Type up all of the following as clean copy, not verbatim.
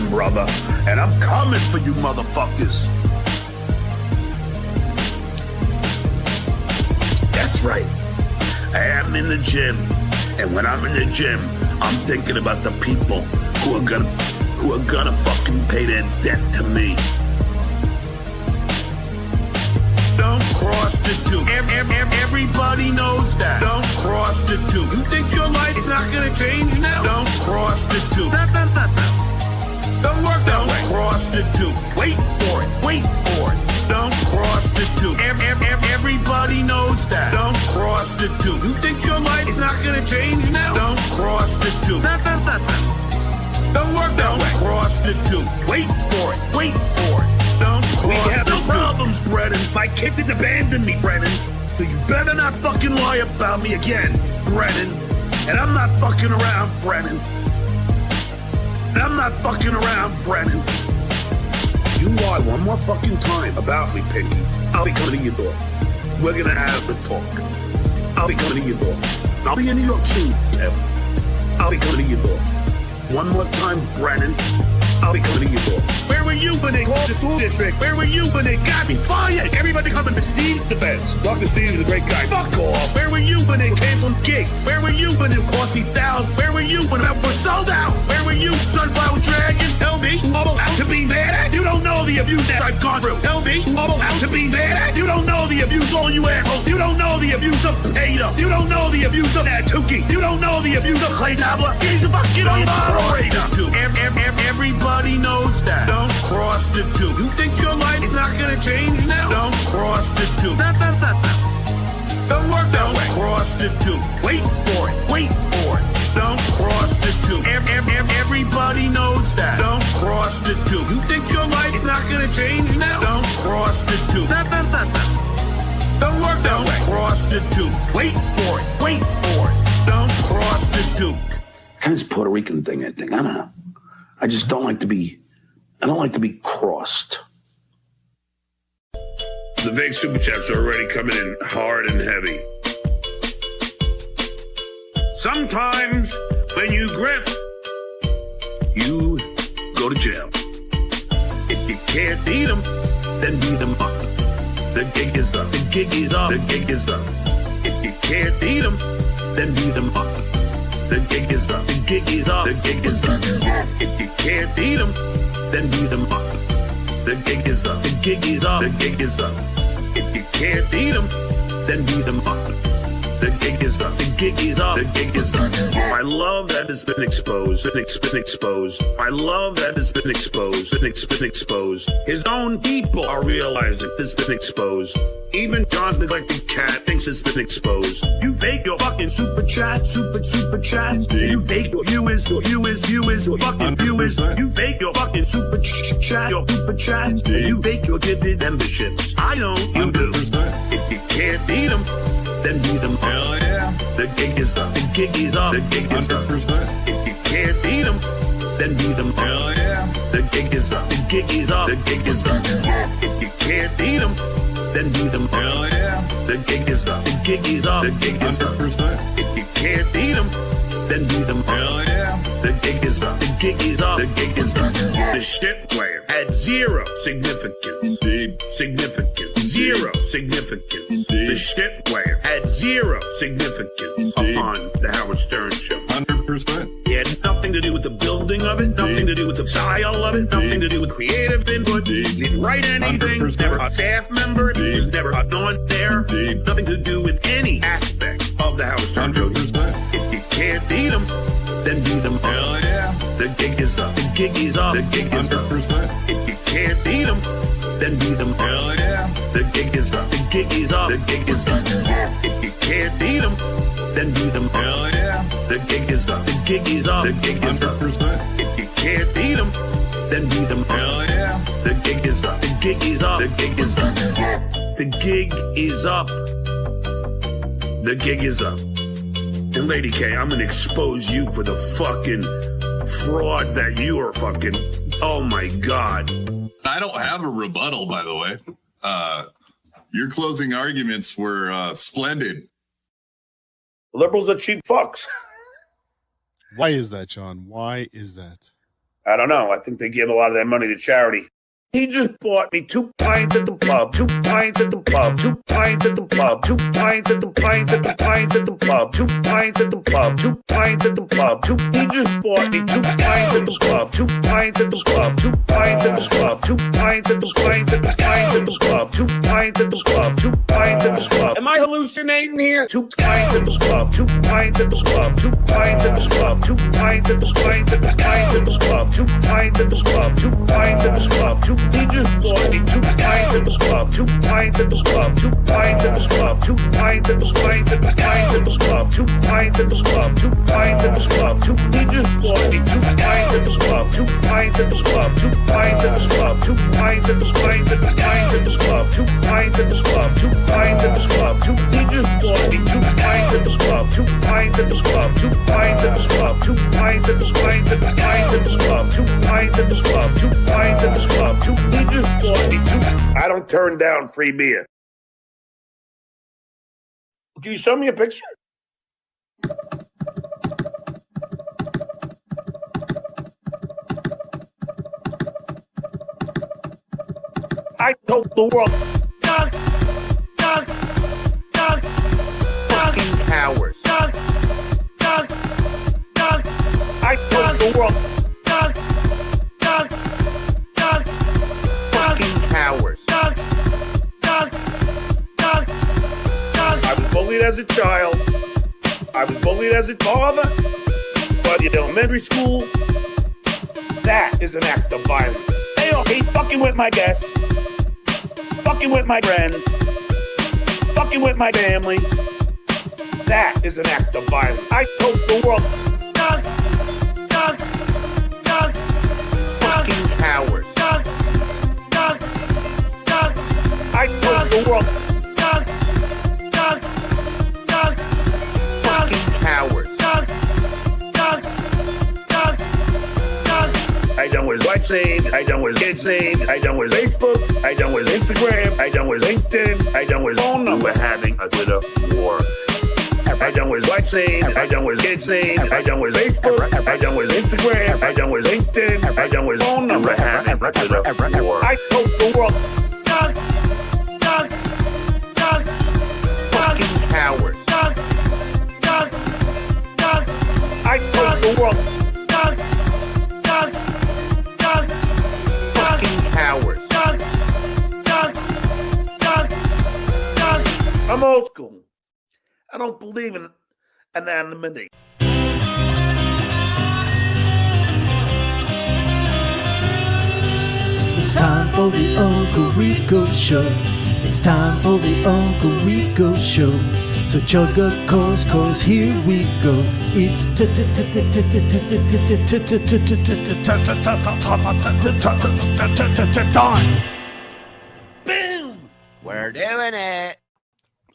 gym, brother, and I'm coming for you motherfuckers. That's right. I am in the gym, and when I'm in the gym, I'm thinking about the people who are gonna fucking pay their debt to me. Don't cross the two. Everybody knows that. Don't cross the two. You think your life is not gonna change now? Don't cross the two. Don't work that way. Don't cross the two. Wait for it. Wait for it. Don't cross the two. Everybody knows that. Don't cross the two. You think your life is not gonna change now? Don't cross the two. Don't work that way. Don't cross the two. Wait for it. Wait for it. Don't cross the two. We have no problems, Brennan. My kids didn't abandon me, Brennan. So you better not fucking lie about me again, Brennan. And I'm not fucking around, Brennan. And I'm not fucking around, Brennan. You lie one more fucking time about me, Pinky, I'll be coming to your door. We're gonna have the talk. I'll be coming to your door. I'll be in New York soon, Kev. I'll be coming to your door. One more time, Brennan. I'll be coming to your door. Where were you when they called the school district? Where were you when they got me fired? Everybody coming to Steve defense. Dr. Steve is a great guy. Fuck off. Where were you when they canceled gigs? Where were you when it cost me thousands? Where were you when it was sold out? Where were you, Sunflower Dragon? Tell me who I'm allowed to be mad at? You don't know the abuse that I've gone through. Tell me who I'm allowed to be mad at? You don't know the abuse, all you assholes. You don't know the abuse of Ada. You don't know the abuse of that Tookie. You don't know the abuse of Clay Dabbler. He's a fucking moderator. Everybody knows that. Don't cross the two. You think your life is not gonna change now? Don't cross the two. Don't work that way. Cross the two. Wait for it. Wait for it. Don't cross the two. Everybody knows that. Don't cross the two. You think your life is not gonna change now? Don't cross the two. Don't work that way. Cross the two. Wait for it. Wait for it. Don't cross the two. Kind of this Puerto Rican thing, I think. I don't know. I just don't like to be crossed. The big super chats are already coming in hard and heavy. Sometimes when you grip, you go to jail. If you can't beat them, then beat them up. The gig is up. The gig is up. The gig is up. If you can't beat them, then beat them up. The gig is up. The gig is up. The gig is up. If you can't beat them, then beat them up. The gig is up. The gig is up. The gig is up. If you can't beat them, then beat them up. The gig is up. The gig is up. The gig is up. I love that it's been exposed. It's been exposed. I love that it's been exposed. It's been exposed. His own people are realizing it's been exposed. Even John's neglected cat thinks it's been exposed. You fake your fucking super chat, super chat. You fake your viewers, your fucking viewers. You fake your fucking super chat, your super chat. You fake your gifted memberships. I know you do. If you can't beat them, then beat them up. Hell yeah. The gig is up. The gig is up. The gig is up. If you can't beat them, then beat them up. Hell yeah. The gig is up. The gig is up. The gig is up. If you can't beat them, then beat them up. Hell yeah. The gig is up. The gig is up. The gig is up. If you can't beat them, then beat them up. Hell yeah. The gig is up. The gig is up. The gig is up. The shit player had zero significance. Significance. Zero significance. The shit player had zero significance upon the Howard Stern show. 100%. It had nothing to do with the building of it, nothing to do with the style of it, nothing to do with creative input. He didn't write anything. He was never a staff member. He was never on there. Nothing to do with any aspect of the Howard Stern show. If you can't beat them, then beat them up. Hell yeah. The gig is up. The gig is up. The gig is up. If you can't beat them, then beat them up. Hell yeah. The gig is up. The gig is up. The gig is up. If you can't beat them, then beat them up. Hell yeah. The gig is up. The gig is up. The gig is up. If you can't beat them, then beat them up. Hell yeah. The gig is up. The gig is up. The gig is up. The gig is up. The gig is up. And Lady K, I'm gonna expose you for the fucking fraud that you are fucking. Oh my God. I don't have a rebuttal, by the way. Your closing arguments were splendid. Liberals are cheap fucks. Why is that, John? Why is that? I don't know. I think they give a lot of their money to charity. He just bought me 2 pints at the pub, 2 pints at the pub, 2 pints at the pub, 2 pints at the pints at the pints at the pub, 2 pints at the pub, 2 pints at the pub, 2. He just bought me 2 pints at the pub, 2 pints at the pub, 2 pints at the pub, 2 pints at the pints at the pints at the pub, 2 pints at the pub, 2 pints at the pub. Am I hallucinating here? 2 pints at the pub, 2 pints at the pub, 2 pints at the pub, 2 pints at the pints at the pints at the pub, 2 pints at the pub, 2 pints at the pub, 2. He just bought me 2 pints at the pub, 2 pints at the pub, 2 pints at the pub, 2 pints at the pints at the pints at the pub, 2 pints at the pub, 2 pints at the pub, 2. He just bought me 2 pints at the pub, 2 pints at the pub, 2 pints at the pub, 2 pints at the pints at the pints at the pub, 2 pints at the pub, 2 pints at the pub, 2. He just bought me 2 pints at the pub, 2 pints at the pub, 2 pints at the pub, 2 pints at the pints at the pints at the pub, 2 pints at the pub, 2 pints at the pub, 2. He just bought me 2. I don't turn down free beer. Can you show me a picture? I told the world, fucking cowards. I told the world, fucking cowards. I was bullied as a child. I was bullied as a father. But in elementary school, that is an act of violence. Hey, okay, fucking with my guests, fucking with my friends, fucking with my family. That is an act of violence. I told the world, fucking cowards. I told the world, fucking cowards. I done with WhatsApp, I done with kids' name, I done with Facebook, I done with Instagram, I done with LinkedIn, I done with phone number. We're having a Twitter war. I done with WhatsApp, I done with kids' name, I done with Facebook, I done with Instagram, I done with LinkedIn, I done with phone number. We're having a Twitter war. I told the world, fucking cowards. I told the world, fucking cowards. I'm old school. I don't believe in anonymity. It's time for the Uncle Rico Show. It's time for the Uncle Rico Show. So chug a course, cause here we go. It's time. Boom! We're doing it.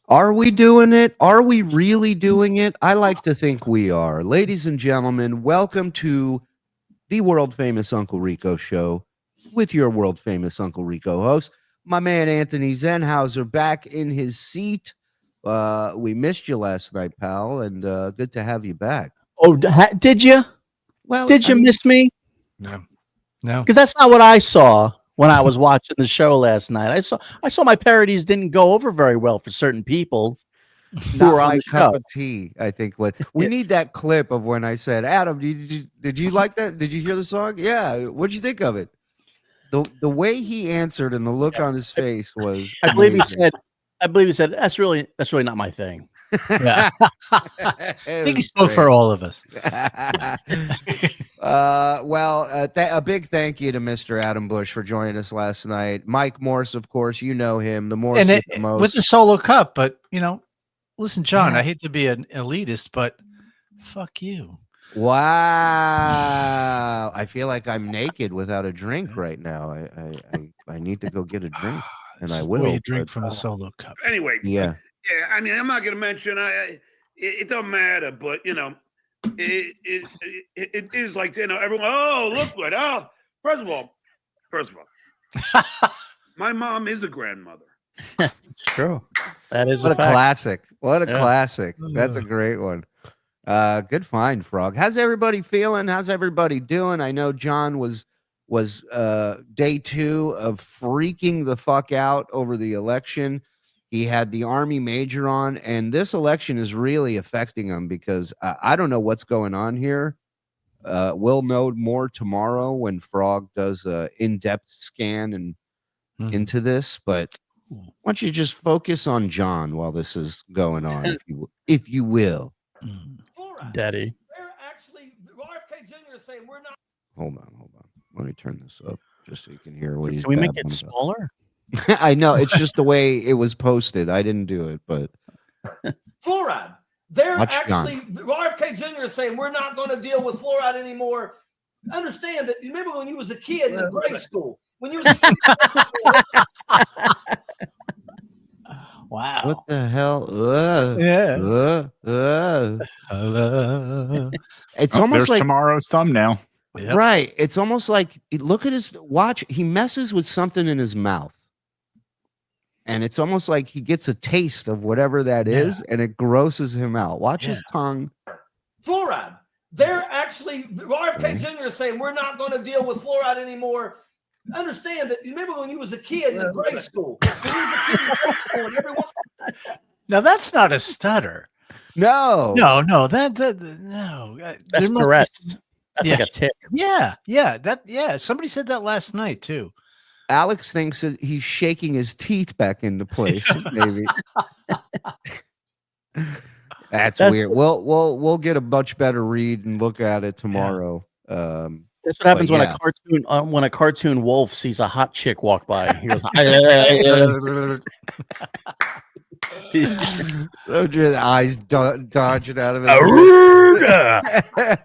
Are we doing it? Are we really doing it? I like to think we are. Ladies and gentlemen, welcome to the world famous Uncle Rico Show with your world famous Uncle Rico host, my man Anthony Zenhauser, back in his seat. We missed you last night, pal, and good to have you back. Oh, did you? Well, Did you miss me? No. Because that's not what I saw when I was watching the show last night. I saw my parodies didn't go over very well for certain people who Not were on my the cup show. of tea, I think. What we need that clip of when I said, Adam, did you like that? Did you hear the song? Yeah. What'd you think of it? The way he answered and the look on his face was I believe amazing. he said that's really not my thing. Yeah. I I think he spoke for all of us. A big thank you to Mr. Adam Bush for joining us last night. Mike Morse, of course, you know him. The Morse And with the most. with the solo cup, but listen, John, I hate to be an elitist, but fuck you. Wow. I feel like I'm naked without a drink right now. I need to go get a drink, and I It's the will. way you drink but- from a solo cup. Anyway, Yeah. I mean, I'm not going to mention. It don't matter, but it is like everyone. Oh, look what! Oh, first of all, my mom is a grandmother. It's true. That is What a a fact. classic. What a Yeah. classic. That's a great one. Good find, Frog. How's everybody feeling? How's everybody doing? I know John was day 2 of freaking the fuck out over the election. He had the Army major on, and this election is really affecting him because I don't know what's going on here. We'll know more tomorrow when Frog does a in-depth scan and into this. But why don't you just focus on John while this is going on, if you will. Daddy. They're actually RFK Jr. is saying we're not. Hold on. Let me turn this up just so you can hear what he's. Can we make it babbling smaller? about. I know it's just the way it was posted. I didn't do it, but Fluoride. They're Watch actually RFK Jr. is saying we're not going to deal with fluoride anymore. Understand that. You remember when you was a kid in grade school? When you was a kid Wow. what the hell? It's almost There's like tomorrow's thumbnail. Yep. right. It's almost like look at his watch. He messes with something in his mouth. And it's almost like he gets a taste of whatever that is, and it grosses him out. Watch his tongue. fluoride. They're actually RFK Jr. is saying we're not going to deal with fluoride anymore. Understand that. You remember when you was a kid in grade school? When you was a kid in grade school, and every once Now that's not a stutter. No. No. No. That no. That's There must be Tourette's. some- That's Yeah. like a tick. Yeah. Somebody said that last night too. Alex thinks that he's shaking his teeth back into place. Maybe. That's weird. We'll get a much better read and look at it tomorrow. That's what happens But when a cartoon wolf sees a hot chick walk by. He goes, so just eyes dodging out of it.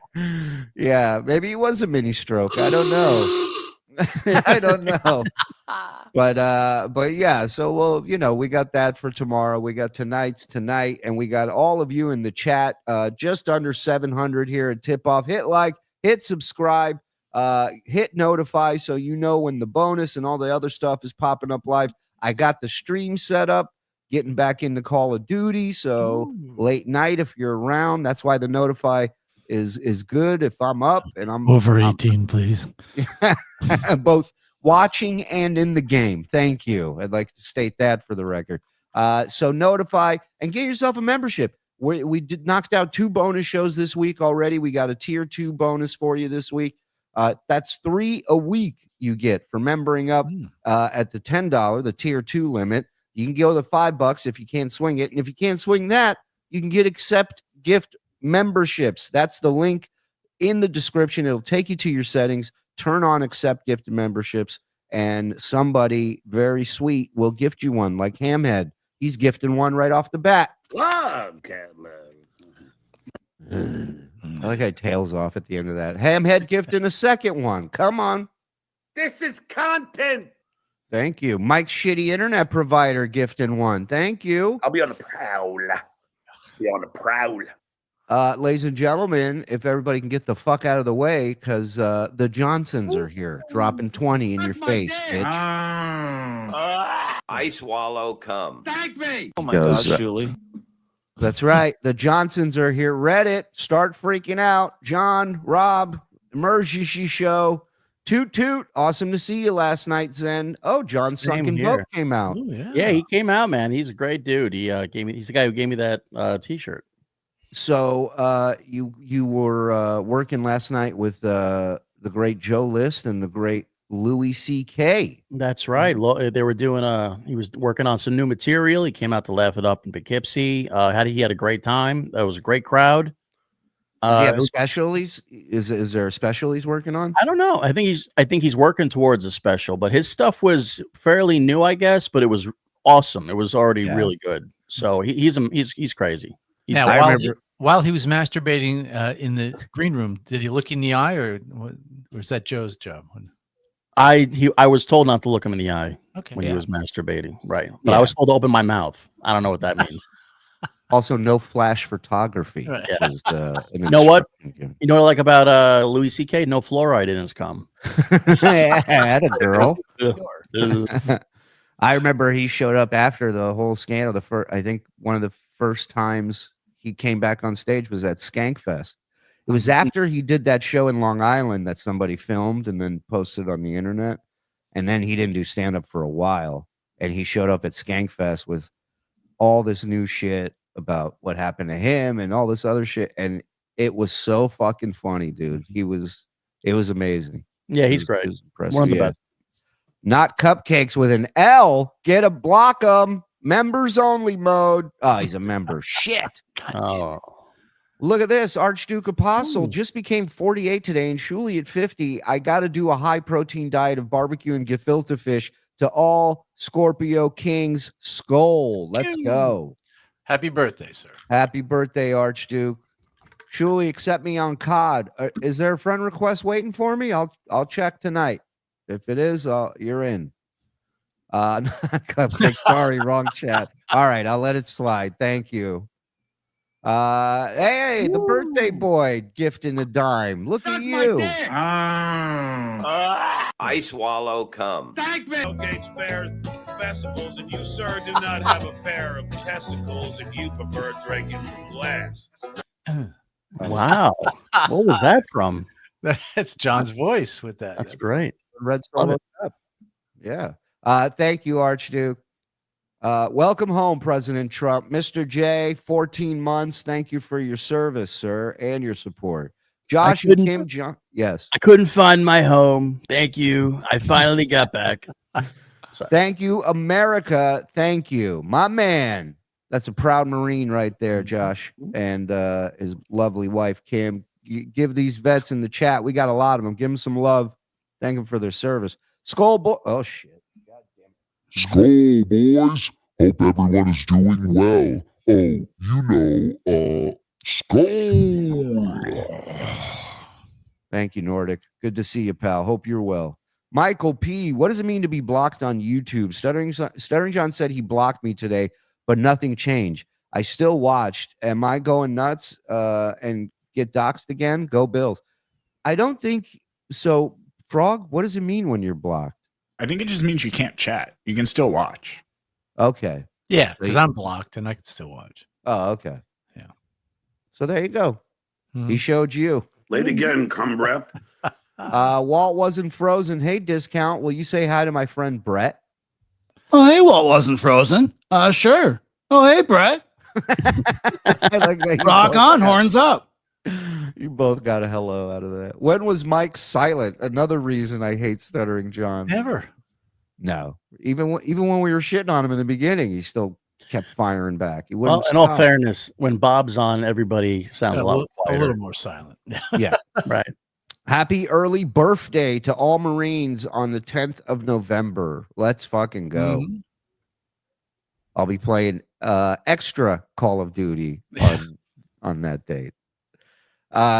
Yeah, maybe it was a mini stroke. I don't know. I don't know. But yeah, so we got that for tomorrow. We got tonight's tonight, and we got all of you in the chat. Just under 700 here at tip off. Hit like, hit subscribe, hit notify so you know when the bonus and all the other stuff is popping up live. I got the stream set up, getting back into Call of Duty. So late night, if you're around, that's why the notify is good. If I'm up and I'm Over 18, please. both watching and in the game. Thank you. I'd like to state that for the record. So notify and get yourself a membership. We did knocked out 2 bonus shows this week already. We got a tier 2 bonus for you this week. That's 3 a week you get for membering up at the $10, the tier 2 limit. You can go to $5 if you can't swing it. And if you can't swing that, you can get accept gift memberships. That's the link in the description. It'll take you to your settings. Turn on accept gift memberships, and somebody very sweet will gift you one, like Hamhead. He's gifting one right off the bat. Love Kamala. I like how he tails off at the end of that. Hamhead gifting a second one. Come on. This is content. Thank you. Mike's shitty internet provider gifting one. Thank you. I'll be on the prowl. Be on the prowl. Ladies and gentlemen, if everybody can get the fuck out of the way, because the Johnsons are here, dropping 20 in your face, bitch. I swallow cum. Thank me. oh my Goes, gosh, Shuli. That's right. The Johnsons are here. Reddit, start freaking out. John, Rob, Emergency Show, Toot Toot. Awesome to see you last night, Zen. Oh, John Same Sunken here. Boat came out. Ooh, yeah. Yeah, he came out, man. He's a great dude. He's the guy who gave me that t-shirt. So you were working last night with the great Joe List and the great Louis C.K. That's right. They were doing he was working on some new material. He came out to laugh it up in Poughkeepsie. He had a great time. That was a great crowd. Does he have specials? Is there a special he's working on? I don't know. I think he's working towards a special, but his stuff was fairly new, I guess, but it was awesome. It was already really good. So he's crazy. Now, while he was masturbating in the green room, did he look in the eye, or was that Joe's job? I was told not to look him in the eye when Yeah. he was masturbating, right? But I was told to open my mouth. I don't know what that means. Also, no flash photography. Right. Was, You know what? You know what I like about Louis C.K.? No fluoride in his cum. Yeah, had a girl. I remember he showed up after the whole scandal. I think one of the first times he came back on stage was at Skankfest. It was after he did that show in Long Island that somebody filmed and then posted on the internet. And then he didn't do stand-up for a while. And he showed up at Skankfest with all this new shit about what happened to him and all this other shit. And it was so fucking funny, dude. It was amazing. Yeah, he's great. It was impressive. One of the best. Not cupcakes with an L. Get a block 'em. Members only mode. Oh, he's a member. Shit. Oh. Look at this. Archduke Apostle just became 48 today, and Shuli at 50. I got to do a high protein diet of barbecue and gefilte fish to all Scorpio Kings. Skol. Let's go. Happy birthday, sir. Happy birthday, Archduke. Shuli, accept me on COD. Is there a friend request waiting for me? I'll check tonight. If it is, you're in. Cupcake, sorry, wrong chat. All right, I'll let it slide. Thank you. Hey, the birthday boy gifting a dime. Look at you. I swallow cum. Thank me. Gates fairs, festivals, and you, sir, do not have a pair of testicles if you prefer drinking from glass. Wow. What was that from? That's John's voice with that. That's great. Red Skull up. Yeah. Thank you, Archduke. Welcome home, President Trump. Mr. J, 14 months. Thank you for your service, sir, and your support. Josh and Kim John. Yes. I couldn't find my home. Thank you. I finally got back. Sorry. Thank you, America. Thank you. My man. That's a proud Marine right there, Josh, and his lovely wife, Kim. You give these vets in the chat. We got a lot of them. Give them some love. Thank them for their service. Skull boy. Oh, shit. God damn it. Skull, boys. Hope everyone is doing well. Oh, Skull. Thank you, Nordic. Good to see you, pal. Hope you're well. Michael P., what does it mean to be blocked on YouTube? Stuttering John said he blocked me today, but nothing changed. I still watched. Am I going nuts and get doxxed again? Go Bills. I don't think so. Frog, what does it mean when you're blocked? I think it just means you can't chat. You can still watch. Okay. Yeah, because I'm blocked and I can still watch. Oh, okay. Yeah. So there you go. He showed you. Late again, cum breath. Walt wasn't frozen. Hey, Discount, will you say hi to my friend Brett? Oh, hey, Walt wasn't frozen. Sure. Oh, hey, Brett. I like that. Rock on, horns up. You both got a hello out of that. When was Mike silent? Another reason I hate Stuttering John. Never. No. Even when we were shitting on him in the beginning, he still kept firing back. He wouldn't Well, in all stop. fairness, when Bob's on, everybody sounds a lot quieter. A little more silent. Yeah. Right. Happy early birthday to all Marines on the 10th of November. Let's fucking go. Mm-hmm. I'll be playing extra Call of Duty on that date.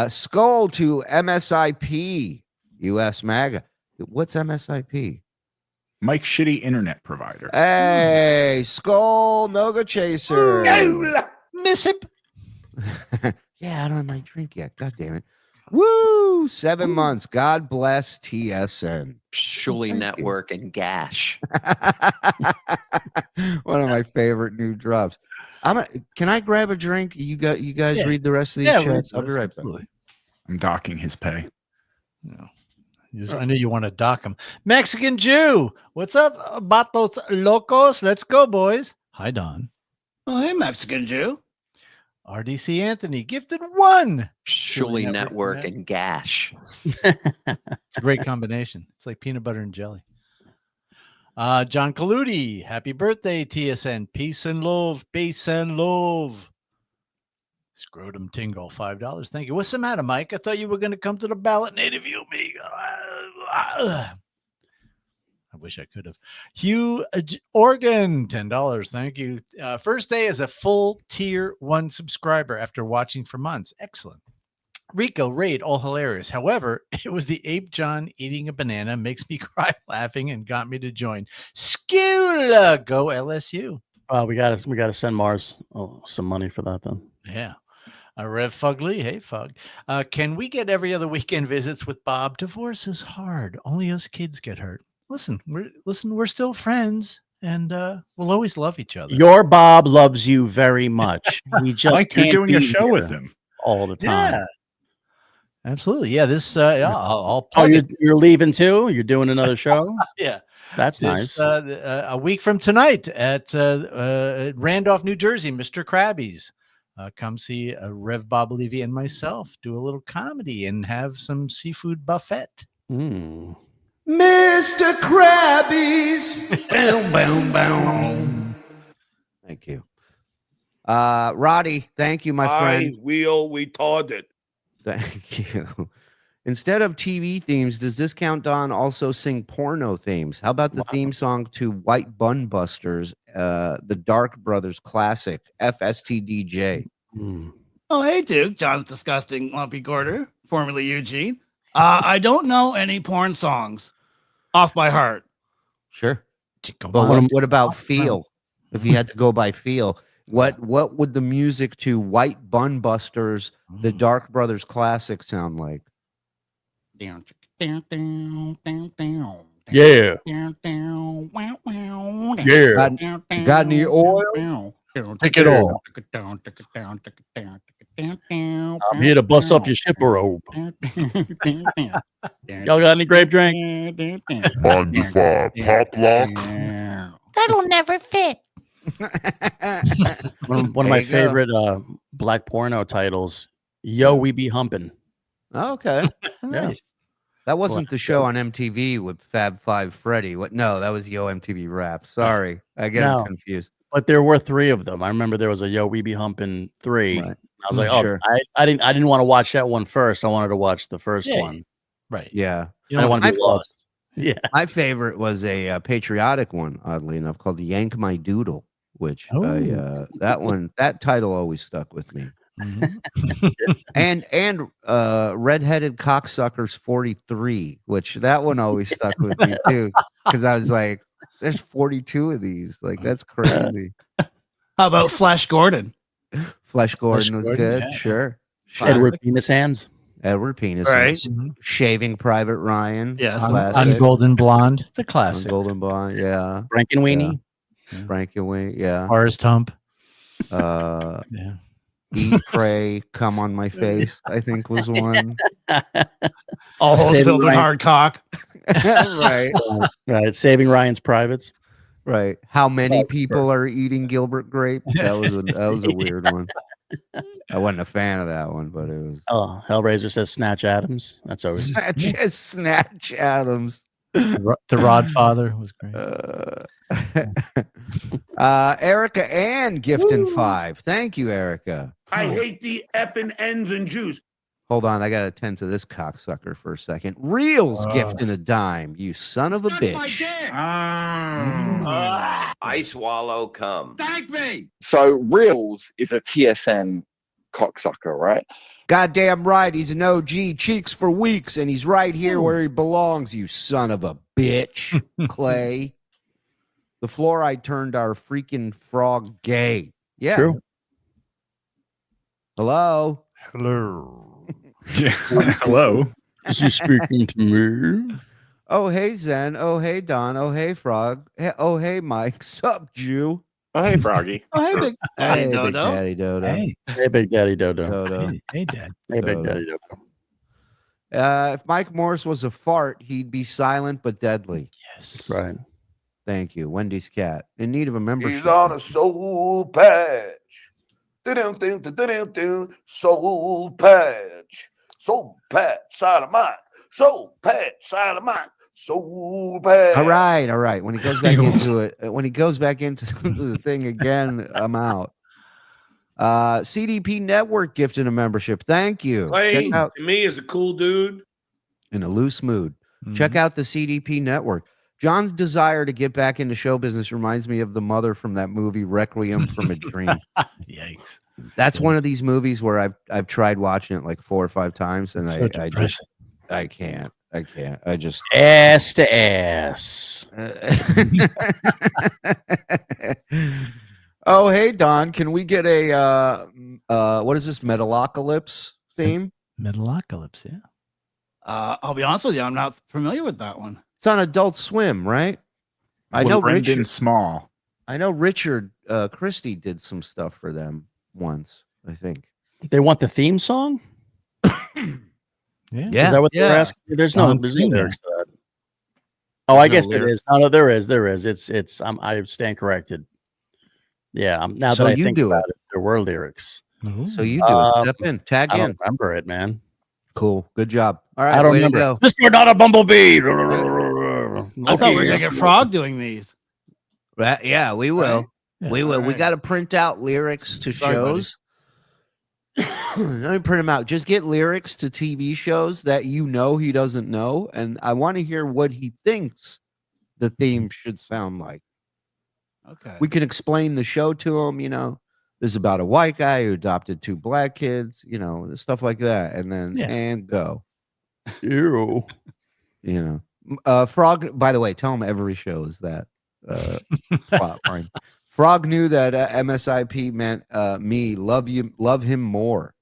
Skull to MSIP, US MAGA. What's MSIP? Mike's shitty internet provider. Hey, Skull Noga Chaser. Missip. Yeah, I don't have my drink yet. God damn it. Woo! 7 months. God bless TSN. Shuli Network and Gash. One of my favorite new drops. Can I grab a drink? You guys read the rest of these chats? I'll be right back. I'm docking his pay. No. I knew you want to dock him. Mexican Jew. What's up, Batos Locos? Let's go, boys. Hi, Don. Oh, hey, Mexican Jew. RDC Anthony gifted one. Shuli Network and Gash. It's a great combination. It's like peanut butter and jelly. John Kaludi, happy birthday, TSN. Peace and love. Peace and love. Scrotum Tingle, $5. Thank you. What's the matter, Mike? I thought you were going to come to the ballot and interview me. I wish I could have. Hugh Organ, $10. Thank you. First day as a full tier 1 subscriber after watching for months. Excellent. Rico, Raid, all hilarious. However, it was the ape John eating a banana makes me cry laughing and got me to join. Skula, go LSU. We gotta send Mars some money for that then. Yeah. Rev Fugly, hey Fug. Can we get every other weekend visits with Bob? Divorce is hard. Only us kids get hurt. Listen, we're still friends, and we'll always love each other. Your Bob loves you very much. He just Mike, you're can't doing a be show here with him. all the time. Yeah, absolutely. Yeah, this. I'll Oh, plug you're leaving too? You're doing another show? Yeah, That's this, nice. a week from tonight at Randolph, New Jersey, Mr. Krabby's. Come see Rev Bob Levy and myself do a little comedy and have some seafood buffet. Mm. Mr. Krabby's. Boom, boom, boom. Thank you. Roddy, thank you, my friend. I will retarded. Thank you. Instead of TV themes, does Discount Don also sing porno themes? How about the theme song to White Bun Busters, the Dark Brothers classic, FSTDJ? Oh, hey, Duke. John's disgusting lumpy quarter, formerly Eugene. I don't know any porn songs off by heart. Sure. But what about feel? If you had to go by feel, what would the music to White Bun Busters, the Dark Brothers classic sound like? Yeah. Yeah. Got any oil? Take it all. I'm here to bust up your shipper robe. Y'all got any grape drink? Mind if I pop lock? That'll never fit. One of my favorite black porno titles, Yo, We Be Humpin'. Okay. Yeah. That wasn't the show on MTV with Fab Five Freddy. What? No, that was Yo MTV Rap. Sorry, I get them confused. But there were 3 of them. I remember there was a Yo, We Be Humpin' 3. Right. I was like, oh, Sure. I didn't want to watch that one first. I wanted to watch the first one. Right. Yeah. I don't want to be lost. Yeah. My favorite was a patriotic one, oddly enough, called "Yank My Doodle," which that title always stuck with me. and Redheaded Cocksuckers 43, which that one always stuck with me too, because I was like, there's 42 of these, like that's crazy. How about Flash Gordon? Flash Gordon was good. yeah. Sure. Edward Penis Hands. Edward Penis, Right. Shaving Private Ryan, Yes. classic. On Golden Blonde, the classic. Golden Blonde, yeah. Frankenweenie. Frankenweenie, yeah. Forrest Hump. Yeah. Yeah. Eat, Pray, Come on My Face, I think was one. All holes Saving filled with Ryan. hard cock. Right. Right. Saving Ryan's Privates. Right. How many people are eating Gilbert Grape? That was a weird one. I wasn't a fan of that one, but it was. Oh, Hellraiser says Snatch Adams. That's always Snatch Adams. The Rodfather was great. Erica Ann gifting 5. Thank you, Erica. I hate the effing ends and juice. Hold on, I gotta attend to this cocksucker for a second. Reels gifting a dime, you son of a bitch. I swallow cum. Thank me. So Reels is a TSN cocksucker, right? Goddamn right, he's an OG, cheeks for weeks, and he's right here where he belongs, you son of a bitch, Clay. The fluoride turned our freaking frog gay. Yeah. True. Hello. Yeah. Hello. Is he speaking to me? Oh, hey, Zen. Oh, hey, Don. Oh, hey, Frog. Oh, hey, Mike. Sup, Jew? Oh, hey, Froggy. Oh, hey, big Hey, Dodo. Big Daddy Dodo. Hey, Hey, Big Daddy Dodo. Dodo. hey, Dad. Hey, Big Dodo. Daddy Dodo. If Mike Morse was a fart, he'd be silent but deadly. Yes. That's right. Thank you. Wendy's cat. In need of a membership. He's on a soul patch. Soul patch. Soul patch, side of mine. Soul patch, side of mine. Soul patch. All right. When he goes back into it, when he goes back into the thing again, I'm out. CDP Network gifted a membership. Thank you. Clay, Check out to me, is a cool dude. in a loose mood. Check out the CDP Network. John's desire to get back into show business reminds me of the mother from that movie Requiem from a Dream. Yikes. That's one of these movies where I've tried watching it like 4 or 5 times, and So I can't. I just Ass to ass. Oh, hey Don, can we get a what is this, Metalocalypse theme? Metalocalypse, yeah. I'll be honest with you, I'm not familiar with that one. It's on Adult Swim, right? I know Brendan Richard. Small. I know Richard Christie did some stuff for them once. I think. They want the theme song. Yeah. Is that what they're Yeah. asking? There's no John's lyrics Cumia. to that. Oh, There's I no guess there lyrics. is. No, there is. There is. It's. I stand corrected. Yeah. Now So that I you think do about it. it, there were lyrics. So you do it. Step in. Tag I in. don't remember it, man. Cool. Good job. All right. I don't way to remember. go. Mr. Not a Bumblebee. I thought we were gonna get Frog doing these. Yeah, we will. Right. We will. All We right. got to print out lyrics to Sorry, buddy. shows. Let me print them out. Just get lyrics to TV shows that you know he doesn't know, and I want to hear what he thinks the theme should sound like. Okay. We can explain the show to him. You know, this is about a white guy who adopted 2 black kids. You know, stuff like that, and then and go. Ew. You know, Frog. By the way, tell him every show is that plot line. Frog knew that MSIP meant me love him more.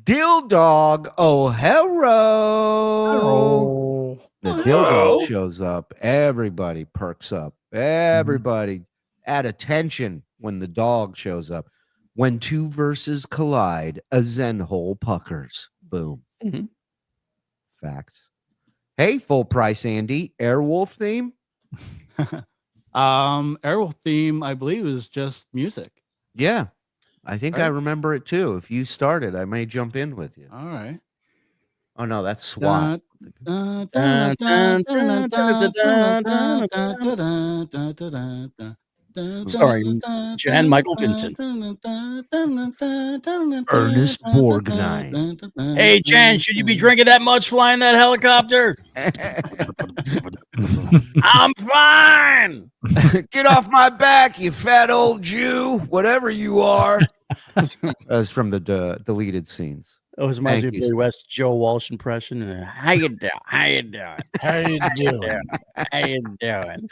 Dill dog, oh hello. The dill dog shows up. Everybody perks up. Everybody at attention when the dog shows up. When 2 verses collide, a Zen hole puckers. Boom. Facts. Hey, full price Andy, Airwolf theme. Airwolf theme, I believe, is just music. Yeah, I think I Right. remember it too. If you started, I may jump in with you. All right. Oh no, that's SWAT. Starring Jan Michael Vincent. Ernest Borgnine. Hey, Jan, should you be drinking that much flying that helicopter? I'm fine. Get off my back, you fat old Jew, whatever you are. That's from the deleted scenes. That was my Thank you. Billy West Joe Walsh impression. How you doing? How you doing? How you doing? How you doing?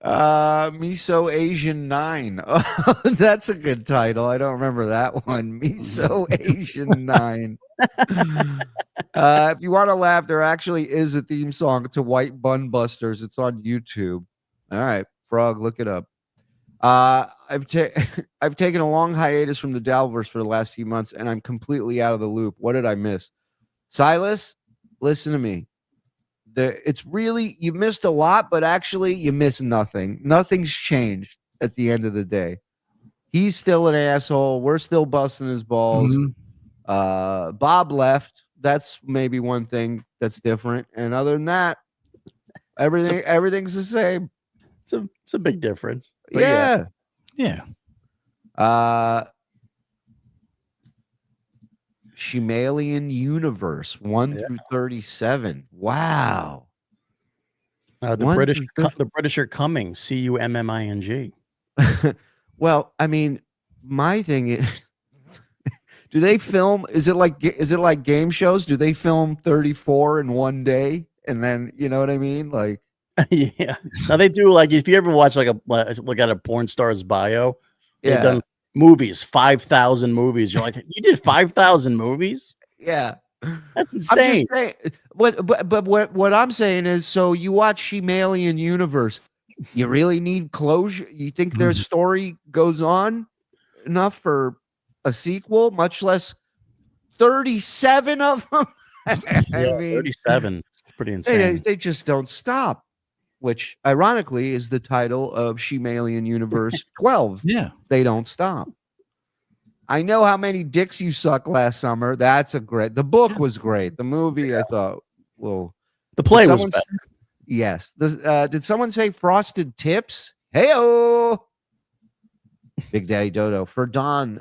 Miso Asian 9. Oh, that's a good title. I don't remember that one. Miso Asian 9. If you want to laugh, there actually is a theme song to White Bun Busters. It's on YouTube. All right, Frog, look it up. I've taken a long hiatus from the Dabbleverse for the last few months, and I'm completely out of the loop. What did I miss? Silas, listen to me. It's really, you missed a lot, but actually you missed nothing. Nothing's changed at the end of the day. He's still an asshole. We're still busting his balls. Bob left. That's maybe one thing that's different. And other than that, everything's the same. It's a big difference. But Yeah. Shimalian Universe 1 through 37. Wow. The 1 British, through the British are coming. CUMMING. Well, I mean, my thing is, do they film? Is it like game shows? Do they film 34 in one day, and then you know what I mean? Like, Yeah. Now they do, like, if you ever watch like look at a porn star's bio, they've Yeah. done movies, 5,000 movies. You're like, you did 5,000 movies? yeah, That's I'm insane. just saying. But what I'm saying is, so you watch Shimalian Universe, you really need closure. You think their story goes on enough for a sequel, much less 37 of them? I Yeah, mean, 37. It's pretty insane. they just don't stop, which ironically is the title of Shimalian Universe 12. Yeah. They don't stop. I know how many dicks you suck last summer. That's the book was great. The movie, I thought, well, The play did was someone better. Yes. Did someone say frosted tips? Hey-o. Big Daddy Dodo. For Don,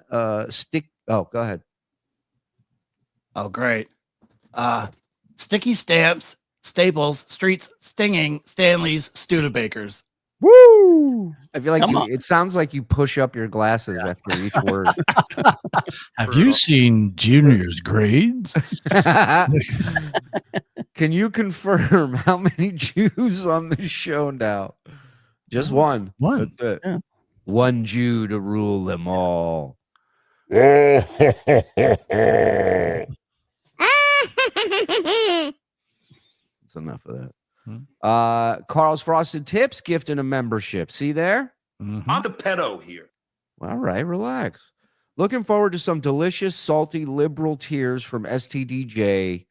stick. Oh, go ahead. Oh, great. Sticky stamps, Staples, Streets, Stinging, Stanley's, Studebakers. Woo! I feel like Come on. it sounds like you push up your glasses after each word. Have you seen Junior's grades? Can you confirm how many Jews on the show now? Just one. One. That's it. Yeah. One Jew to rule them all. That's enough of that. Karl's Frosted Tips gifting a membership. See there? I'm the pedo here. All right, relax. Looking forward to some delicious, salty, liberal tears from STDJ.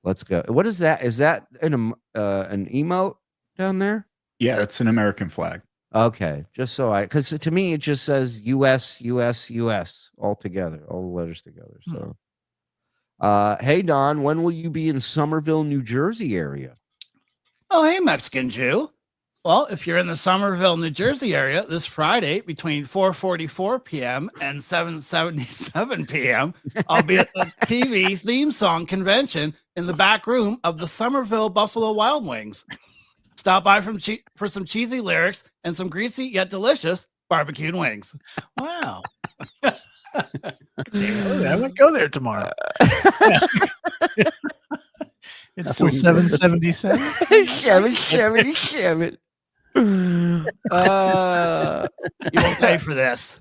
Let's go. What is that? Is that an emote down there? Yeah, that's an American flag. Okay, just so because to me it just says U.S., U.S., U.S. all together, all the letters together. So, hey Don, when will you be in Somerville, New Jersey area? Oh, hey, Mexican Jew. Well, if you're in the Somerville, New Jersey area this Friday between 4:44 p.m. and 7:77 p.m., I'll be at the TV theme song convention in the back room of the Somerville Buffalo Wild Wings. Stop by for some cheesy lyrics and some greasy yet delicious barbecued wings. Wow. I would go there tomorrow. It's still 777. 777. You won't pay for this.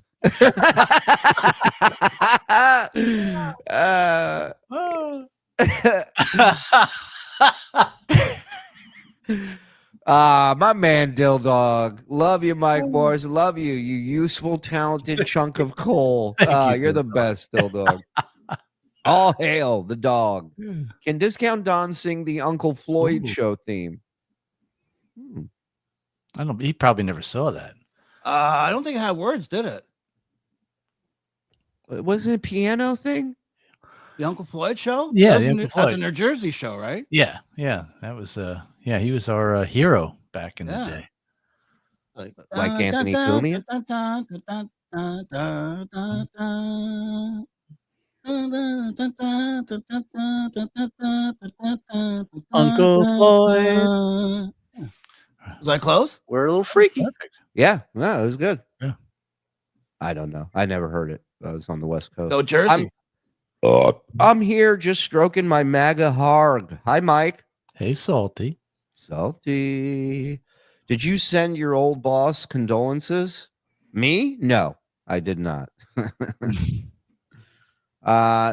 My man Dill Dog. Love you, Mike Morse. Love you, you useful, talented chunk of coal. You're the best, Dill Dog. All hail the dog. Can Discount Don sing the Uncle Floyd show theme? I don't. He probably never saw that. I don't think it had words, did it? Was it a piano thing? The Uncle Floyd show? Yeah, that's a New Jersey show, right? Yeah. That was he was our hero back in the day. Like Anthony Cumia? Uncle Floyd. Was I close? We're a little freaky. Yeah, no, it was good. Yeah. I don't know. I never heard it. I was on the West Coast. Go Jersey. I'm here just stroking my MAGA harg. Hi, Mike. Hey, Salty. Salty. Did you send your old boss condolences? Me? No, I did not.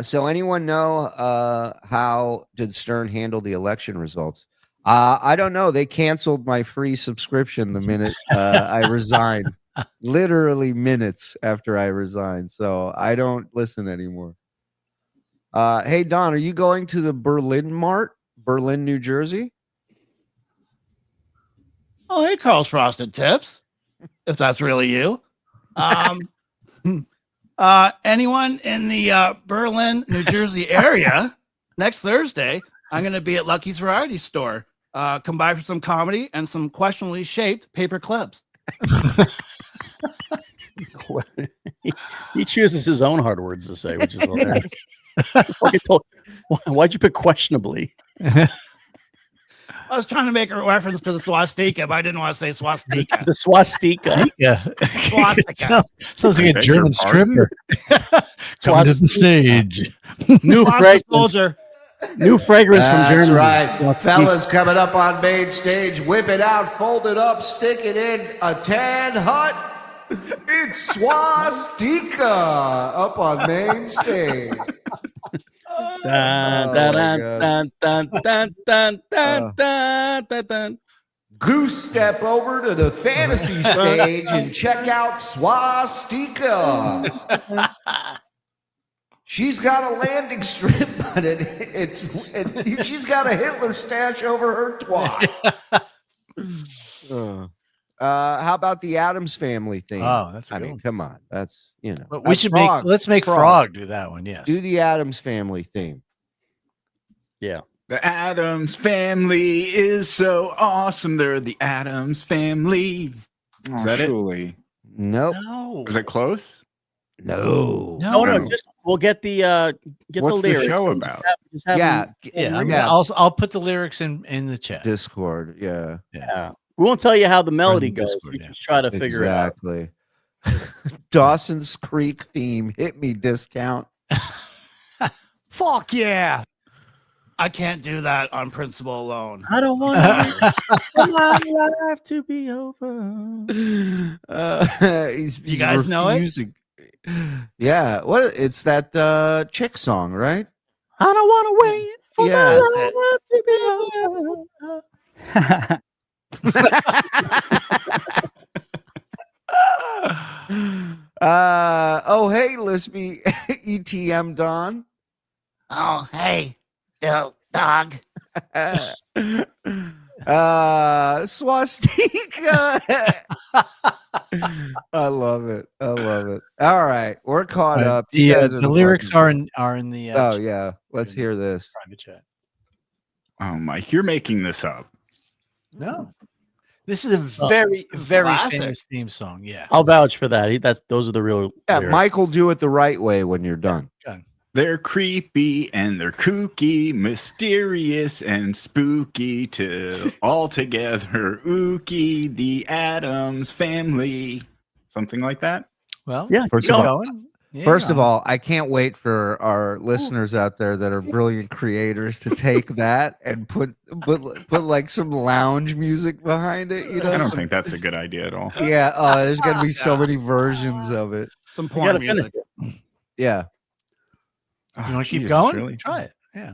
So anyone know how did Stern handle the election results? I don't know. They canceled my free subscription the minute I resigned. Literally minutes after I resigned. So I don't listen anymore. Hey, Don, are you going to the Berlin Mart, Berlin, New Jersey? Oh, hey, Karl's Frosted Tips, if that's really you. Anyone in the Berlin, New Jersey area, next Thursday, I'm going to be at Lucky's Variety Store. Come by for some comedy and some questionably shaped paper clips. He chooses his own hard words to say, which is hilarious. Why'd you pick questionably? I was trying to make a reference to the swastika, but I didn't want to say swastika. The swastika. Yeah. Swastika. Sounds like a German stripper. Come to the stage. New fragrance. New fragrance from That's Germany. right. Fellas coming up on main stage. Whip it out, fold it up, stick it in a tan hut. It's swastika up on main stage. Dun, dun, dun, dun, dun, dun, dun, dun, dun, dun. Goose step over to the fantasy stage and check out swastika. She's got a landing strip, but she's got a Hitler stash over her twat. How about the Addams Family thing? Oh, that's a I good mean, one. come on, that's But we should let's make Frog do that one. Yes, do the Addams Family theme. Yeah. The Addams Family is so awesome. They're the Addams Family. Is that it? Nope. No. Is it close? No. No. We'll get the What's the lyrics. the show about? Yeah. I'll put the lyrics in the chat. Discord. Yeah. We won't tell you how the melody goes. Discord, We just try to figure it out. Exactly. Dawson's Creek theme. Hit me, discount. Fuck yeah. I can't do that on principle alone. I don't want my life to be over. You guys know it? Yeah. What? It's that chick song, right? I don't want to wait for Yeah. my life to be over. Oh, hey, Lispy ETM Don. Oh, hey, little dog. Swastika. I love it. I love it. All right, we're caught up. You guys are The lyrics fucking- are in the. Oh yeah, let's hear this. Private chat. Oh, Mike, you're making this up. No, this is a very classic. famous theme song. Yeah. I'll vouch for that. Those are the real. Yeah, lyrics. Mike will do it the right way when you're done. They're creepy and they're kooky, mysterious and spooky to all together. Ookie, the Addams family. Something like that. Well, Yeah. First keep of going. all, First of all, I can't wait for our listeners out there that are brilliant creators to take that and put like some lounge music behind it. You know, I don't some- think that's a good idea at all. Yeah, there's gonna be so many versions of it. Some You gotta porn finish music. Yeah. You want to keep Jesus, going? really? Try it. Yeah.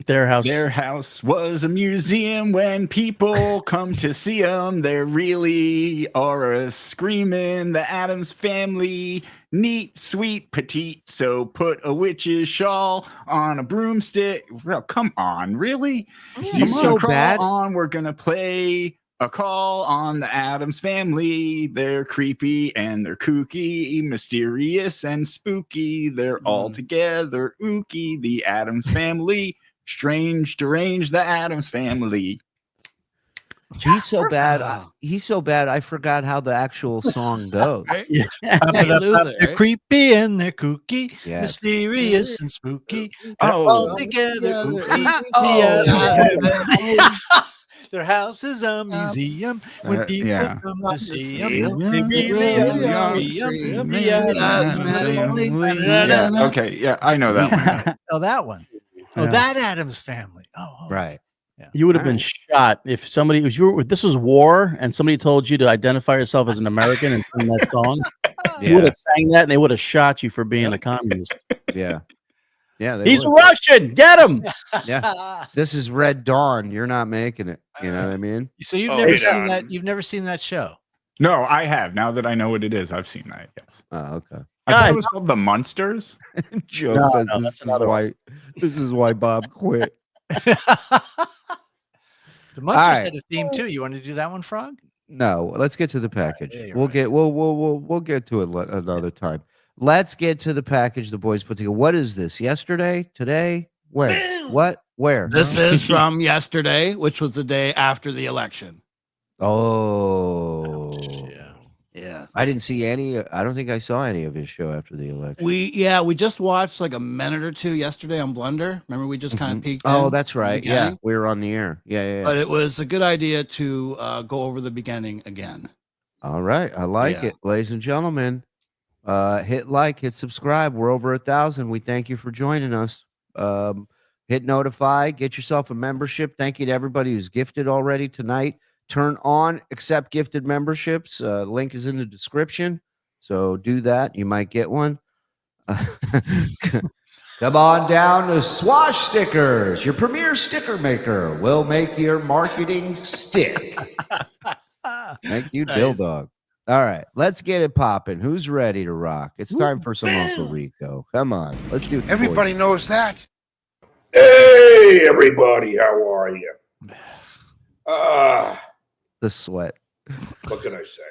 Their house. Their house was a museum. When people come to see them, they really are screaming. The Addams family, neat, sweet, petite. So put a witch's shawl on a broomstick. Well, come on, really? He's Come so on, crawl bad. on. We're gonna play a call on the Addams family. They're creepy and they're kooky, mysterious and spooky. They're all together. Ookie, the Addams family. Strange, deranged, the Addams family. He's so bad. He's so bad. I forgot how the actual song goes. You lose it, They're right? creepy and they're kooky, Yeah. mysterious and spooky. They're Oh. all together. Kooky. Their house is a museum. When people yeah. come to see them, Yeah. they really are scream. The Addams family. Yeah, okay, yeah, I know that one. Oh, that one. Oh, Yeah. that Addams family. Oh, Right. You would have been shot if somebody, if you were, this was war and somebody told you to identify yourself as an American and sing that song. You would have sang that and they would have shot you for being a communist. Yeah. Yeah. they He's would. Russian. Get him. Yeah. This is Red Dawn. You're not making it. You know what I mean? So you've Oh, never wait, seen that? You've never seen that show? No, I have. Now that I know what it is, I've seen that, yes. Oh, okay. I thought Guys. it was called The Munsters. Joe No, says no, this that's is another why this is why Bob quit. The Munsters right. had a theme too. You want to do that one, Frog? No, let's get to the package. yeah, you're We'll right. get we'll get to it another time. Let's get to the package the boys put together. What is this? Yesterday? Today? Where? What? Where? This is from yesterday, which was the day after the election. Oh. Yeah. I didn't see any. I don't think I saw any of his show after the election. We just watched like a minute or two yesterday on Blender. Remember, we just kind of peeked. Oh, in that's the right. Yeah, beginning? we were on the air. Yeah. But it was a good idea to go over the beginning again. All right. I like Yeah. it. Ladies and gentlemen, hit like, hit subscribe. We're over 1,000. We thank you for joining us. Hit notify, get yourself a membership. Thank you to everybody who's gifted already tonight. Turn on accept gifted memberships. Link is in the description. So do that. You might get one. Come on down to Swash Stickers, your premier sticker maker. Will make your marketing stick. Thank you, Dill Dog. All right, let's get it popping. Who's ready to rock? It's time for some Uncle Rico. Come on, let's do it. Everybody knows that. Hey, everybody, how are you? The sweat. What can I say?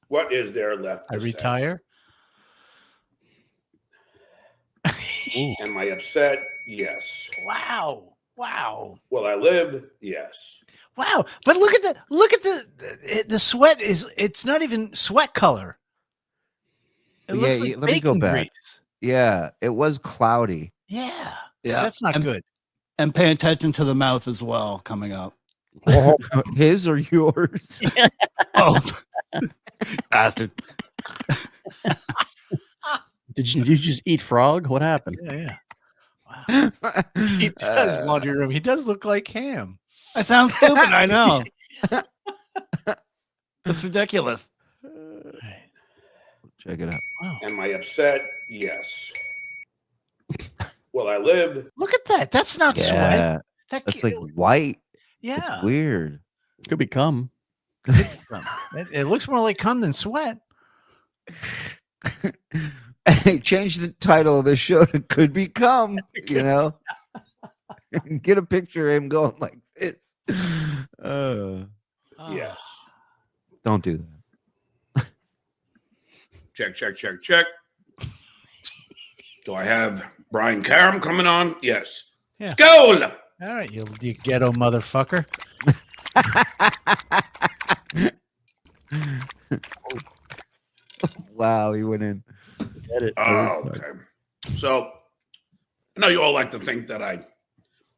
What is there left I to say? retire. Am I upset? Yes. Wow. Will I live? Yes. Wow. But look at the sweat it's not even sweat color. It looks like let me go bacon back. grease. Yeah, it was cloudy. Yeah. Yeah. That's not and, good. And pay attention to the mouth as well coming up. His or yours? Oh, bastard. Did you just eat frog? What happened? Yeah. Wow. He does laundry room. He does look like ham. I sound stupid. I know. That's ridiculous. Check it out. Wow. Am I upset? Yes. Will I live? Look at that. That's not sweat. Yeah, That that's ca- like white. yeah. It's weird. Could be cum. It looks more like cum than sweat. Hey, change the title of the show to "Could Become." You know, get a picture of him going like this. Yes. Don't do that. Check. Do I have Brian Karam coming on? Yes. Yeah. Skål! All right, you ghetto motherfucker. Wow, he went in. Get it. Oh, okay. So I know you all like to think that I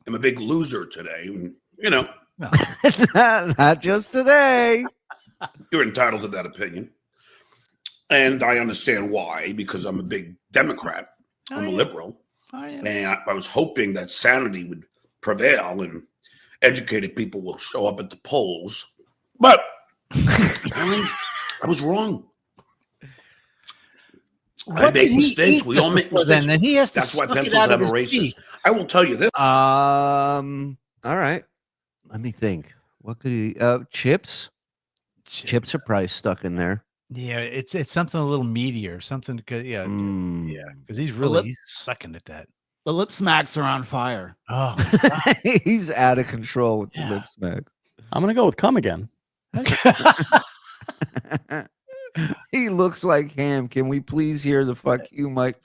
am a big loser today. You know, Not just today. you're entitled to that opinion. And I understand why, because I'm a big Democrat. I'm a liberal. And I was hoping that sanity would prevail and educated people will show up at the polls. But apparently I was wrong. I make mistakes. We all make mistakes. Then he has to That's why suck it pencils out of have his erasers. teeth. I will tell you this. All right. Let me think. What could he? Chips. Chips are probably stuck in there. Yeah, it's something a little meatier, something. Yeah, because he's sucking at that. The lip smacks are on fire. Oh, He's out of control with the lip smack. I'm gonna go with cum again. He looks like ham. Can we please hear the "fuck you, Mike"?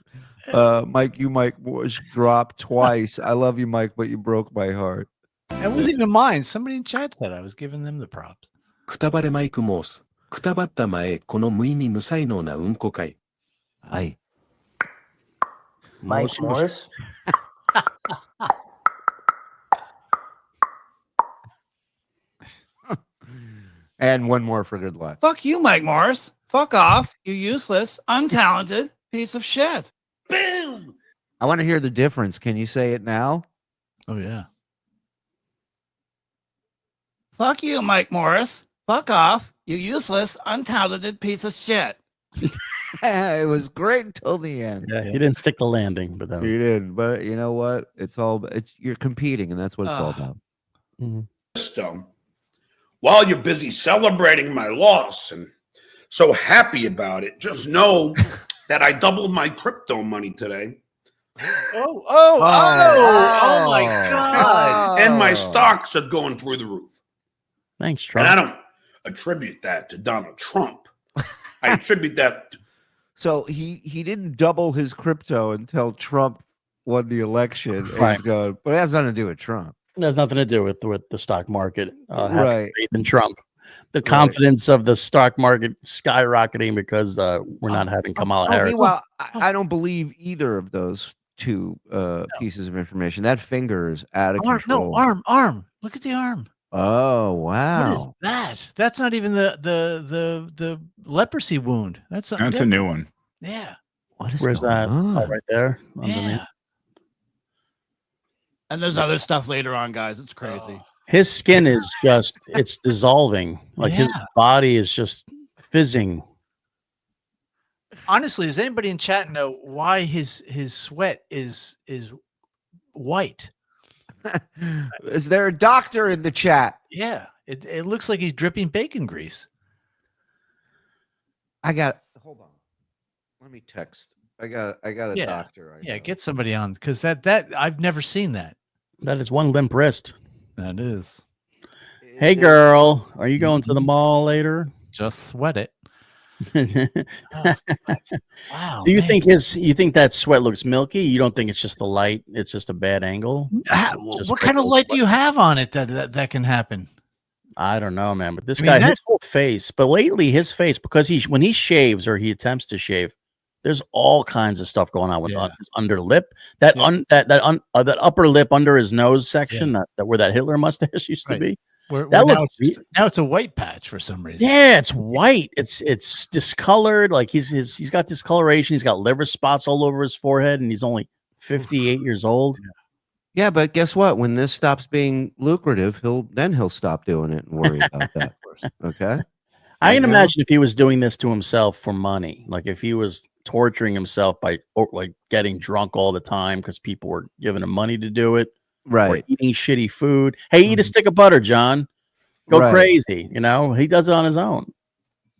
Mike was dropped twice. I love you, Mike, but you broke my heart. That wasn't even mine. Somebody in chat said I was giving them the props. くたばれマイクモース。くたばった前、この無意味無才能なうんこ会。はい。Mike Morse. And one more for good luck. Fuck you, Mike Morse. Fuck off, you useless, untalented piece of shit. Boom! I want to hear the difference. Can you say it now? Oh, yeah. Fuck you, Mike Morse. Fuck off, you useless, untalented piece of shit. It was great until the end. Yeah, he didn't stick the landing, but then He did. But you know what? You're competing, and that's what it's all about. So, while you're busy celebrating my loss and so happy about it, just know that I doubled my crypto money today. Oh my God. And my stocks are going through the roof. Thanks, Trump. And I don't attribute that to Donald Trump. I attribute that. So he didn't double his crypto until Trump won the election. And Right. he's going, but it has nothing to do with Trump. It has nothing to do with the stock market. Having Right. faith in Trump. The confidence of the stock market skyrocketing because we're not having Kamala Harris. Meanwhile, I don't believe either of those two pieces of information. That finger is out of control. No, arm. Look at the arm. Oh What wow! is that? That's not even the leprosy wound. That's a new one. Yeah. What is Where's going that? on? Oh, right there. Underneath. Yeah. And there's other stuff later on, guys. It's crazy. His skin is just, it's dissolving. Like his Yeah. body is just fizzing. Honestly, does anybody in chat know why his sweat is white? Is there a doctor in the chat? Yeah. It looks like he's dripping bacon grease. Hold on. Let me text. I got a Yeah. doctor. Yeah, get somebody on because that I've never seen that. That is one limp wrist. That is. Hey, girl, are you going to the mall later? Just sweat it. Wow. So you man. think that sweat looks milky? You don't think it's just the light? It's just a bad angle? Just What kind of regular light do sweat? you have on it that can happen? I don't know, man. But this I mean, guy, his that's- whole face, but lately his face, because when he shaves or he attempts to shave, there's all kinds of stuff going on with his under lip. That upper lip under his nose section, that where that Hitler mustache used to be. That now, looks now it's a white patch for some reason. Yeah, it's white. It's discolored. Like he's got discoloration. He's got liver spots all over his forehead, and he's only 58 years old. Yeah, but guess what? When this stops being lucrative, he'll stop doing it and worry about that. Okay. I can imagine if he was doing this to himself for money, like if he was torturing himself by like getting drunk all the time because people were giving him money to do it, right? Or eating shitty food. Hey, eat a stick of butter, John. go Right. crazy. You know, he does it on his own.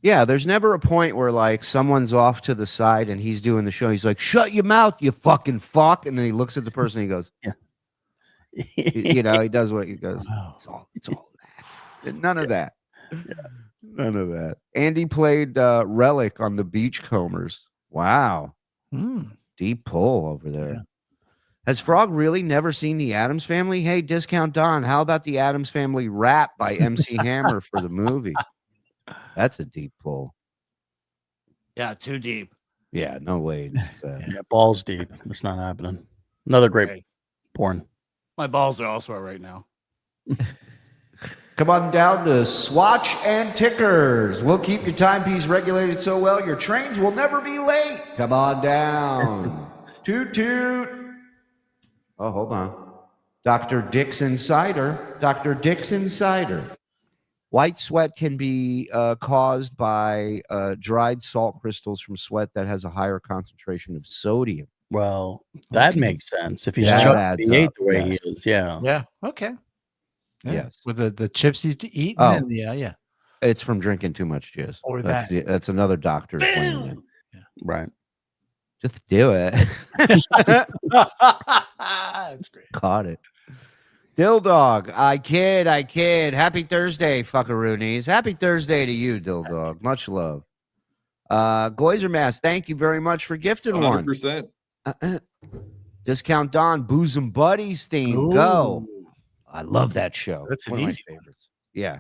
Yeah, there's never a point where like someone's off to the side and he's doing the show. He's like, "Shut your mouth, you fucking fuck," and then he looks at the person. And he goes, Yeah. you know, he does what he goes. Wow. It's all that. None of that. None of that. Andy played Relic on the Beachcombers. Wow, deep pull over there. Yeah. Has Frog really never seen the Addams Family? Hey, Discount Don, how about the Addams Family rap by MC Hammer for the movie? That's a deep pull. Yeah, too deep. Yeah, no way. Yeah, balls deep. It's not happening. Another great Right. porn. My balls are also right now. Come on down to Swatch and Tickers. We'll keep your timepiece regulated so well your trains will never be late. Come on down. Toot toot. Oh, hold on. Dr. Dixon Cider. Dr. Dixon Cider. White sweat can be caused by dried salt crystals from sweat that has a higher concentration of sodium. Well, that makes sense if he's That chugging adds the eight up, the way yes. he is. Yeah. Yeah. Okay. Yeah. Yes. With the chips he's eating. Oh. And yeah. It's from drinking too much jizz. Or that's that. that's another doctor's weighing in. Right. Just do it. That's great. Caught it. Dill Dog, I kid. Happy Thursday, fuckaroonies. Happy Thursday to you, Dill Dog. Much love. Goizermass, thank you very much for gifting one. 100%. Discount Don, Bosom Buddies theme. Ooh. Go. I love that show. That's an one of my easy one. favorites. Yeah.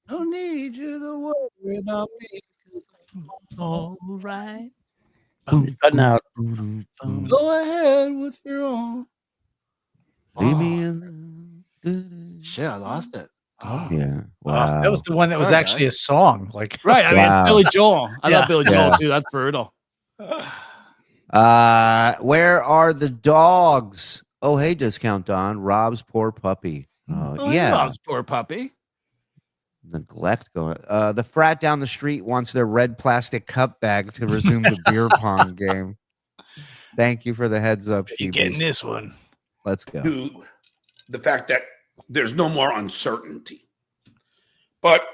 Don't need you to worry about me. All right. He's cutting out. Go ahead with your own. Leave me alone. Shit, I lost it. Yeah. Wow. That was the one that was All right, actually guys. a song. Like Right. I mean, Wow. it's Billy Joel. I Yeah. love Billy Yeah. Joel too. That's brutal. Where are the dogs? Oh, hey, Discount Don. Rob's poor puppy. Oh, yeah. he loves poor puppy. Neglect going. The frat down the street wants their red plastic cup bag to resume the beer pong game. Thank you for the heads up, you Sheebies. getting this one. Let's go. To the fact that there's no more uncertainty. But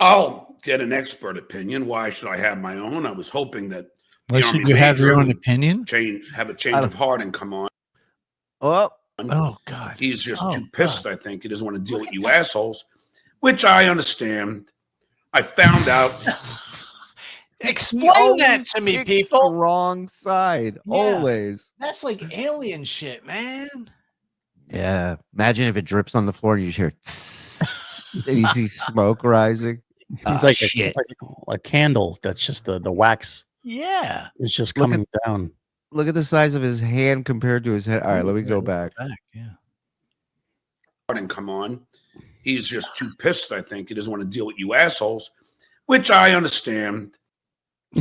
I'll get an expert opinion. Why should I have my own? I was hoping that Why the should Army you have your Major own would opinion? have a change of heart and come on. Oh, Oh God. He's just Oh, too pissed, I think. He doesn't want to deal with you assholes, which I understand. I found out. Explain that to me, picks the people. wrong side. Yeah. Always. That's like alien shit, man. Yeah. Imagine if it drips on the floor and you just hear tss, and you see smoke rising. He's Ah, like shit. a candle that's just the wax Yeah. is just Look coming down. Look at the size of his hand compared to his head. All right, let me go back. Yeah. And come on. He's just too pissed, I think. He doesn't want to deal with you assholes, which I understand.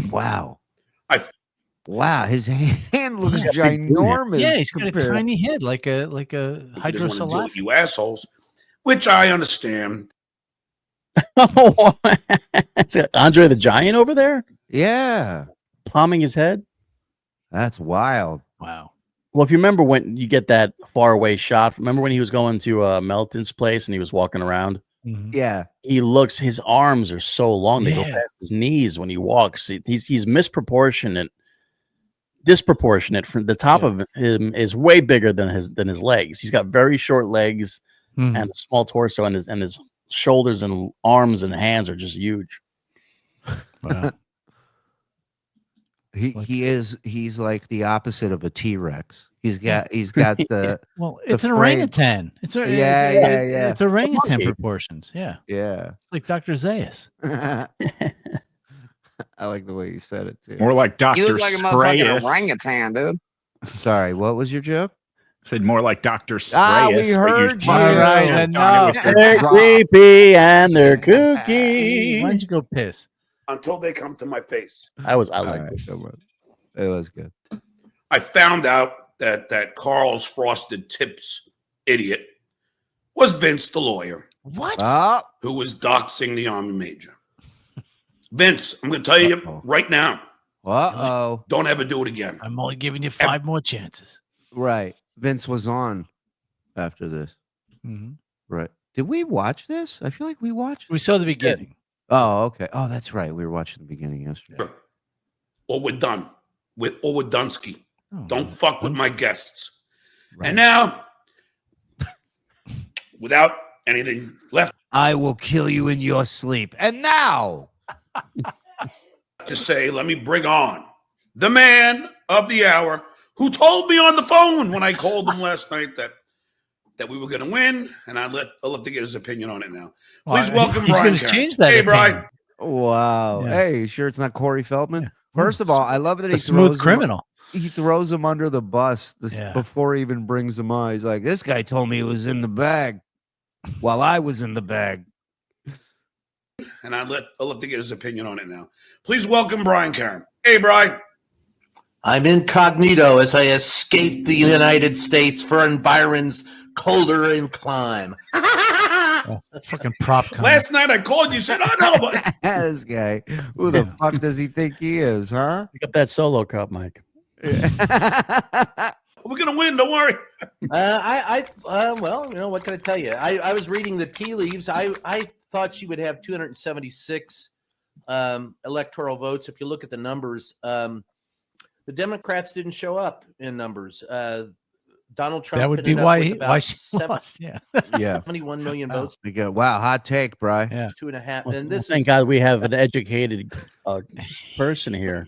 Wow. I- Wow, his hand looks He's got big boot. ginormous. Yeah, he's got a compared- tiny head, like a He doesn't want to deal hydrosalami. with you assholes, which I understand. Is it Andre the Giant over there Yeah, palming his head? that's wild. Wow. Well, if you remember when you get that far away shot, remember when he was going to Melton's place and he was walking around? Mhm. Yeah, He looks, his arms are so long, they go Yeah. past his knees when he walks. He's disproportionate from the top Yeah. of him is way bigger than his legs. He's got very short legs Mhm. and a small torso, and his shoulders and arms and hands are just huge. Wow. he's like the opposite of a T-Rex. He's got the Well, it's an frame. orangutan. It's a Yeah. It's orangutan monkey. proportions. Yeah. yeah. It's like Dr. Zayas. I like the way you said it too. More like Dr. You look like a motherfucking Sprayus. orangutan, dude. Sorry, what was your joke? Said more like Dr. Sprayus. Ah, we but you heard you. fucking All right, stamped on it with your They're drop. creepy and they're kooky. Why don't you go piss? Until they come to my face. I All like right, it was good. I found out that Karl's frosted tips idiot was Vince the lawyer, What? who was doxing the Army Major. Vince, I'm going to tell you Uh-oh. right now, Uh-oh. don't ever do it again. I'm only giving you 5 more chances. Right. Vince was on after this. Mm-hmm. Right. Did we watch this? I feel like we watched. We saw the beginning. Oh, okay. Oh, that's right. We were watching the beginning yesterday. Or we're done. Or we're Dunsky. Oh, Don't fuck with my Dunsky. guests. Right. And now, without anything left I will kill you in your sleep. And now, to say, let me bring on the man of the hour who told me on the phone when I called him last night that we were going to win, and I'd love to get his opinion on it now. Please welcome he's Brian. going to Karen. change that. Hey, opinion. Brian. wow. Yeah. Hey, you sure it's not Corey Feldman? Yeah. First of all, I love that A he smooth throws criminal. He throws him under the bus Yeah. before he even brings him on. He's like, this guy told me it was in the bag while I was in the bag. And I'd love to get his opinion on it now. Please welcome Brian Karen. Hey, Brian. I'm incognito as I escape the United States for environs colder in clime. Fucking prop. Comment. Last night I called you, said, oh, no, but This guy, who the fuck does he think he is, huh? Pick up that solo cup, Mike. we're going to win. Don't worry. Well, you know, what can I tell you? I was reading the tea leaves. I thought she would have 276 electoral votes. If you look at the numbers, the Democrats didn't show up in numbers. Donald Trump. That would be ended up why with about she lost. Yeah. Yeah. 71 million votes. Wow, hot take, Brian. Yeah. 2.5. Well, And this thank is God we have an educated person here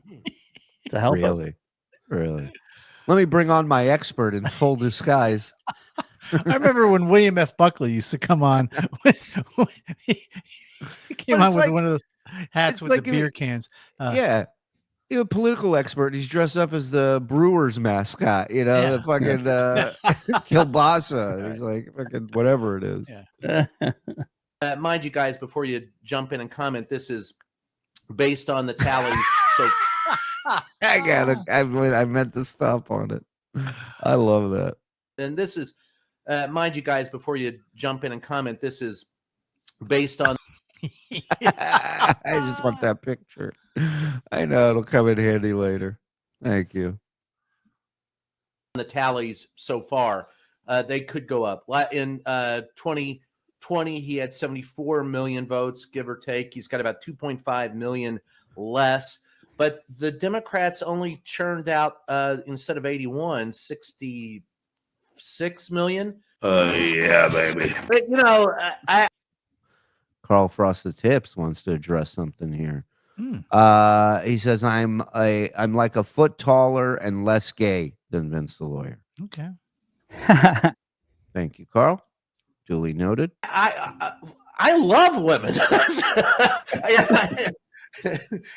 to help us. Really. Let me bring on my expert in full disguise. I remember when William F. Buckley used to come on. He came But on it's with like- one of those hats it's with like the if- beer cans. Yeah. You're a political expert. He's dressed up as the Brewers mascot, you know, the fucking kielbasa. He's like fucking whatever it is. Yeah. mind you guys, before you jump in and comment, this is based on the tallies. So I got it. I meant to stop on it. I love that. and this is mind you guys, before you jump in and comment, this is based on I just want that picture. I know it'll come in handy later. Thank you. the tallies so far. They could go up. In 2020, he had 74 million votes, give or take. He's got about 2.5 million less. But the Democrats only churned out, instead of 81, 66 million. Yeah, baby. But, you know, Karl Frosted Tips wants to address something here. He says I'm like a foot taller and less gay than Vince the lawyer. Okay. Thank you, Karl. Duly noted. I love women.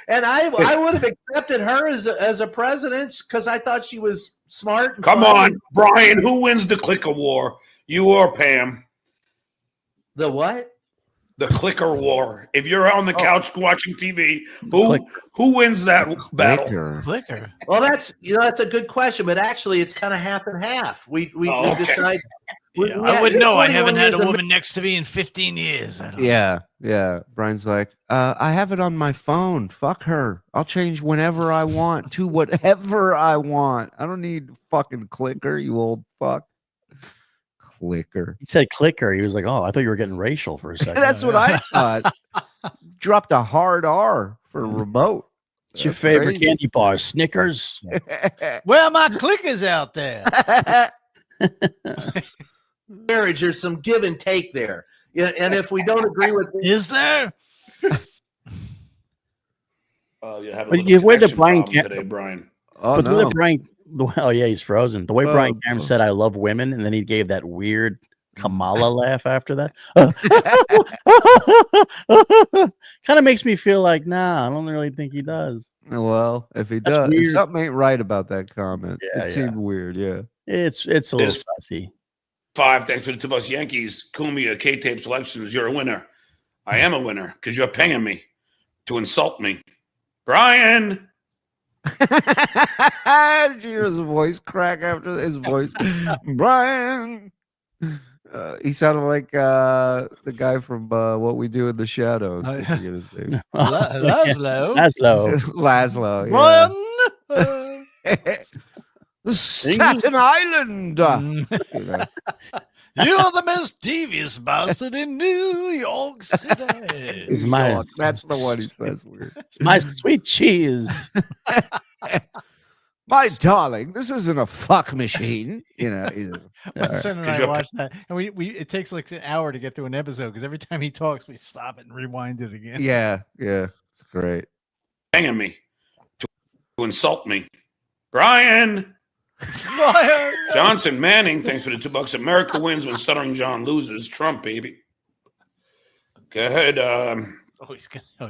And I would have accepted her as a president because I thought she was smart. And Come funny. on, Brian. Who wins the clicker war? You or Pam? The what? The clicker war. If you're on the couch watching TV, who wins that battle? Clicker. Well, that's a good question, but actually, it's kind of half and half. We okay. decide. Yeah, I wouldn't know. I haven't had a woman next to me in 15 years. I don't know. Yeah. Brian's like, I have it on my phone. Fuck her. I'll change whenever I want to whatever I want. I don't need fucking clicker, you old fuck. Clicker. He said clicker. He was like, oh, I thought you were getting racial for a second. That's what I thought. Dropped a hard R for remote. What's your favorite candy bar? Snickers? Where are my clickers out there? Marriage, there's some give and take there. Yeah, and if we don't agree with it, Is there? You have a But little you- where did connection Brian problem Cam- today, Brian? Oh, But the way no. Brian, he's frozen. The way Brian Oh. Cameron said, I love women, and then he gave that weird Kamala laugh after that. Kind of makes me feel like, nah, I don't really think he does. Well, if he That's does, weird. something ain't right about that comment. Yeah, It seemed weird, yeah. It's a little It's- sassy. 5, thanks for the $2 Yankees. Cumia, K-Tape Selections, you're a winner. I am a winner because you're paying me to insult me. Brian! Did you hear his voice crack after his voice? Brian! He sounded like the guy from What We Do in the Shadows. I forget his name. Laszlo. Laszlo. One. Staten Island. You know. You're the most devious bastard in New York City. It's my That's the one he says weird. it's my sweet cheese. My darling, this isn't a fuck machine. You know. My son and I watched that, and we it takes like an hour to get through an episode because every time he talks, we stop it and rewind it again. Yeah, it's great. Hanging me to insult me. Brian Johnson Manning, thanks for the $2. America wins when Stuttering John loses. Trump, baby. Go ahead.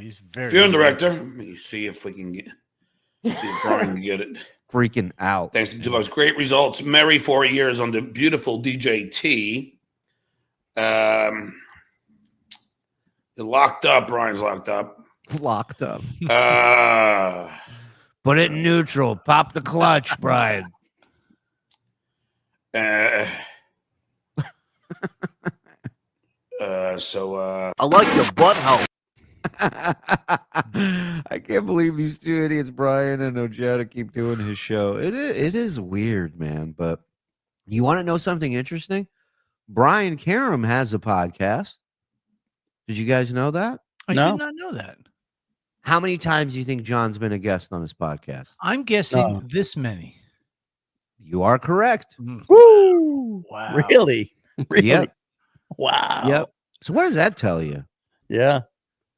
He's very. Film director. Let me see if we can get. See if Brian can get it. Freaking out. Thanks to the $2. Great results. Merry 4 years on the beautiful DJT. You're locked up. Brian's locked up. Locked up. Put it in neutral. Pop the clutch, Brian. I like your butthole. I can't believe these two idiots, Brian and Ojeda, keep doing his show. It is weird, man. But you want to know something interesting? Brian Karam has a podcast. Did you guys know that? I did not know that. How many times do you think John's been a guest on his podcast? I'm guessing this many. You are correct. Woo! Wow. Really? Really? Yep. Wow. Yep. So what does that tell you? Yeah.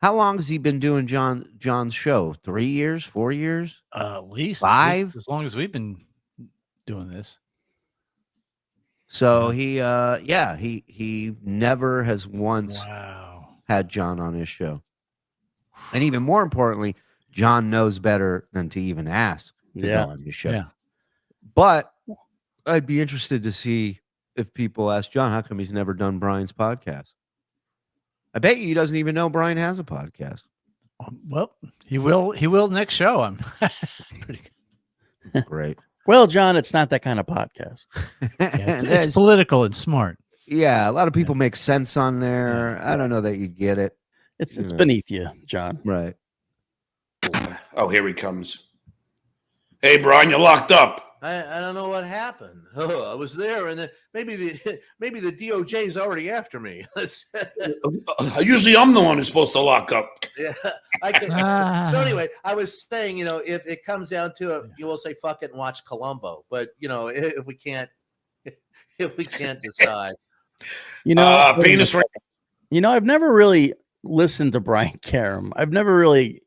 How long has he been doing John's show? 3 years? 4 years? At least 5? as long as we've been doing this. So he never has once had John on his show. And even more importantly, John knows better than to even ask to go on his show. Yeah. But I'd be interested to see if people ask John, how come he's never done Brian's podcast? I bet you he doesn't even know Brian has a podcast. Well, he will next show. I'm pretty good. Great. Well, John, it's not that kind of podcast. It's political and smart. Yeah, a lot of people make sense on there. I don't know that you get it. It's beneath you, John. Right. Oh, here he comes. Hey, Brian, you're locked up. I don't know what happened. Oh, I was there, and then maybe the DOJ is already after me. Usually, I'm the one who's supposed to lock up. Yeah, So anyway, I was saying, if it comes down to it, you will say fuck it and watch Columbo. But if we can't decide, penis. I've never really listened to Brian Karam. I've never really.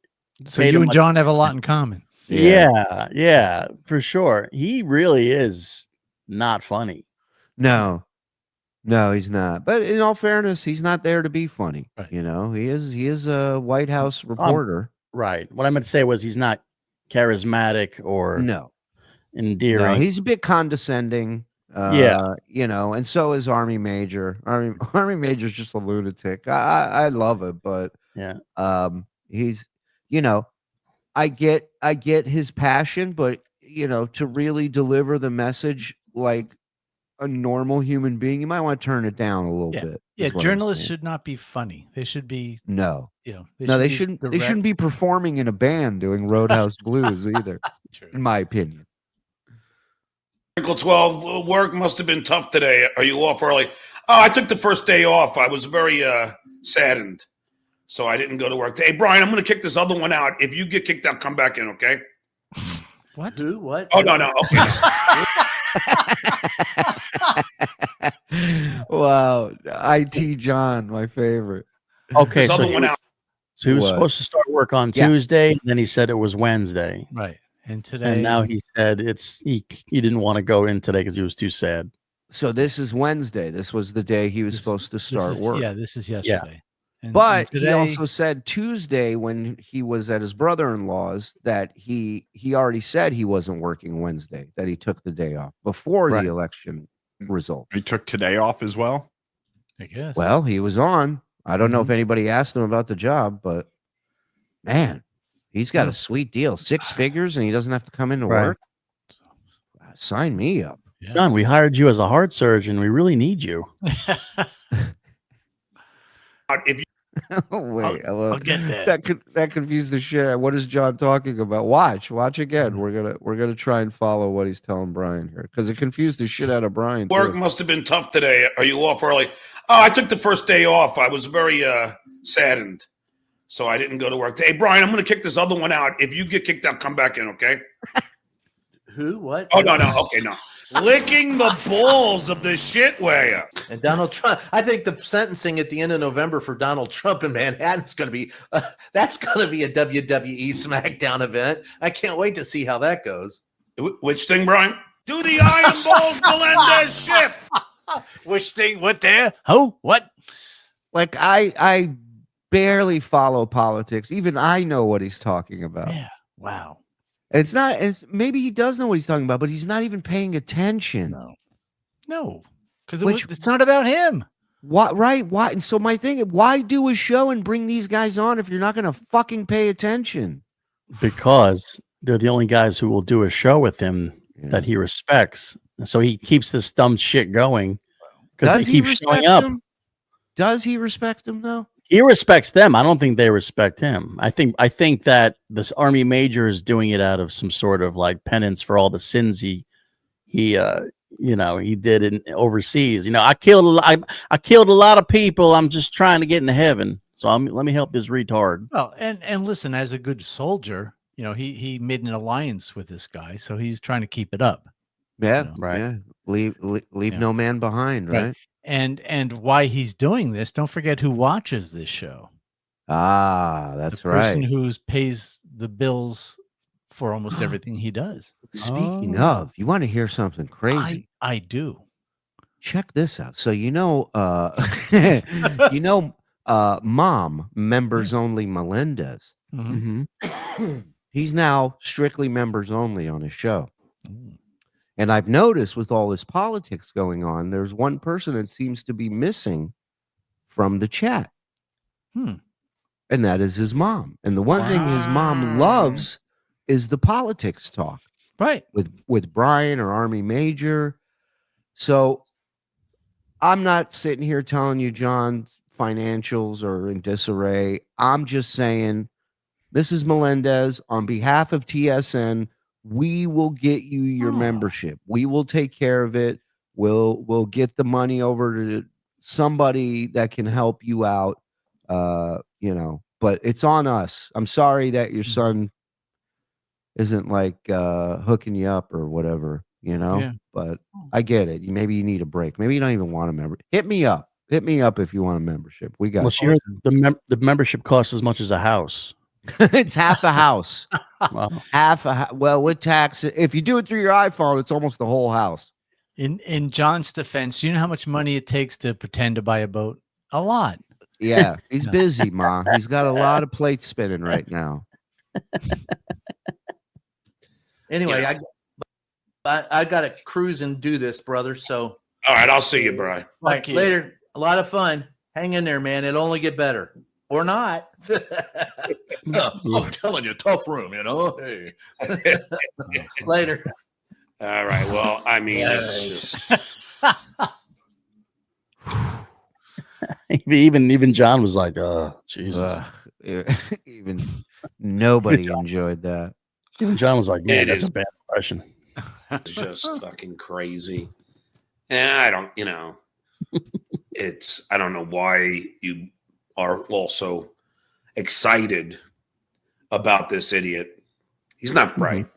So you and John have a lot in common. Yeah, for sure. He really is not funny. No, he's not. But in all fairness, he's not there to be funny. Right. He is a White House reporter. Right. What I meant to say was he's not charismatic or endearing. No, he's a bit condescending. And so is Army Major. Army Major's just a lunatic. I love it, but he's I get his passion, but to really deliver the message like a normal human being, you might want to turn it down a little bit. Yeah, journalists should not be funny. They should be they shouldn't be performing in a band doing Roadhouse Blues either. In my opinion. Uncle 12, work must have been tough today. Are you off early? Oh, I took the first day off. I was very saddened. So I didn't go to work. Hey, Brian, I'm going to kick this other one out. If you get kicked out, come back in, okay? What? Who? What? Oh, no. Okay. Wow. IT John, my favorite. Okay, so he was supposed to start work on Tuesday, and then he said it was Wednesday. Right. And today. And now he said he didn't want to go in today because he was too sad. So this is Wednesday. This was the day he was supposed to start work. Yeah, this is yesterday. Yeah. But he also said Tuesday when he was at his brother-in-law's that he already said he wasn't working Wednesday, that he took the day off before the election result. He took today off as well? I guess. Well, he was on. I don't know if anybody asked him about the job, but man, he's got a sweet deal. 6 figures and he doesn't have to come into work. Sign me up. Yeah. John, we hired you as a heart surgeon. We really need you. If Oh, wait, I'll get that. That confused the shit. What is John talking about? Watch again. We're gonna try and follow what he's telling Brian here because it confused the shit out of Brian. Work too. must have been tough today. Are you off early? Oh, I took the first day off. I was very saddened, so I didn't go to work. Hey, Brian, I'm going to kick this other one out. If you get kicked out, come back in, okay? Who? What? Oh, no. Okay, no. Licking the balls of the shitware. And Donald Trump. I think the sentencing at the end of November for Donald Trump in Manhattan's going to be that's going to be a WWE SmackDown event. I can't wait to see how that goes. Which thing, Brian? Do the Iron Balls Melendez shit. Which thing? What there? Who? What? Like I barely follow politics. Even I know what he's talking about. Yeah. Wow. It's not. Maybe he does know what he's talking about, but he's not even paying attention. No, because it's not about him. What? Right? Why? And so my thing: why do a show and bring these guys on if you're not going to fucking pay attention? Because they're the only guys who will do a show with him that he respects. So he keeps this dumb shit going because they keep showing up. Does he respect them though? He respects them. I don't think they respect him. I think that this army major is doing it out of some sort of like penance for all the sins he did in overseas. I killed a lot of people. I'm just trying to get into heaven. So let me help this retard. Well, and listen, as a good soldier, he made an alliance with this guy, so he's trying to keep it up. Yeah, right. Yeah. Leave no man behind, right? And why he's doing this, don't forget who watches this show. That's the right. person who pays the bills for almost everything he does. Speaking of, you want to hear something crazy? I do. Check this out. So Mom, members only Melendez. Mm-hmm. He's now strictly members only on his show. And I've noticed with all this politics going on, there's one person that seems to be missing from the chat. And that is his mom. And the one thing his mom loves is the politics talk. Right. With Brian or Army Major. So I'm not sitting here telling you, John, financials are in disarray. I'm just saying, this is Melendez on behalf of TSN. We will get you your membership. We will take care of it. We'll get the money over to somebody that can help you out. But it's on us. I'm sorry that your son isn't like hooking you up or whatever, Yeah. But I get it. Maybe you need a break. Maybe you don't even want a member. Hit me up if you want a membership. We got the membership costs as much as a house. It's half a house. Wow. Well, with tax, if you do it through your iPhone, it's almost the whole house. In John's defense, you know how much money it takes to pretend to buy a boat? A lot. Yeah, he's busy, Ma. He's got a lot of plates spinning right now. Anyway, I got to cruise and do this, brother. So all right, I'll see you, Brian. Right, later. A lot of fun. Hang in there, man. It'll only get better. Or not. I'm telling you, tough room, Hey. Later. All right. Well, I mean, it's just even John was like, Jesus. Even nobody enjoyed that. Even John was like, man, that's a bad impression. It's just fucking crazy. And I don't, I don't know why you are also excited about this idiot. He's not bright.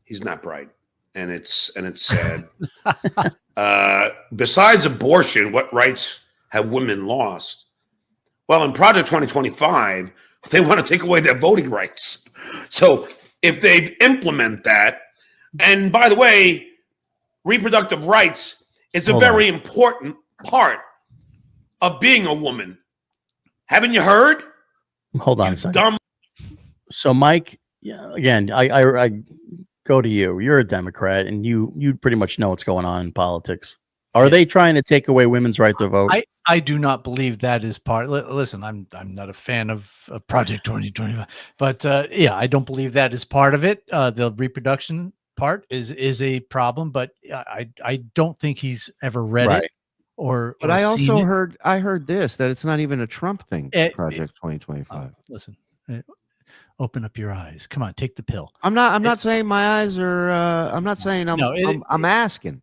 He's not bright. And it's sad. Besides abortion, what rights have women lost? Well, in Project 2025, they want to take away their voting rights. So if they implement that, and by the way, reproductive rights is a very important part of being a woman. Haven't you heard? Hold on a second. So, Mike, again, I go to you. You're a Democrat, and you pretty much know what's going on in politics. Are they trying to take away women's right to vote? I do not believe that is part. Listen, I'm not a fan of Project 2025, but I don't believe that is part of it. The reproduction part is a problem, but I don't think he's ever read it. But I also heard this, that it's not even a Trump thing, Project 2025. Listen, open up your eyes. Come on, take the pill. I'm not saying my eyes are. I'm not saying I'm asking.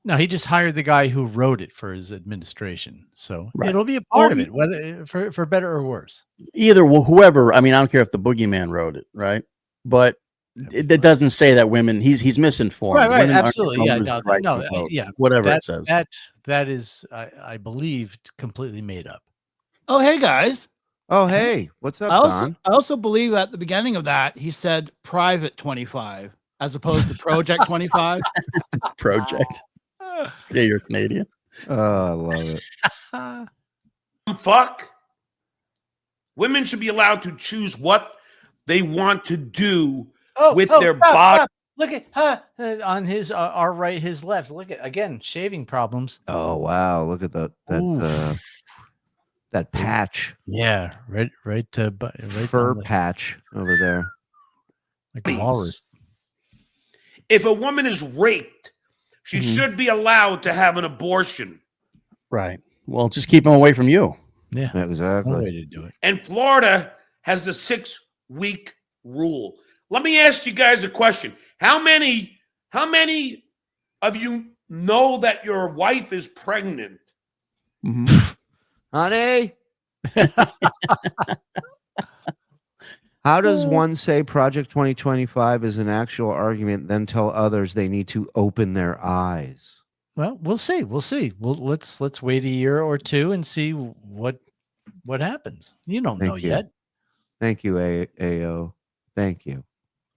No, he just hired the guy who wrote it for his administration, so it'll be a part of it, whether for better or worse. Either whoever. I mean, I don't care if the boogeyman wrote it, right? But it doesn't say that women. He's misinformed. Right, Women aren't absolutely. Yeah, the right to vote, yeah. Whatever it says. That is, I believe, completely made up. Oh, hey guys. Oh, hey, what's up, Don? I also believe at the beginning of that he said Private 25 as opposed to Project 25. Project. Yeah, you're Canadian. Oh, I love it. Fuck. Women should be allowed to choose what they want to do with their body. Look at on his our right, his left. Look at again shaving problems. Oh wow! Look at that patch. Yeah, right fur patch over there, like a walrus. If a woman is raped, she should be allowed to have an abortion. Right. Well, just keep them away from you. Yeah, exactly. One way to do it. And Florida has the 6-week rule. Let me ask you guys a question. How many of you know that your wife is pregnant? Honey? How does one say Project 2025 is an actual argument, then tell others they need to open their eyes? Well, we'll see. Let's wait a year or two and see what happens. You don't know yet. Thank you, AO. Thank you.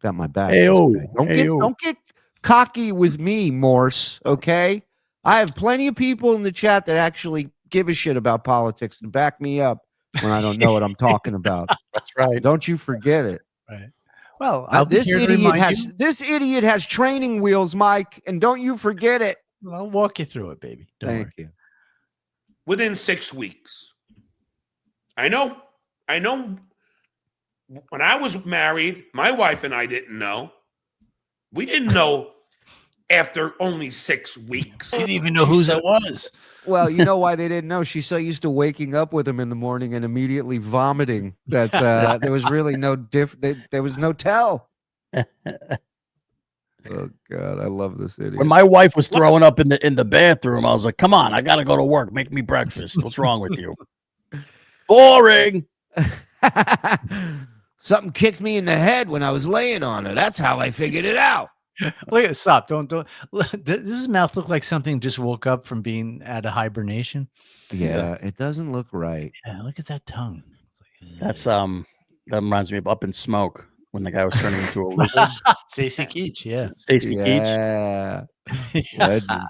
Got my back. Don't get cocky with me, Morse. Okay, I have plenty of people in the chat that actually give a shit about politics and back me up when I don't know what I'm talking about. That's right. Don't you forget it. Right. Well, this idiot has training wheels, Mike, and don't you forget it. I'll walk you through it, baby. Thank you. Within 6 weeks. I know. When I was married, my wife and I didn't know. We didn't know after only 6 weeks. You didn't even know whose it was. Well, you know why they didn't know? She's so used to waking up with him in the morning and immediately vomiting that there was really no there was no tell. Oh God, I love this idiot. When my wife was throwing up in the bathroom, I was like, "Come on, I gotta go to work. Make me breakfast. What's wrong with you?" Boring. Something kicked me in the head when I was laying on her. That's how I figured it out. Look at stop! Don't. Does his mouth look like something just woke up from being out of hibernation? Yeah, it doesn't look right. Yeah, look at that tongue. That's that reminds me of Up in Smoke when the guy was turning into a lizard. Stacy Keach, yeah. Stacy Keach. Legend.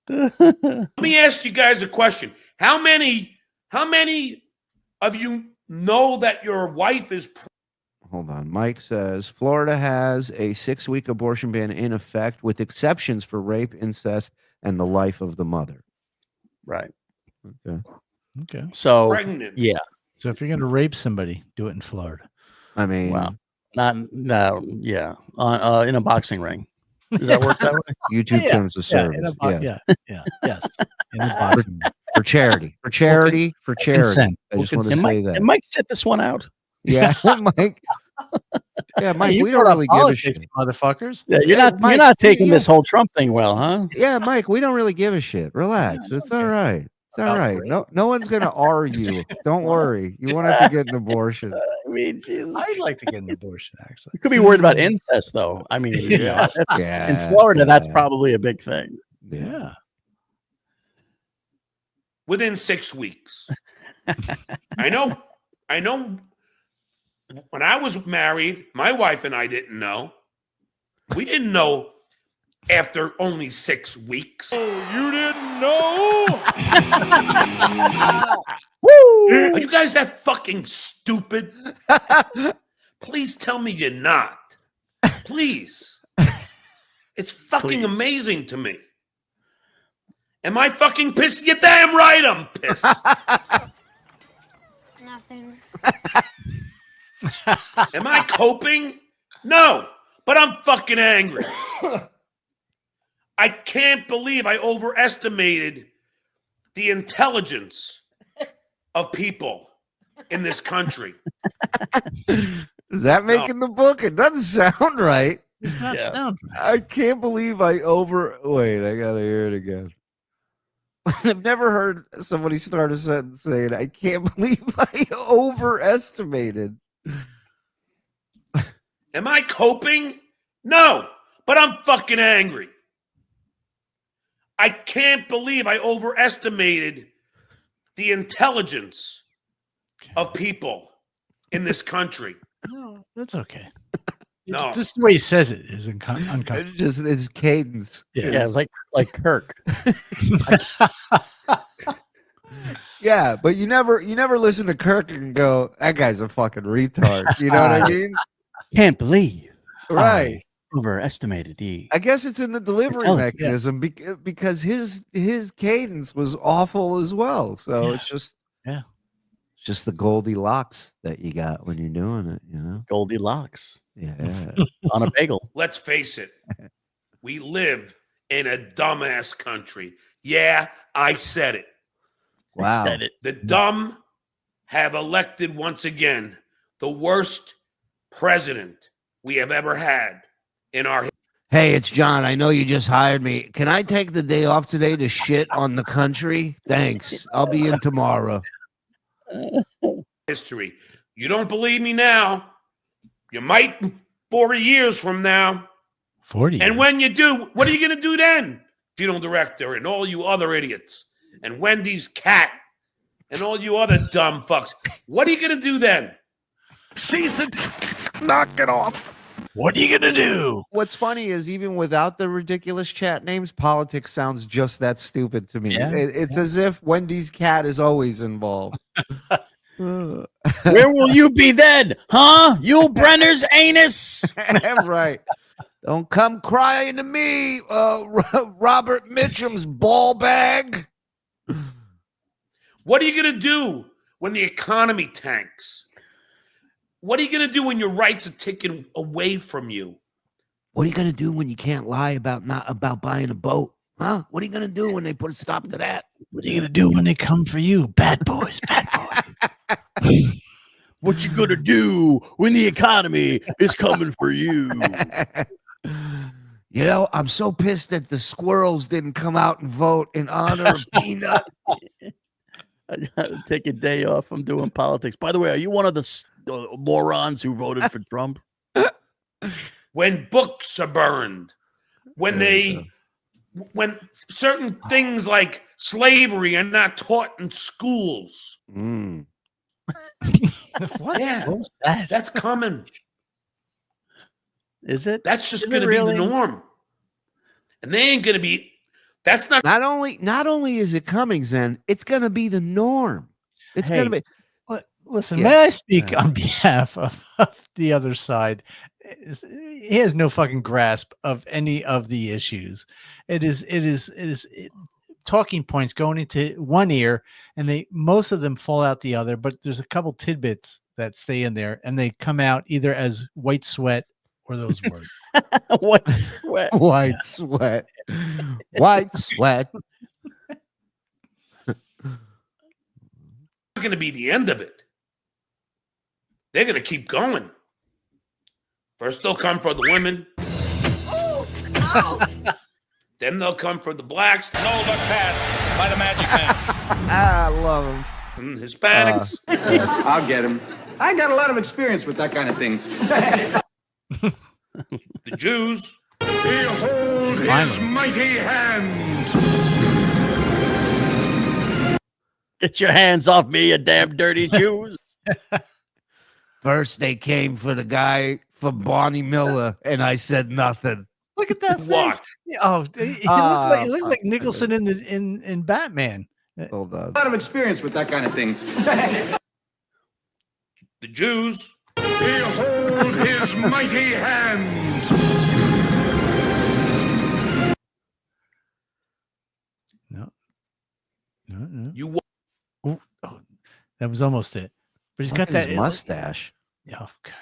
Let me ask you guys a question. How many of you know that your wife is Hold on. Mike says Florida has a 6-week abortion ban in effect with exceptions for rape, incest, and the life of the mother. Right. Okay. So pregnant? Yeah. So if you're going to rape somebody, do it in Florida. I mean, wow. Yeah. In a boxing ring. Does that work that way? YouTube terms of service. Yes. In a boxing ring. For charity. For charity. I just want to say that. And Mike set this one out. Yeah, Mike. Yeah, Mike. We don't really give a shit, motherfuckers. Yeah, you're not taking this whole Trump thing well, huh? Yeah, Mike. We don't really give a shit. Relax. It's all right. It's all right. No one's gonna argue. Don't worry. You won't have to get an abortion. I mean, Jesus. I'd like to get an abortion. Actually, you could be worried about incest, though. I mean, in Florida, that's probably a big thing. Yeah. Within 6 weeks. I know. When I was married, my wife and I didn't know. We didn't know after only 6 weeks. Oh, you didn't know? Are you guys that fucking stupid? Please tell me you're not. Please. It's fucking amazing to me. Am I fucking pissed? You're damn right I'm pissed. Nothing. Am I coping? No, but I'm fucking angry. I can't believe I overestimated the intelligence of people in this country. Is that making the book? It doesn't sound right. It's not sound right. I can't believe I wait, I gotta hear it again. I've never heard somebody start a sentence saying, I can't believe I overestimated. Am I coping? No, but I'm fucking angry. I can't believe I overestimated the intelligence of people in this country. No, that's okay. No. It's just the way he says it is uncomfortable. It's just it's cadence. Yeah, like Kirk. Yeah, but you never listen to Kirk and go, that guy's a fucking retard. You know what I mean? Can't believe. Right. I overestimated the. I guess it's in the delivery mechanism because his cadence was awful as well. So it's just it's just the Goldilocks that you got when you're doing it, you know? Goldilocks. Yeah. On a bagel. Let's face it. We live in a dumbass country. Yeah, I said it. Wow. Said it. The dumb have elected once again the worst president we have ever had in our. Hey, it's John. I know you just hired me. Can I take the day off today to shit on the country? Thanks. I'll be in tomorrow. History. You don't believe me now? You might 40 years from now. 40. And when you do, what are you going to do then? Funeral director and all you other idiots. And Wendy's cat and all you other dumb fucks. What are you going to do then? Cease it. Knock it off. What are you going to do? What's funny is even without the ridiculous chat names, politics sounds just that stupid to me. Yeah. It's as if Wendy's cat is always involved. Where will you be then? Huh? You Brenner's anus? Right. Don't come crying to me, Robert Mitchum's ball bag. What are you going to do when the economy tanks? What are you going to do when your rights are taken away from you? What are you going to do when you can't lie about buying a boat? Huh? What are you going to do when they put a stop to that? What are you going to do when they come for you? Bad boys, bad boys. What you gonna do when the economy is coming for you? You know, I'm so pissed that the squirrels didn't come out and vote in honor of Peanut. I gotta take a day off from doing politics. By the way, are you one of the morons who voted for Trump? When books are burned, when certain things like slavery are not taught in schools. Mm. What? Yeah, What was that? that's coming. Is it? That's just Is going it to be really? the norm. And they ain't going to be. That's not. Not only is it coming, Zen, it's going to be the norm. It's Hey. going to be. Listen, Yeah. may I speak on behalf of the other side? He has no fucking grasp of any of the issues. It is talking points going into one ear, and most of them fall out the other. But there's a couple tidbits that stay in there, and they come out either as white sweat or those words. What sweat? White sweat. White sweat. Not going to be the end of it. They're going to keep going. First, they'll come for the women. Then they'll come for the blacks. No, but passed by the Magic Man. I love him. And Hispanics. I'll get him. I got a lot of experience with that kind of thing. The Jews. Behold his Finally. mighty hand. Get your hands off me, you damn dirty Jews. First, they came for the guy from Barney Miller, and I said nothing. Look at that face. What? Oh, he looks like Nicholson in Batman. Hold on. A lot of experience with that kind of thing. The Jews. Behold his mighty hand. No. You. Oh, that was almost it. But he's got that mustache. Oh God,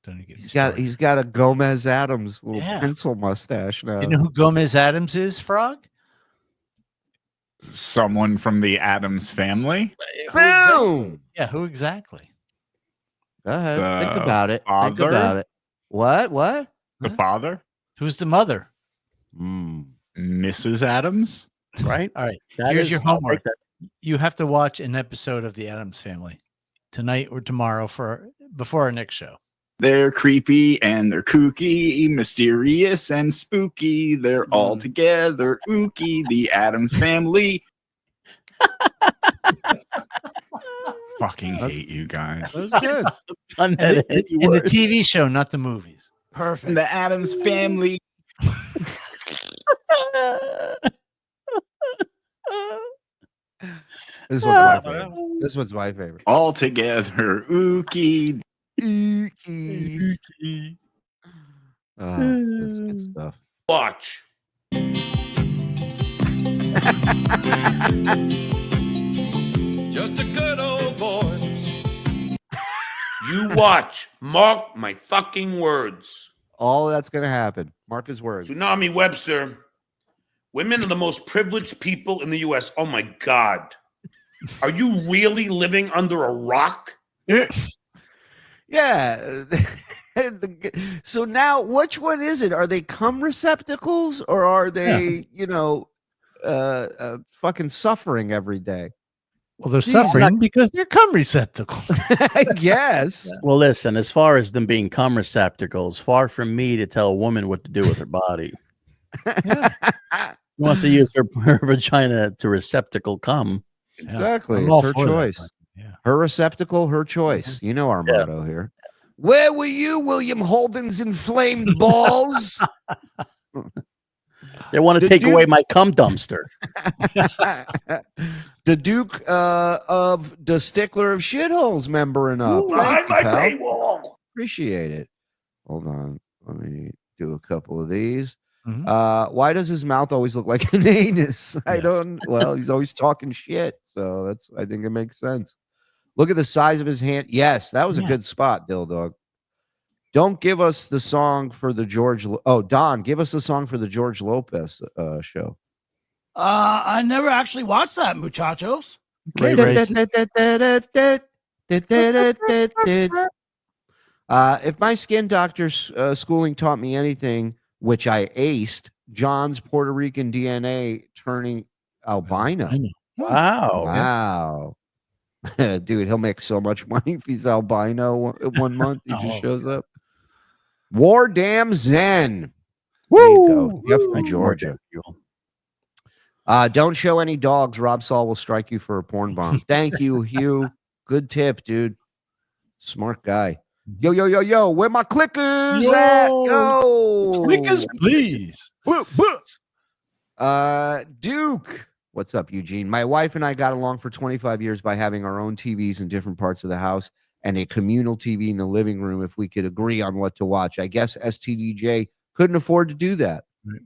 Don't you get me He's started. got a Gomez Adams little Yeah. pencil mustache now. You know who Gomez Adams is, Frog? Someone from the Adams family. Boom! Yeah, who exactly? Go ahead. Think The about it. Think father? about it. What? What? The father, Who's the mother? Mrs. Adams. Right. All right. That Here's is- your I'll take homework. that. You have to watch an episode of the Adams Family tonight or tomorrow before our next show. They're creepy and they're kooky, mysterious and spooky. They're all together ooky. The Adams Family. Fucking hate you guys. That was good. Done And that the, in the TV show, not the movies. Perfect. The Adams Family. This one's my favorite. This one's my favorite. All together ooky. Ookie. That's good stuff. Watch. Just a good old voice. You watch. Mark my fucking words. All that's going to happen. Mark his words. Tsunami Webster. Women are the most privileged people in the U.S. Oh my God. Are you really living under a rock? Yeah. So now, which one is it? Are they cum receptacles or are they, fucking suffering every day? Well, they're suffering because they're cum receptacles. I guess. Well, listen, as far as them being cum receptacles, far from me to tell a woman what to do with her body. She wants to use her vagina to receptacle cum. Exactly. I'm all It's her for that, choice. but, yeah. Her receptacle, her choice. You know our motto here. Where were you, William Holden's inflamed balls? They want to take away my cum dumpster. The Duke of the Stickler of Shitholes membering up. Thank you, pal. paywall. Appreciate it. Hold on. Let me do a couple of these. Mhm. Why does his mouth always look like an anus? I don't. Well, he's always talking shit. So I think it makes sense. Look at the size of his hand. Yes, that was a good spot, Dill Dog. Don't give us the song for the Don, give us the song for the George Lopez show. I never actually watched that, muchachos. If my skin doctor's schooling taught me anything, which I aced, John's Puerto Rican DNA turning albino. Wow. Dude, he'll make so much money if he's albino 1 month. He just shows up. War Damn Zen. There you go. Jeff from Georgia. Don't show any dogs. Rob Saul will strike you for a porn bomb. Thank you, Hugh. Good tip, dude. Smart guy. Yo. Where my clickers at? Yo. Clickers, please. Duke. What's up, Eugene? My wife and I got along for 25 years by having our own TVs in different parts of the house and a communal TV in the living room if we could agree on what to watch. I guess STDJ couldn't afford to do that. Right.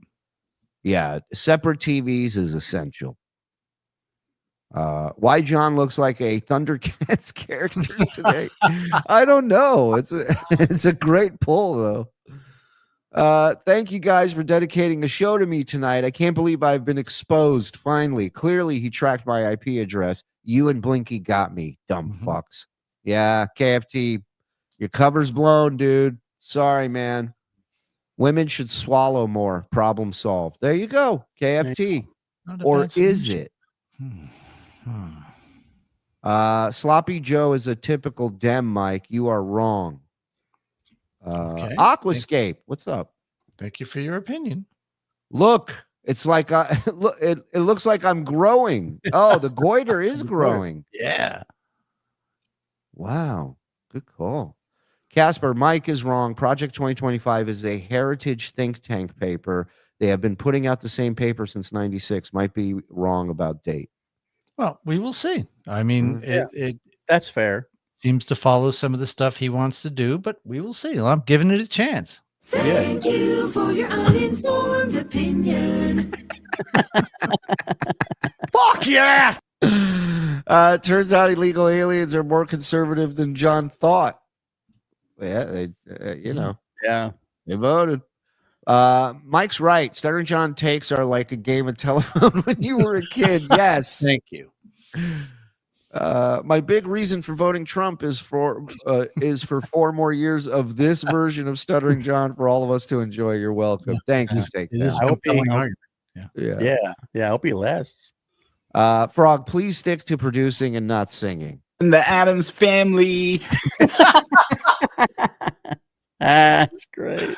Yeah, separate TVs is essential. Why John looks like a Thundercats character today? I don't know. It's a great pull, though. Thank you guys for dedicating a show to me tonight. I can't believe I've been exposed finally. Clearly, he tracked my IP address. You and Blinky got me, dumb fucks. Yeah, KFT, your cover's blown, dude. Sorry, man. Women should swallow more. Problem solved. There you go, KFT. Or is it? Sloppy Joe is a typical Dem, Mike. You are wrong. Okay. Aquascape, what's up? Thank you for your opinion. Look, it's like look, it looks like I'm growing. Oh, the goiter is growing. Yeah. Wow. Good call. Casper, Mike is wrong. Project 2025 is a heritage think tank paper. They have been putting out the same paper since 96. Might be wrong about date. Well, we will see. I mean, it that's fair. Seems to follow some of the stuff he wants to do, but we will see. I'm giving it a chance. Thank you for your uninformed opinion. Fuck yeah! Turns out illegal aliens are more conservative than John thought. Yeah, they, you know, Yeah. they voted. Mike's right. Stuttering John takes are like a game of telephone when you were a kid. Yes. Thank you. My big reason for voting Trump is for 4 more years of this version of Stuttering John for all of us to enjoy. You're welcome. Thank you, Steak. It is I hope compelling he- argument. Yeah. I hope he lasts. Frog, please stick to producing and not singing. And the Adams family. That's great.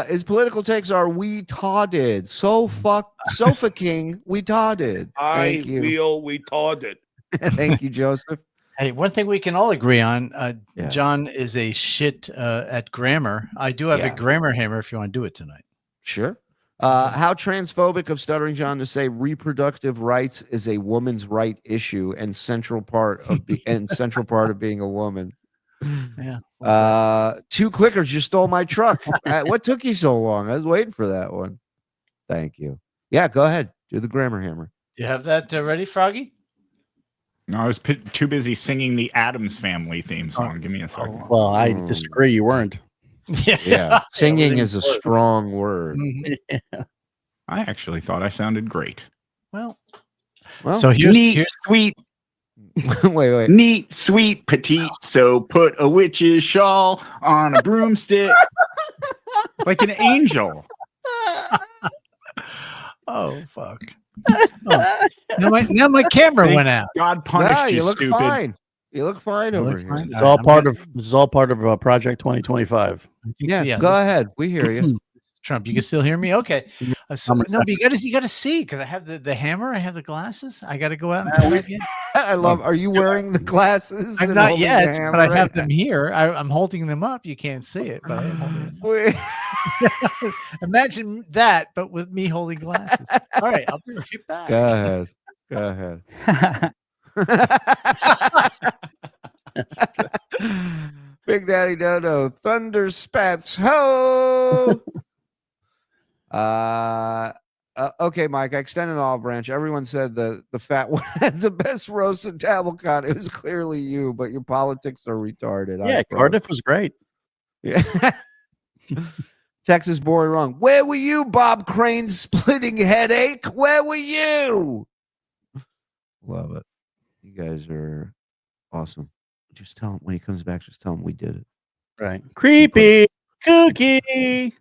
His political takes are we tauded. Sofa King, we tauded. I Thank you. feel retarded. Thank you, Joseph. Hey, one thing we can all agree on, Yeah. John is a shit at grammar. I do have Yeah. a grammar hammer if you want to do it tonight. Sure. How transphobic of Stuttering John to say reproductive rights is a woman's right issue and central part of being a woman. Yeah. 2 clickers, you stole my truck. What took you so long? I was waiting for that one. Thank you. Yeah, go ahead. Do the grammar hammer. You have that ready, Froggy? No, I was too busy singing the Adams Family theme song. Give me a second. Well, I disagree. You weren't. Yeah. Singing is a strong word. Yeah. I actually thought I sounded great. Well, Well, so Neat, sweet, wait. neat, sweet, petite. So put a witch's shawl on a broomstick, like an angel. Oh fuck! Oh. Now my camera went out. God punished Nah, you, you look stupid. fine. You look fine You over look here. fine. This is all part of Project 2025. Yeah, go ahead. We hear you. Trump, you can still hear me? Okay. No, but you got to see because I have the hammer, I have the glasses. I got to go out and do it again. I love. Are you wearing the glasses? I'm and not holding the yet, hammer but I right have them here. I'm holding them up. You can't see it, but I am holding them up. Imagine that, but with me holding glasses. All right, I'll be right back. Go ahead. Big Daddy Dodo, Thunder Spats, ho! Okay, Mike, I extended an olive branch. Everyone said the fat one had the best roast in Dabblecon. It was clearly you, but your politics are retarded. Yeah, Cardiff was great. Yeah. Texas boy wrong. Where were you, Bob Crane's splitting headache? Where were you? Love it. You guys are awesome. Just tell him when he comes back, just tell him we did it. Right. Creepy cookie.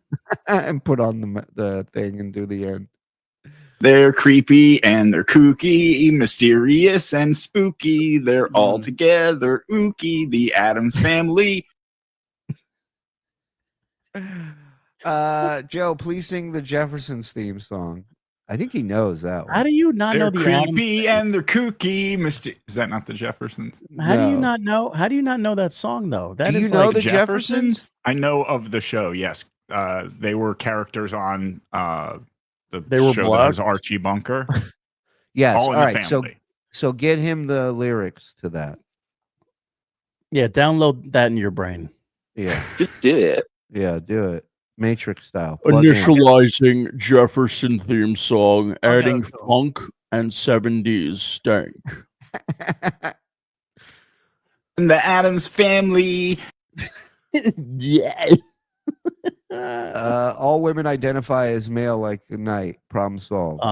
And put on the thing and do the end. They're creepy and they're kooky, mysterious and spooky. They're all together, ooky, the Adams family. Joe, please sing the Jeffersons theme song. I think he knows that one. How do you not know the creepy and they're kooky? Is that not the Jeffersons? How do you not know? How do you not know that song though? That Do is you know like the Jeffersons? I know of the show. Yes, they were characters on They were show that blood? was Archie Bunker. Yes. All All in the right. family. So get him the lyrics to that. Yeah, download that in your brain. Yeah. Just did it. Yeah, do it. Matrix style. Plug in. Initializing Jefferson theme song, adding okay. funk and 70s stank. And the Adams family. Yeah. All women identify as male like night. Problem solved.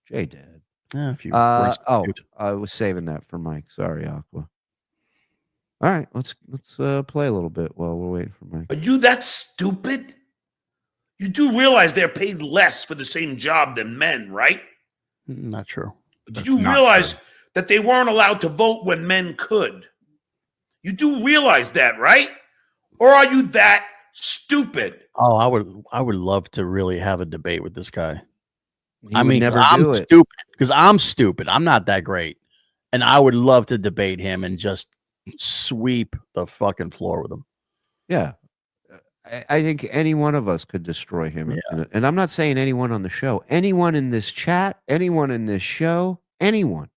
Jay did. If you I was saving that for Mike. Sorry, Aqua. All right, let's play a little bit while we're waiting for Mike. Are you that stupid? You do realize they're paid less for the same job than men, right? Not true. Did you realize that they weren't allowed to vote when men could? You do realize that, right? Or are you that stupid? Oh, I would love to really have a debate with this guy. He I would mean, never I'm do it. stupid because I'm stupid. I'm not that great. And I would love to debate him and just sweep the fucking floor with him. Yeah. I think any one of us could destroy him. Yeah. And I'm not saying anyone on the show. Anyone in this chat, anyone in this show, anyone.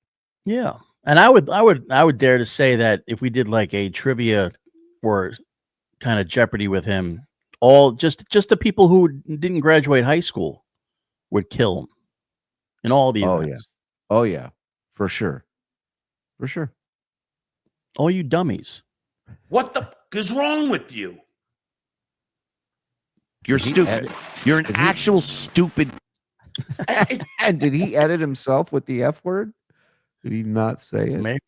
Yeah. And I would dare to say that if we did like a trivia or kind of Jeopardy with him, all just the people who didn't graduate high school would kill him in all the events. Oh yeah. For sure. For sure. All you dummies. What the fuck is wrong with you? You're stupid. You're an actual stupid. And did he edit himself with the F word? Did he not say it? Maybe.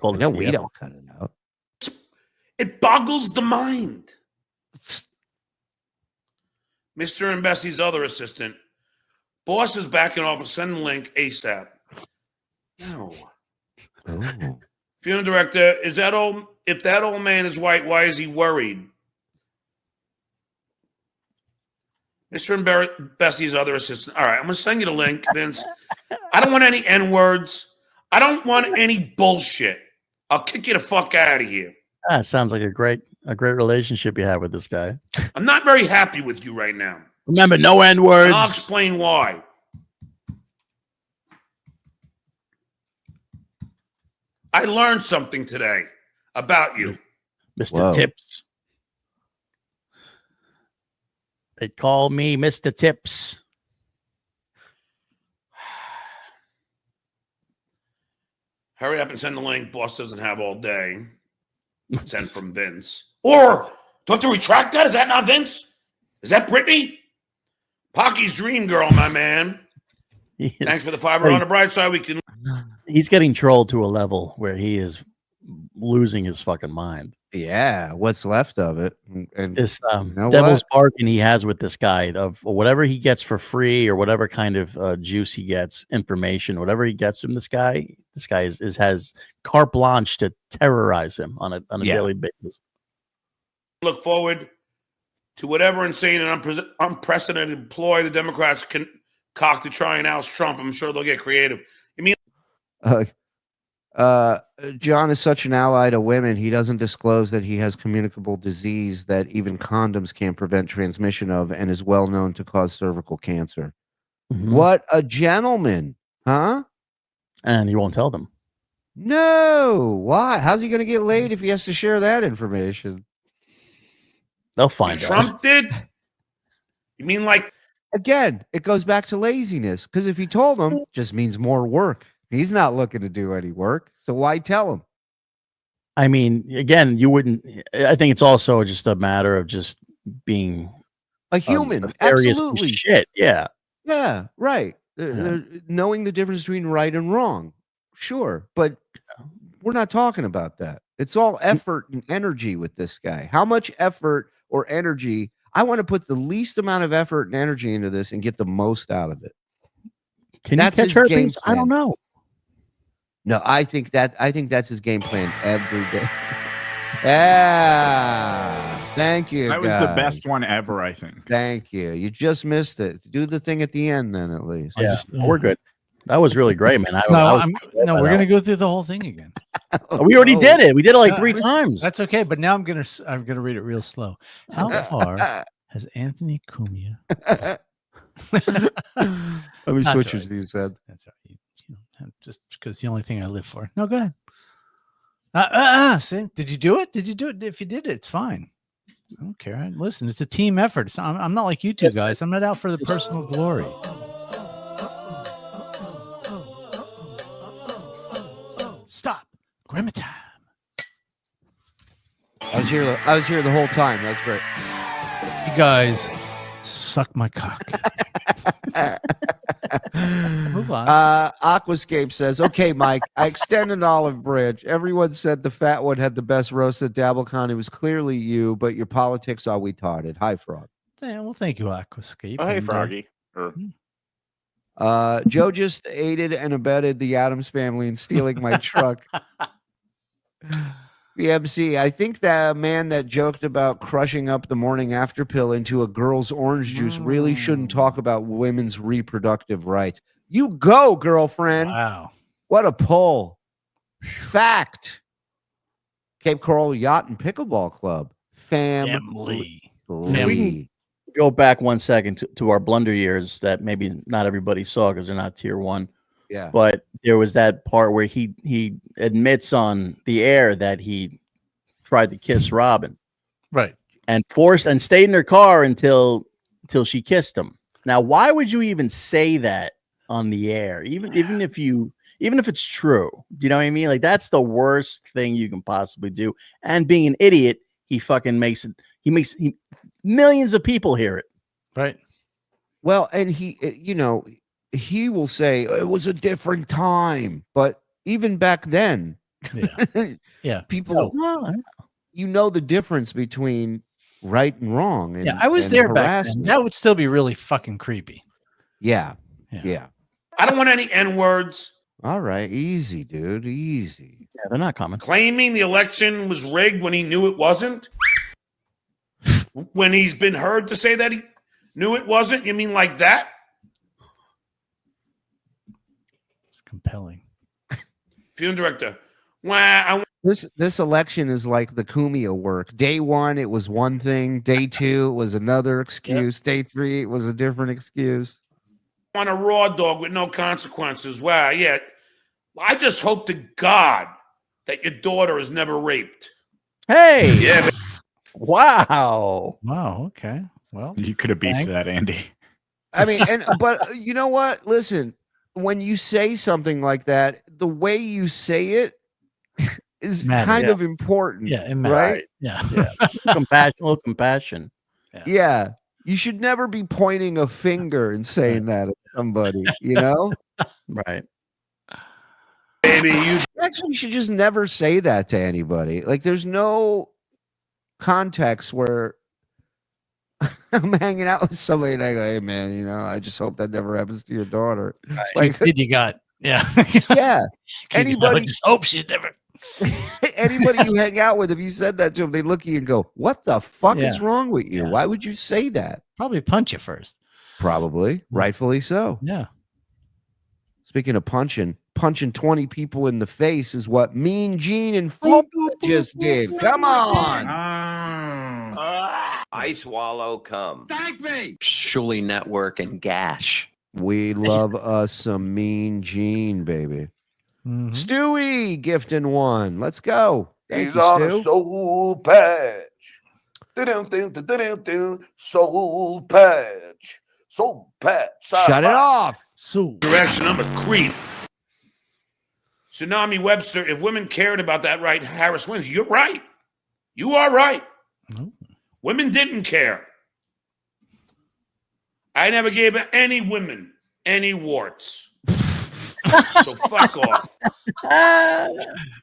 No, we don't cut it out. It boggles the mind. Mr. and Bessie's other assistant. Boss is backing off a send link ASAP. No. Oh. Funeral director, is that old? If that old man is white, why is he worried? Mr. and Bessie's other assistant. All right, I'm going to send you the link, Vince. I don't want any N-words. I don't want any bullshit. I'll kick you the fuck out of here. That sounds like a great relationship you have with this guy. I'm not very happy with you right now. Remember, no N-words. And I'll explain why. I learned something today about you. Mr. Tips. They call me Mr. Tips. Hurry up and send the link. Boss doesn't have all day. Send from Vince. Or do I have to retract that? Is that not Vince? Is that Brittany? Pocky's dream girl, my man. Thanks for the $5 on the bright side. We can. He's getting trolled to a level where he is losing his fucking mind. Yeah, what's left of it? And this you know devil's what? bargain he has with this guy of whatever he gets for free or whatever kind of juice he gets, information, whatever he gets from this guy has carte blanche to terrorize him on a daily basis. Look forward to whatever insane and unprecedented ploy the Democrats can cock to try and oust Trump. I'm sure they'll get creative. You mean? John is such an ally to women. He doesn't disclose that he has communicable disease that even condoms can't prevent transmission of and is well known to cause cervical cancer. Mm-hmm. What a gentleman, huh? And he won't tell them. No. Why? How's he going to get laid if he has to share that information? They'll find out. Trump did? You mean like? Again, it goes back to laziness because if he told him, it just means more work. He's not looking to do any work, so why tell him? I mean, again, you wouldn't. I think it's also just a matter of just being a human. Absolutely, shit. Yeah, yeah, right. Knowing the difference between right and wrong, sure, but we're not talking about that. It's all effort and energy with this guy. How much effort or energy? I want to put the least amount of effort and energy into this and get the most out of it. Can you catch herpes? I don't know. No, I think that's his game plan every day. Yeah. Thank you. That was the best one ever, I think. Thank you. You just missed it. Do the thing at the end then, at least. Yeah, we're good. That was really great, man. We're gonna go through the whole thing again. We already did it. We did it like 3 times. That's okay, but now I'm gonna read it real slow. How far has Anthony Cumia? Let me switch what you said. That's right. Just because it's the only thing I live for. No, go ahead. See, did you do it? Did you do it? If you did it, it's fine. I don't care. Listen, it's a team effort. I'm not like you two guys. I'm not out for the personal glory. Stop. Grandma time. I was here the whole time. That's great. You guys suck my cock. Move on. Aquascape says, okay, Mike, I extend an olive branch. Everyone said the fat one had the best roast at DabbleCon. It was clearly you, but your politics are retarded. Hi, Frog. Yeah, well, thank you, Aquascape. Oh, hey, Froggy. Joe just aided and abetted the Addams family in stealing my truck. BMC, I think that man that joked about crushing up the morning after pill into a girl's orange juice really shouldn't talk about women's reproductive rights. You go, girlfriend. Wow. What a pull. Fact. Cape Coral Yacht and Pickleball Club. Family. Go back 1 second to our blunder years that maybe not everybody saw because they're not tier 1. Yeah. But there was that part where he admits on the air that he tried to kiss Robin. Right. And stayed in her car until she kissed him. Now, why would you even say that on the air? Even if you even if it's true. Do you know what I mean? Like that's the worst thing you can possibly do. And being an idiot, he fucking makes it. Millions of people hear it. Right. Well, and he will say it was a different time, but even back then, yeah, people, the difference between right and wrong. And, I was and there back then. harassment. That would still be really fucking creepy. Yeah. I don't want any N words. All right, easy, dude, easy. Yeah, they're not coming. Claiming the election was rigged when he knew it wasn't. When he's been heard to say that he knew it wasn't, you mean like that? It's compelling. Film director. Wow. This election is like the Cumia work. Day 1, it was one thing. Day 2, it was another excuse. Day 3, it was a different excuse. On a raw dog with no consequences. Wow, yeah. I just hope to God that your daughter is never raped. Hey. Yeah. Wow. Okay. Well, you could have beeped that, Andy. I mean, but you know what? Listen, when you say something like that, the way you say it is kind of important. Yeah, right? Yeah. Compassion, a little compassion. Yeah. You should never be pointing a finger and saying that at somebody, you know? Right. Baby, you actually should just never say that to anybody. Like, there's no context where I'm hanging out with somebody and I go, hey, man, I just hope that never happens to your daughter. Like, kid you got. Yeah. Yeah. Anybody just hope she's never. Anybody you hang out with, if you said that to them, they look at you and go, what the fuck is wrong with you? Why would you say that? Probably punch you first. Probably. Rightfully so. Yeah. Speaking of punching 20 people in the face is what Mean Gene and Florida just did. Come on. I swallow cum. Thank me. Shuli Network and Gash. We love us some Mean Gene, baby. Stewie gifting one. Let's go. Thank you, on Stu. a soul patch. Soul patch. Soul patch. Shut it off. Direction, I'm a creep. Tsunami Webster, if women cared about that right, Harris wins. You're right. You are right. Women didn't care. I never gave any women any warts. So fuck off.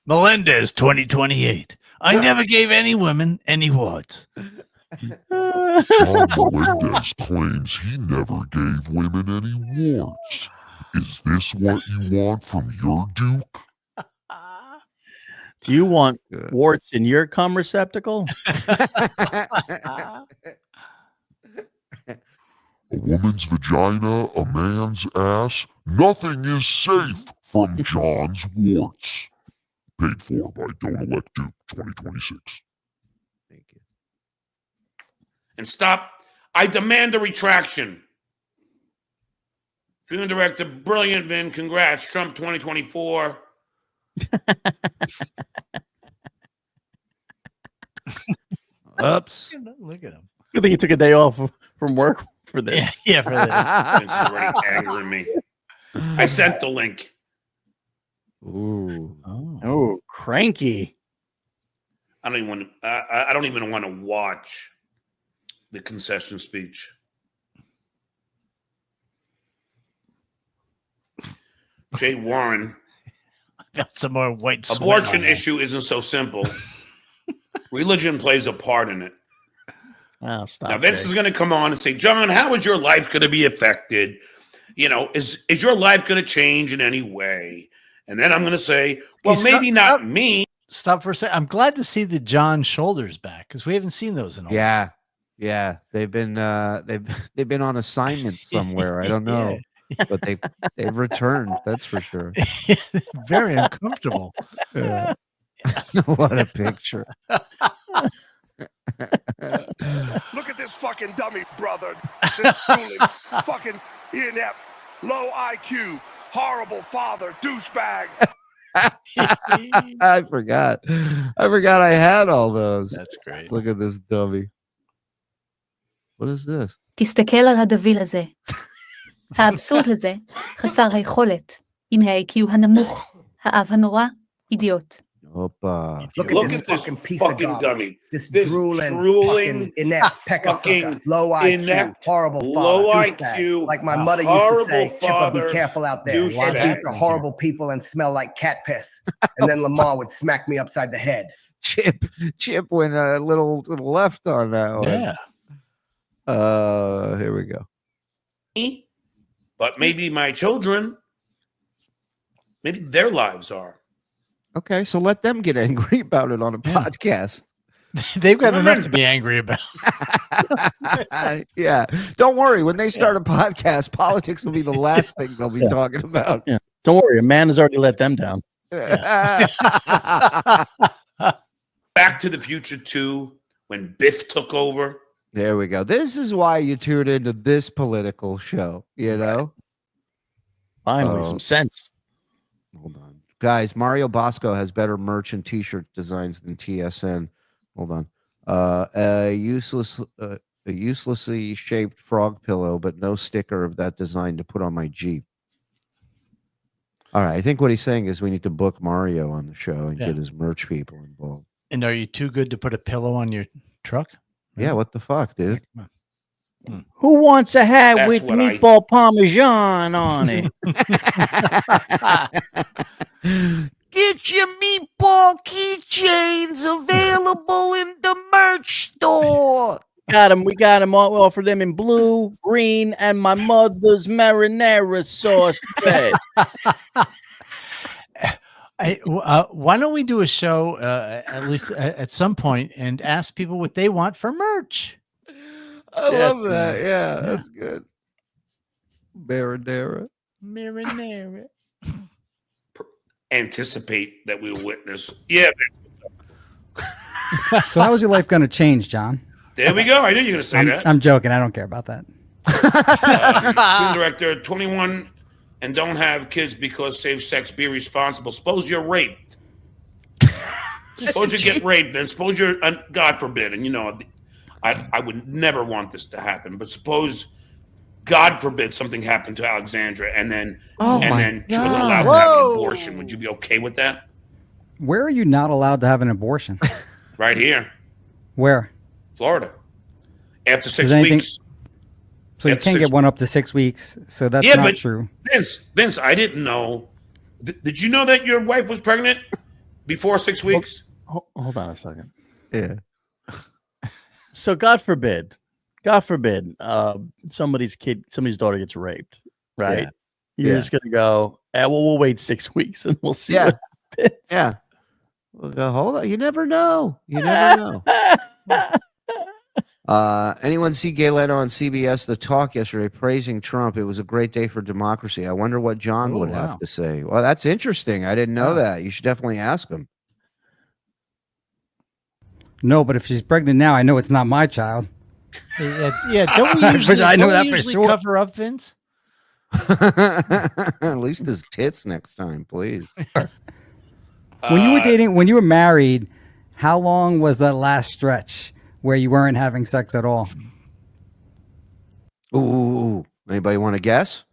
Melendez 2028. I never gave any women any warts. John Melendez claims he never gave women any warts. Is this what you want from your Duke? Do you want warts in your cum receptacle? A woman's vagina, a man's ass, nothing is safe from John's warts. Paid for by Don't Elect Duke 2026. And stop. I demand a retraction. Film director, brilliant, Vin. Congrats. Trump 2024. Oops. Look at him. I think he took a day off from work for this. Yeah, for this. Vince is already angering me. I sent the link. Ooh. Oh, cranky. I don't even want to watch the concession speech. Jay Warren. Got some more white sweat Abortion on there. issue isn't so simple. Religion plays a part in it. Oh, stop. Now Vince Jay. is going to come on and say, John, how is your life going to be affected? Is your life going to change in any way? And then I'm going to say, well, maybe not me. Stop for a second. I'm glad to see the John shoulders back because we haven't seen those in a while. Yeah. They've been on assignment somewhere. I don't know. But they've returned, that's for sure. Very uncomfortable. Yeah. What a picture. Look at this fucking dummy, brother. This Shuli, fucking inept, low IQ, horrible father, douchebag. I forgot I had all those. That's great. Look at this dummy. What is this? תסתכל על הדביל הזה. האבסורד הזה חסר היכולת עם ה-IQ הנמוך, האב הנורא, אידיוט. Opa. Look at this fucking dummy. This drooling inept fucking low IQ, horrible father, douchebag. Like my mother used to say, Chipper, be careful out there. Deadbeats are horrible people and smell like cat piss. And then Lamar would smack me upside the head. Chip went a little to the left on that one. Yeah. Here we go. But maybe my children, maybe their lives are. Okay, so let them get angry about it on a podcast. They've got enough to be angry about. Yeah. Don't worry. When they start a podcast, politics will be the last thing they'll be talking about. Yeah. Don't worry. A man has already let them down. Back to the Future 2, when Biff took over. There we go. This is why you tune into this political show, you know? Finally, some sense. Hold on. Guys, Mario Bosco has better merch and t-shirt designs than TSN. Hold on. A uselessly shaped frog pillow, but no sticker of that design to put on my Jeep. All right. I think what he's saying is we need to book Mario on the show and get his merch people involved. And are you too good to put a pillow on your truck? Yeah, what the fuck, dude? Who wants a hat That's with what meatball parmesan on it? Get your meatball keychains available in the merch store. Got them. We got them. Offer them in blue, green, and my mother's marinara sauce bread. Why don't we do a show, at least at some point, and ask people what they want for merch? I love that. Yeah, that's good. Marinara. Anticipate that we will witness. Yeah. So how is your life going to change, John? There we go. I knew you were going to say that. I'm joking. I don't care about that. Film director, 21 and don't have kids because safe sex, be responsible. Suppose you're raped. Suppose you get raped, and suppose you're, God forbid, and you know, I would never want this to happen, but suppose, God forbid, something happened to Alexandra, and then she wasn't allowed to have an abortion. Would you be okay with that? Where are you not allowed to have an abortion? Right here, Where? Florida. After 6 anything- weeks. So you After can't 6 get one up to 6 weeks. So that's Yeah, not but true. Vince, I didn't know. Did you know that your wife was pregnant before 6 weeks? Hold on a second. Yeah. So God forbid, somebody's daughter gets raped, right? Yeah. You're just gonna go, we'll wait 6 weeks and we'll see what happens. Yeah. Well, hold on. You never know. You never know. Anyone see Gay Leno on CBS The Talk yesterday praising Trump? It was a great day for democracy. I wonder what John would have to say. Well, that's interesting. I didn't know that. You should definitely ask him. No, but if she's pregnant now, I know it's not my child. Yeah, don't we usually, I know don't we that for usually sure. cover up, Vince? At least his tits next time, please. When you were married, how long was that last stretch where you weren't having sex at all? Ooh, anybody want to guess?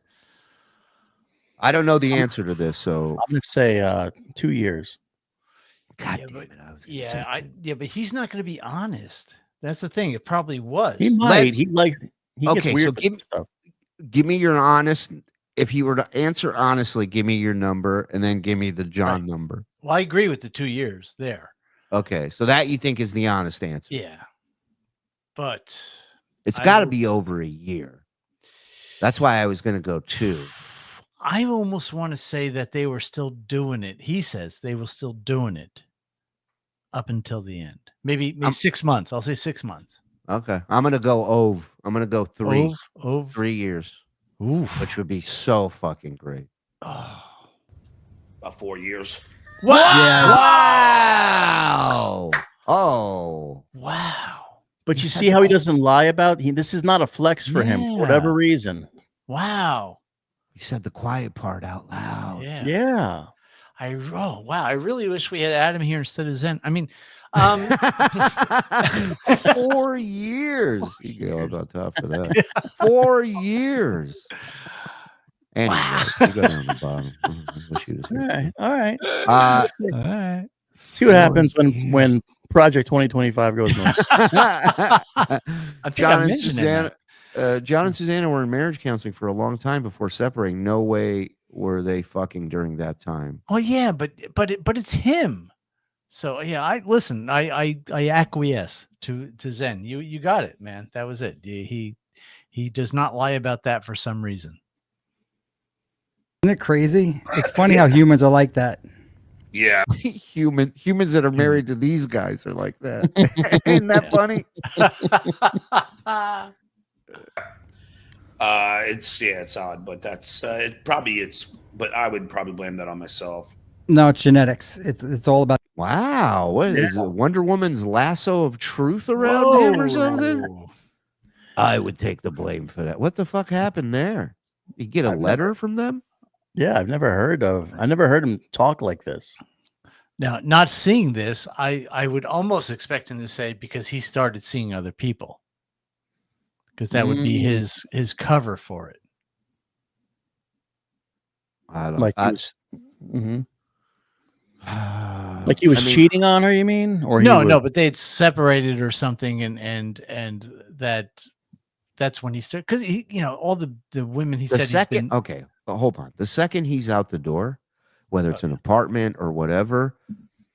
I don't know the answer to this, so I'm gonna say 2 years. God damn it! I was gonna say But he's not going to be honest. That's the thing. It probably was. He might. He gets okay, weird so with stuff. give me your honest. If you were to answer honestly, give me your number and then give me the John number. Well, I agree with the 2 years there. Okay, so that you think is the honest answer? Yeah, but It's got to be over a year. That's why I was going to go 2. I almost want to say that they were still doing it. He says they were still doing it up until the end. Maybe 6 months. I'll say 6 months. Okay, I'm going to go over. I'm going to go 3. Ove. 3 years. Oof. Which would be so fucking great. About 4 years. What? Yeah. Wow. Oh. Wow. But you see how he doesn't lie about this is not a flex for him for whatever reason. Wow. He said the quiet part out loud. Yeah. Yeah. Wow. I really wish we had Adam here instead of Zen. I mean, 4 years. You go on top of that. 4 years. Anyway, you go down the bottom. Wish he was here. All right. Uh, All right. See what happens when Project 2025 goes north. John and Susanna. John and Susanna were in marriage counseling for a long time before separating. No way were they fucking during that time. Well, yeah, but it's him. So yeah, I acquiesce to Zen. You got it, man. That was it. He does not lie about that for some reason. Isn't it crazy? It's funny how humans are like that. Yeah. Humans that are married to these guys are like that. Isn't that funny? It's odd, but that's but I would probably blame that on myself. No, it's genetics. It's all about. Wow, what is it? Wonder Woman's lasso of truth around him or something? I would take the blame for that. What the fuck happened there? You get a letter from them? Yeah, I never heard him talk like this. Now, not seeing this, I would almost expect him to say because he started seeing other people, because that would be his cover for it. I don't like like he was cheating on her, you mean? Or no, but they'd separated or something, and that's when he started, because he, all the women he the said second okay, hold on. The second he's out the door, whether it's an apartment or whatever,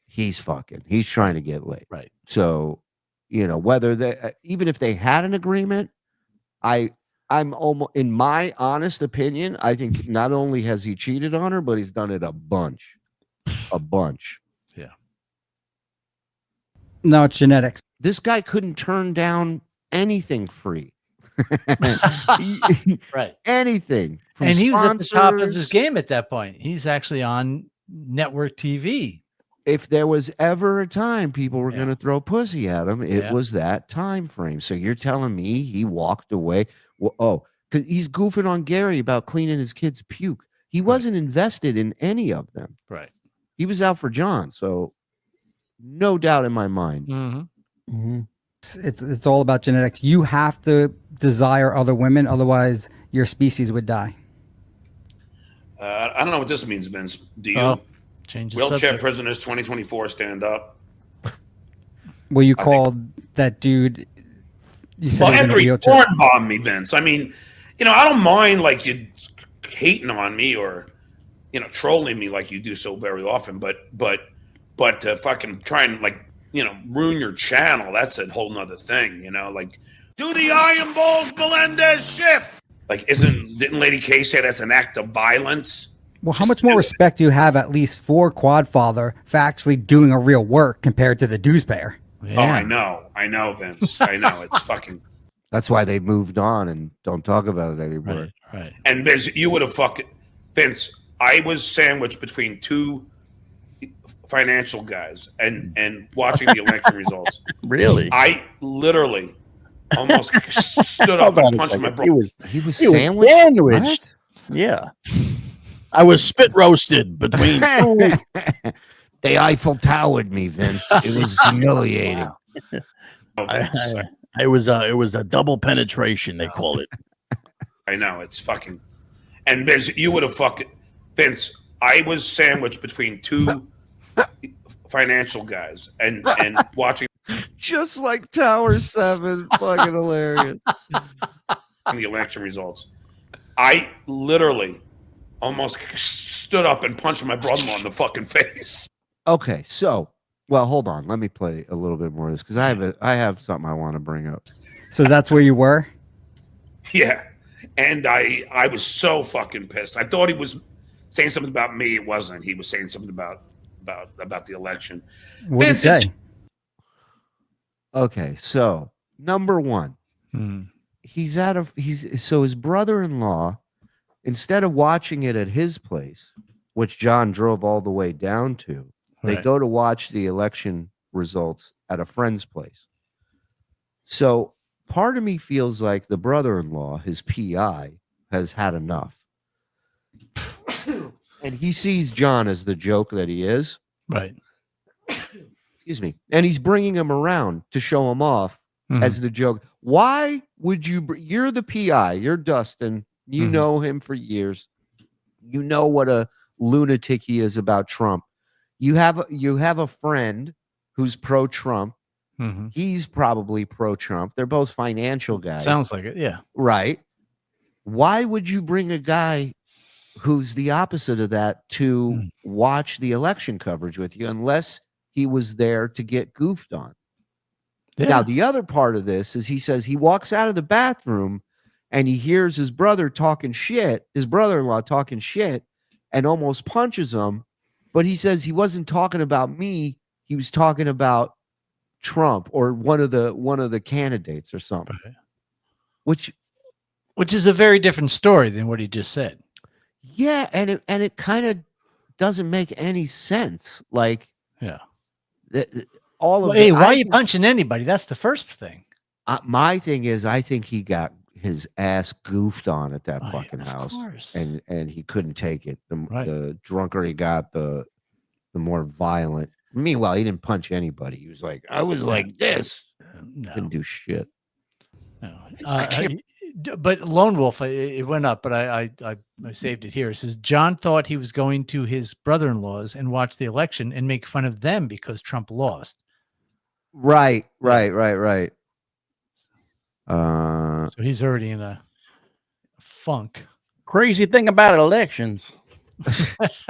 he's fucking. He's trying to get laid. Right. So, whether they even if they had an agreement, I'm almost, in my honest opinion, I think not only has he cheated on her, but he's done it a bunch. Yeah. No, it's genetics. This guy couldn't turn down anything free. Right. Anything. And he was at the top of his game at that point. He's actually on network TV. If there was ever a time people were going to throw pussy at him, it was that time frame. So you're telling me he walked away? Well, because he's goofing on Gary about cleaning his kid's puke. He wasn't invested in any of them. Right. He was out for John. So no doubt in my mind. It's all about genetics. You have to desire other women, otherwise your species would die. I don't know what this means, Vince. Do you? Change the Wheelchair subject. Prisoners 2024 stand up. Well, you called that dude. You said he was in a Henry wheelchair. porn bombed me, Vince. I mean, I don't mind like you hating on me or trolling me like you do so very often, but to fucking try and ruin your channel, that's a whole nother thing. Like do the Iron Balls Melendez shit. Like didn't Lady K say that's an act of violence? Well, how much more respect do you have, at least for Quadfather, for actually doing a real work compared to the douchebear? Yeah. Oh, I know, Vince. I know. It's fucking. That's why they moved on and don't talk about it anymore. Right. And Vince, you would have Vince, I was sandwiched between two financial guys and watching the election results. Really? I literally almost stood up and punched my brother. He was sandwiched. What? Yeah. I was spit roasted between two. They Eiffel Towered me, Vince. It was humiliating. It was a double penetration, they call it. I know, it's fucking. And Vince, you would have Vince, I was sandwiched between two financial guys and watching just like Tower 7. Fucking hilarious. The election results. I literally almost stood up and punched my brother-in-law in the fucking face. Okay, so hold on. Let me play a little bit more of this because I have something I want to bring up. So that's where you were? Yeah. And I was so fucking pissed. I thought he was saying something about me. It wasn't. He was saying something about the election. What did he say? Okay, so number one, so his brother-in-law, instead of watching it at his place, which John drove all the way down to, they go to watch the election results at a friend's place. So part of me feels like the brother-in-law, his PI, has had enough. And he sees John as the joke that he is. Right. Excuse me. And he's bringing him around to show him off as the joke. Why would you're the PI, you're Dustin, you know him for years. you know what a lunatic he is about Trump. You have a friend who's pro-Trump. Mm-hmm. He's probably pro-Trump. They're both financial guys. Sounds like it. Yeah. Right. Why would you bring a guy who's the opposite of that to watch the election coverage with you unless he was there to get goofed on? Yeah. Now, the other part of this is he says he walks out of the bathroom and he hears his brother talking shit, his brother-in-law talking shit, and almost punches him. But he says he wasn't talking about me. He was talking about Trump or one of the candidates or something. Right. Which is a very different story than what he just said. Yeah, and it kind of doesn't make any sense. Like, yeah, all of hey, why are you punching anybody? That's the first thing. My thing is, I think he got his ass goofed on at that fucking house, and he couldn't take it. The drunker he got, the more violent. Meanwhile, he didn't punch anybody. He was like, I was like this. Didn't do shit. No. But Lone Wolf, it went up, but I saved it here. It says John thought he was going to his brother-in-law's and watch the election and make fun of them because Trump lost. Right. So he's already in a funk. Crazy thing about elections.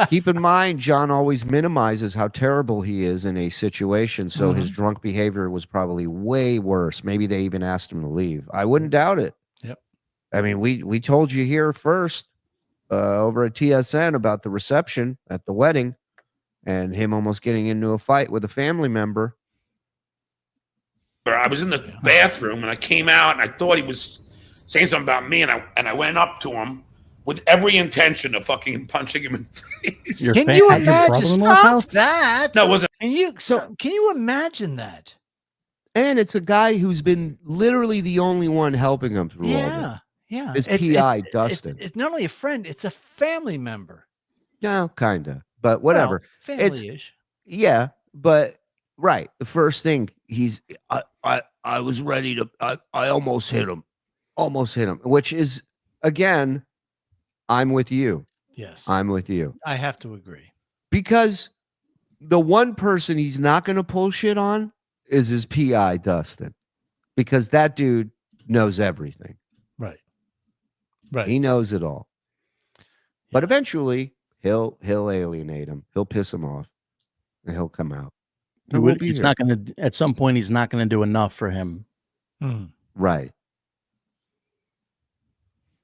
Keep in mind, John always minimizes how terrible he is in a situation. So his drunk behavior was probably way worse. Maybe they even asked him to leave. I wouldn't doubt it. Yep. I mean, we told you here first over at TSN about the reception at the wedding and him almost getting into a fight with a family member. I was in the bathroom and I came out and I thought he was saying something about me, and I went up to him with every intention of fucking punching him in the face. Can you imagine? Stop that. No, it wasn't. Can you imagine that? And it's a guy who's been literally the only one helping him through all this. Yeah. His PI, Dustin. It's not only a friend, it's a family member. Yeah, kind of. But whatever. Well, family-ish. Yeah, but right. The first thing I was ready to I almost hit him. Which is, again, I'm with you. Yes. I'm with you. I have to agree. Because the one person he's not going to pull shit on is his PI, Dustin. Because that dude knows everything. Right. He knows it all. But eventually, he'll alienate him. He'll piss him off. And he'll come out. He's not going to, at some point, he's not going to do enough for him. Right.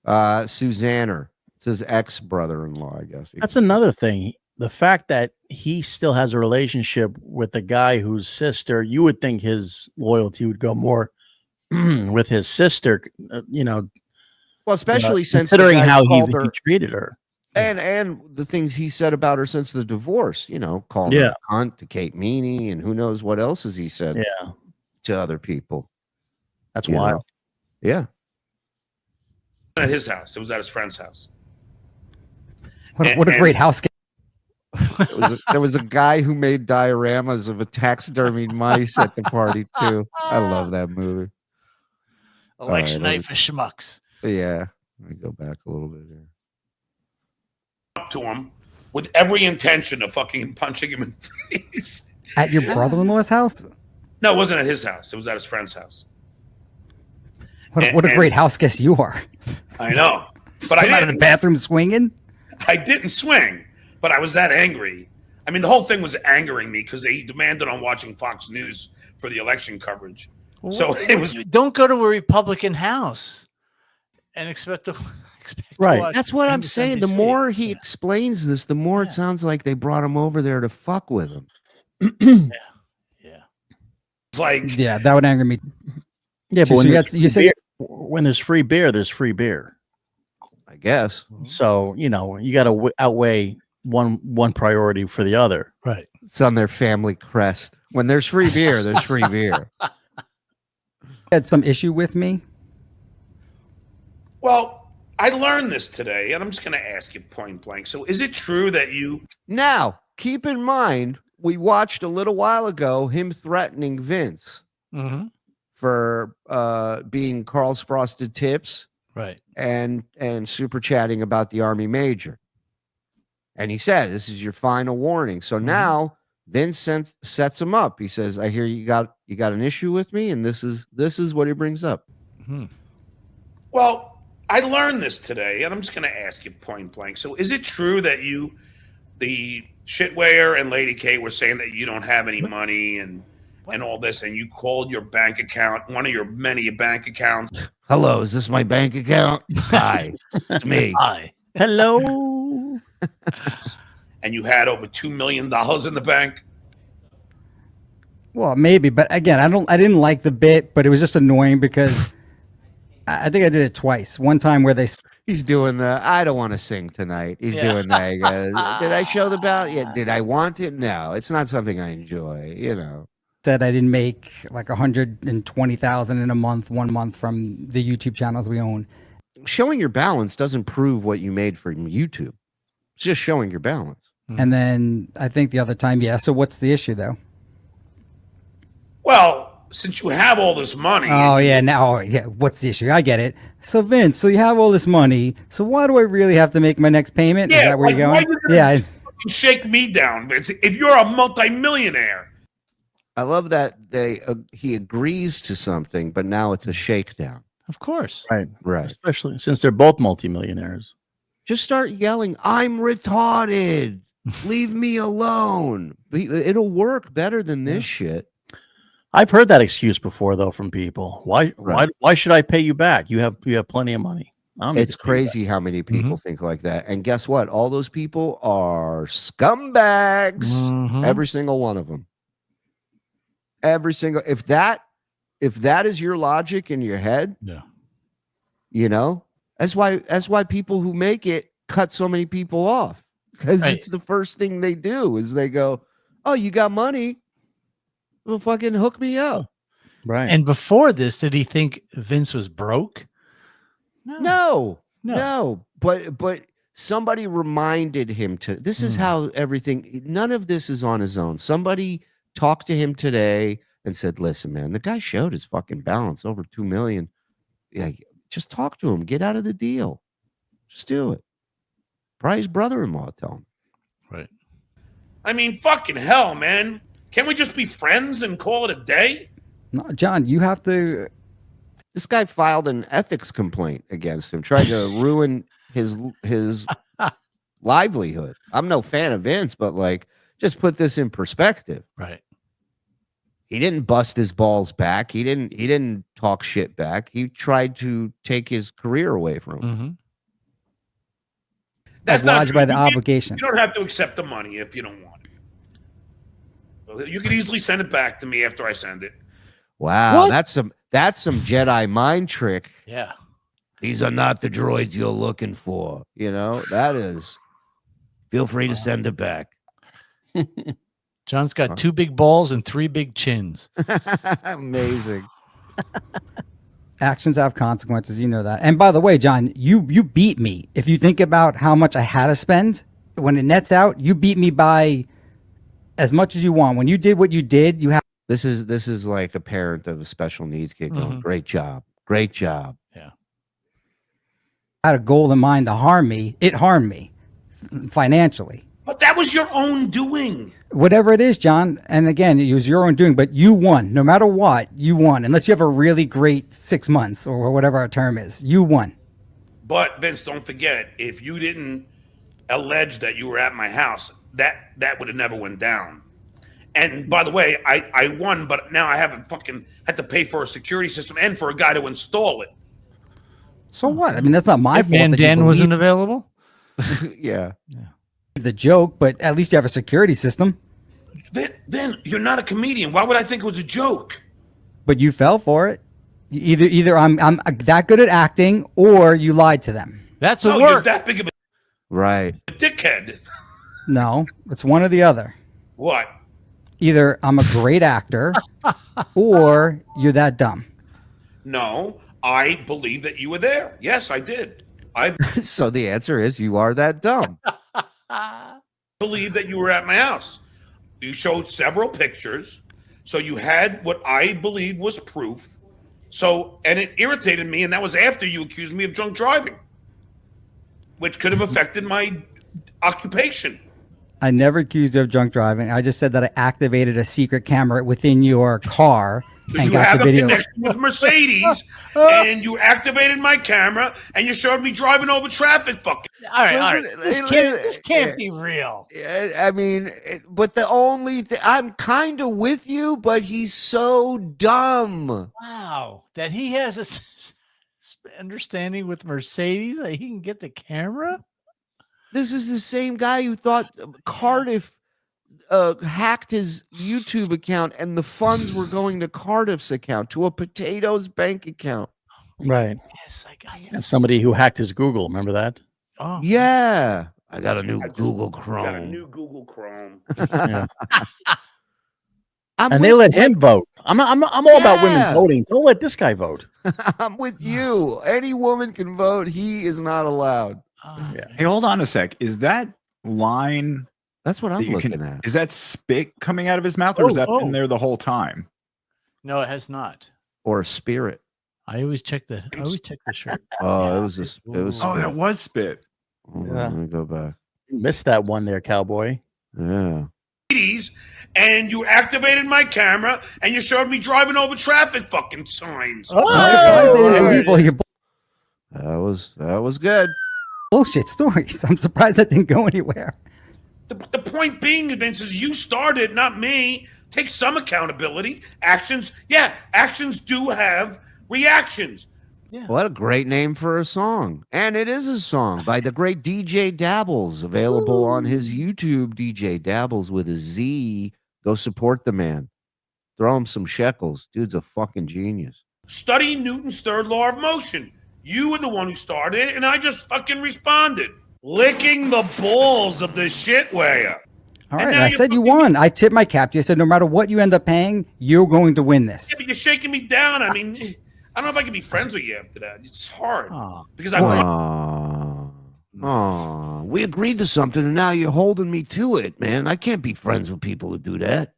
Susanner. It's his ex-brother-in-law, I guess. That's another thing. The fact that he still has a relationship with the guy whose sister, you would think his loyalty would go more with his sister, Well, especially since considering how he treated her. And the things he said about her since the divorce, calling her a cunt to Kate Meany and who knows what else has he said to other people. That's wild. Yeah. At his house. It was at his friend's house. What a great house. There was a guy who made dioramas of a taxidermied mice at the party too. I love that movie. Election night for schmucks. Yeah. Let me go back a little bit here. Up to him with every intention of fucking punching him in the face. At your brother-in-law's house? No, it wasn't at his house. It was at his friend's house. What a great house guest you are. I know. But I out of the bathroom swinging? I didn't swing, but I was that angry. I mean, the whole thing was angering me because they demanded on watching Fox News for the election coverage. So it was. Don't go to a Republican house and expect to watch. That's what I'm saying. The more he explains this, the more it sounds like they brought him over there to fuck with him. It's like, that would anger me. Yeah, So but you said when there's free beer, there's free beer. I guess. So, you got to outweigh one priority for the other. Right. It's on their family crest. When there's free beer, there's free beer. Had some issue with me. well, I learned this today, and I'm just going to ask you point blank. So, is it true that you? Now, keep in mind, we watched a little while ago him threatening Vince for being Karl's Frosted Tips, right, and super chatting about the Army Major. And he said, "This is your final warning." So now Vince sets him up. He says, "I hear you got an issue with me," and this is what he brings up. Well, I learned this today, and I'm just going to ask you point blank. So, is it true that the Shitwayer and Lady K were saying that you don't have any money and all this, and you called your bank account, one of your many bank accounts? Hello, is this my bank account? Hi, it's me. Hi. Hello. And you had over $2 million in the bank? Well, maybe, but again, I didn't like the bit, but it was just annoying because I think I did it twice. One time where he's doing the I don't want to sing tonight. He's doing that. He goes, did I show the ballot? Yeah. Did I want it? No, it's not something I enjoy. Said I didn't make like 120,000 in a month, 1 month from the YouTube channels we own. Showing your balance doesn't prove what you made from YouTube. It's just showing your balance. And then I think the other time, yeah. So what's the issue though? Well, since you have all this money. Oh yeah, what's the issue? I get it. So Vince, so you have all this money. So why do I really have to make my next payment? Yeah, is that where you're going? Yeah. Fucking shake me down, Vince. If you're a multimillionaire. I love that he agrees to something, but now it's a shakedown. Of course. Right. Especially since they're both multimillionaires. Just start yelling, "I'm retarded. Leave me alone." It'll work better than this shit. I've heard that excuse before, though, from people. Why should I pay you back? You have plenty of money. It's crazy how many people think like that. And guess what? All those people are scumbags. Every single one of them. Every single. If that is your logic in your head, that's why people who make it cut so many people off, because it's the first thing they do is they go, "Oh, you got money? Well, fucking hook me up." Right. And before this, did he think Vince was broke? No. But somebody reminded him to. This is how everything. None of this is on his own. Somebody talked to him today and said, "Listen, man, the guy showed his fucking balance over 2 million. Like, just talk to him. Get out of the deal. Just do it." Probably his brother-in-law tell him. Right. I mean, fucking hell, man. Can't we just be friends and call it a day? No, John, you have to. This guy filed an ethics complaint against him, tried to ruin his livelihood. I'm no fan of Vince, but like, just put this in perspective. Right. He didn't bust his balls back. He didn't talk shit back. He tried to take his career away from him. That's not obliged true. by the You obligations. don't have to accept the money if you don't want it. You can easily send it back to me after I send it. Wow, that's some Jedi mind trick. Yeah. These are not the droids you're looking for. That is. Feel free to send it back. John's got 2 big balls and 3 big chins. Amazing. Actions have consequences, you know that. And by the way, John, you beat me. If you think about how much I had to spend, when it nets out, you beat me by as much as you want. When you did what you did, you have. This is like a parent of a special needs kid going, "Great job. Great job." Yeah. Had a goal in mind to harm me. It harmed me financially. But that was your own doing. Whatever it is, John. And again, it was your own doing, but you won. No matter what, you won. Unless you have a really great 6 months or whatever our term is, you won. But Vince, don't forget, if you didn't allege that you were at my house, that would have never went down. And by the way, I won, but now I haven't fucking had to pay for a security system and for a guy to install it. So what? I mean, that's not my fault. And Dan wasn't available? Yeah. The joke, but at least you have a security system. Then you're not a comedian. Why would I think it was a joke? But you fell for it. Either I'm that good at acting, or you lied to them. That's no, you're that big of right. a dickhead. No, it's one or the other. What? Either I'm a great actor, or you're that dumb. No, I believe that you were there. Yes, I did. So the answer is you are that dumb. Believe that you were at my house. You showed several pictures, so you had what I believe was proof. So, and it irritated me, and that was after you accused me of drunk driving, which could have affected my occupation. I never accused you of drunk driving. I just said that I activated a secret camera within your car Did and you got have the a video. connection with Mercedes and you activated my camera and you showed me driving over traffic? Fucking. All right. This can't be real. I mean, but the only thing, I'm kind of with you, but he's so dumb. Wow. That he has a understanding with Mercedes that he can get the camera? This is the same guy who thought Cardiff hacked his YouTube account and the funds were going to Cardiff's account, to a Potatoes bank account. Right. Yes, I got And somebody who hacked his Google. Remember that? Oh, yeah. I got a new Google Chrome. Got a new Google Chrome. Yeah. And they let him vote. I'm all about women voting. Don't let this guy vote. I'm with you. Any woman can vote. He is not allowed. Hey, hold on a sec. Is that line? That's what I'm looking at. Is that spit coming out of his mouth, or has that been there the whole time? No, it has not. Or a spirit. I always check the shirt. Oh, it was Oh, that was spit. Let me go back. You missed that one there, cowboy. Yeah. And you activated my camera and you showed me driving over traffic fucking signs. That was good. Bullshit stories. I'm surprised that didn't go anywhere. The point being, Vince, is you started, not me. Take some accountability. Actions do have reactions. Yeah. What a great name for a song. And it is a song by the great DJ Dabbles, available on his YouTube, DJ Dabbles with a Z. Go support the man. Throw him some shekels. Dude's a fucking genius. Study Newton's third law of motion. You were the one who started it, and I just fucking responded. Licking the balls of the shitware. All right, I said you won. I tipped my cap to you. I said no matter what you end up paying, you're going to win this. Yeah, but you're shaking me down. I mean, I don't know if I can be friends with you after that. It's hard. Because we agreed to something, and now you're holding me to it, man. I can't be friends with people who do that.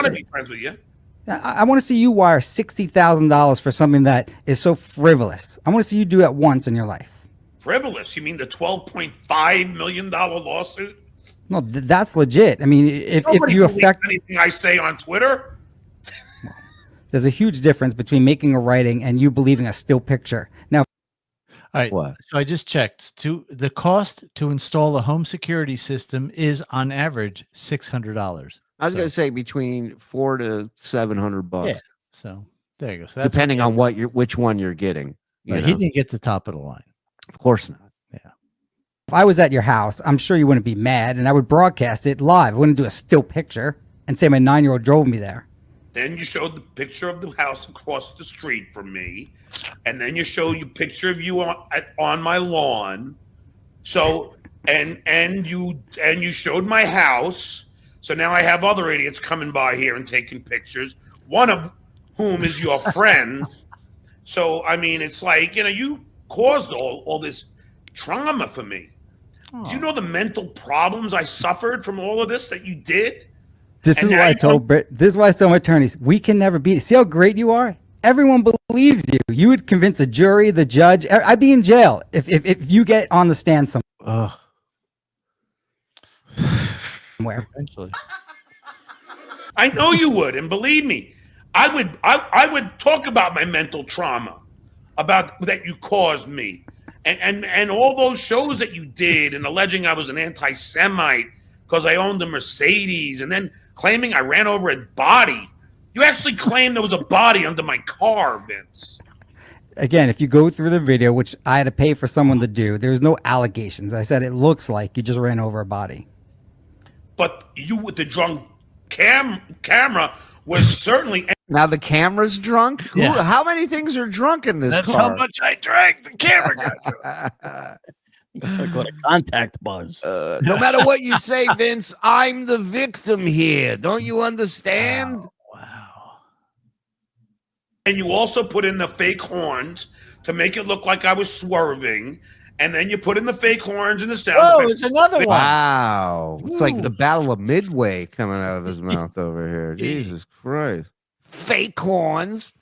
I want to be friends with you. I want to see you wire $60,000 for something that is so frivolous. I want to see you do that once in your life. Frivolous? You mean the $12.5 million lawsuit? No, that's legit. I mean, if Nobody you believes affect, anything I say on Twitter. there's a huge difference between making a writing and you believing a still picture. Now, all right. What? So I just checked. The cost to install a home security system is on average $600. I was going to say between $400 to $700. Yeah. So there you go. So that's depending on which one you're getting. You Right, he know? didn't get the top of the line. Of course not. if I was at your house, I'm sure you wouldn't be mad, and I would broadcast it live. I wouldn't do a still picture and say my 9-year-old drove me there. Then you showed the picture of the house across the street from me, and then you showed you picture of you on my lawn. So and you showed my house. So now I have other idiots coming by here and taking pictures. One of whom is your friend. So I mean, it's like, you caused all this trauma for me. Do you know the mental problems I suffered from all of this that you did? This is why I told Britt. This is why I told my attorneys, we can never beat it. See how great you are? Everyone believes you. You would convince a jury, the judge. I'd be in jail if you get on the stand somewhere. Eventually. I know you would, and believe me, I would talk about my mental trauma, about that you caused me, and all those shows that you did, and alleging I was an anti-Semite because I owned a Mercedes, and then claiming I ran over a body. You actually claimed there was a body under my car, Vince. Again, if you go through the video, which I had to pay for someone to do, there's no allegations. I said it looks like you just ran over a body. But you with the drunk camera was certainly. Now the camera's drunk? Yeah. How many things are drunk in this That's car? how much I drank. The camera got Got a contact buzz. No matter what you say, Vince, I'm the victim here. Don't you understand? And you also put in the fake horns to make it look like I was swerving. And then you put in the fake horns and the sound effects. It's another one. Wow. It's like the Battle of Midway coming out of his mouth over here. Jesus Christ. Fake horns.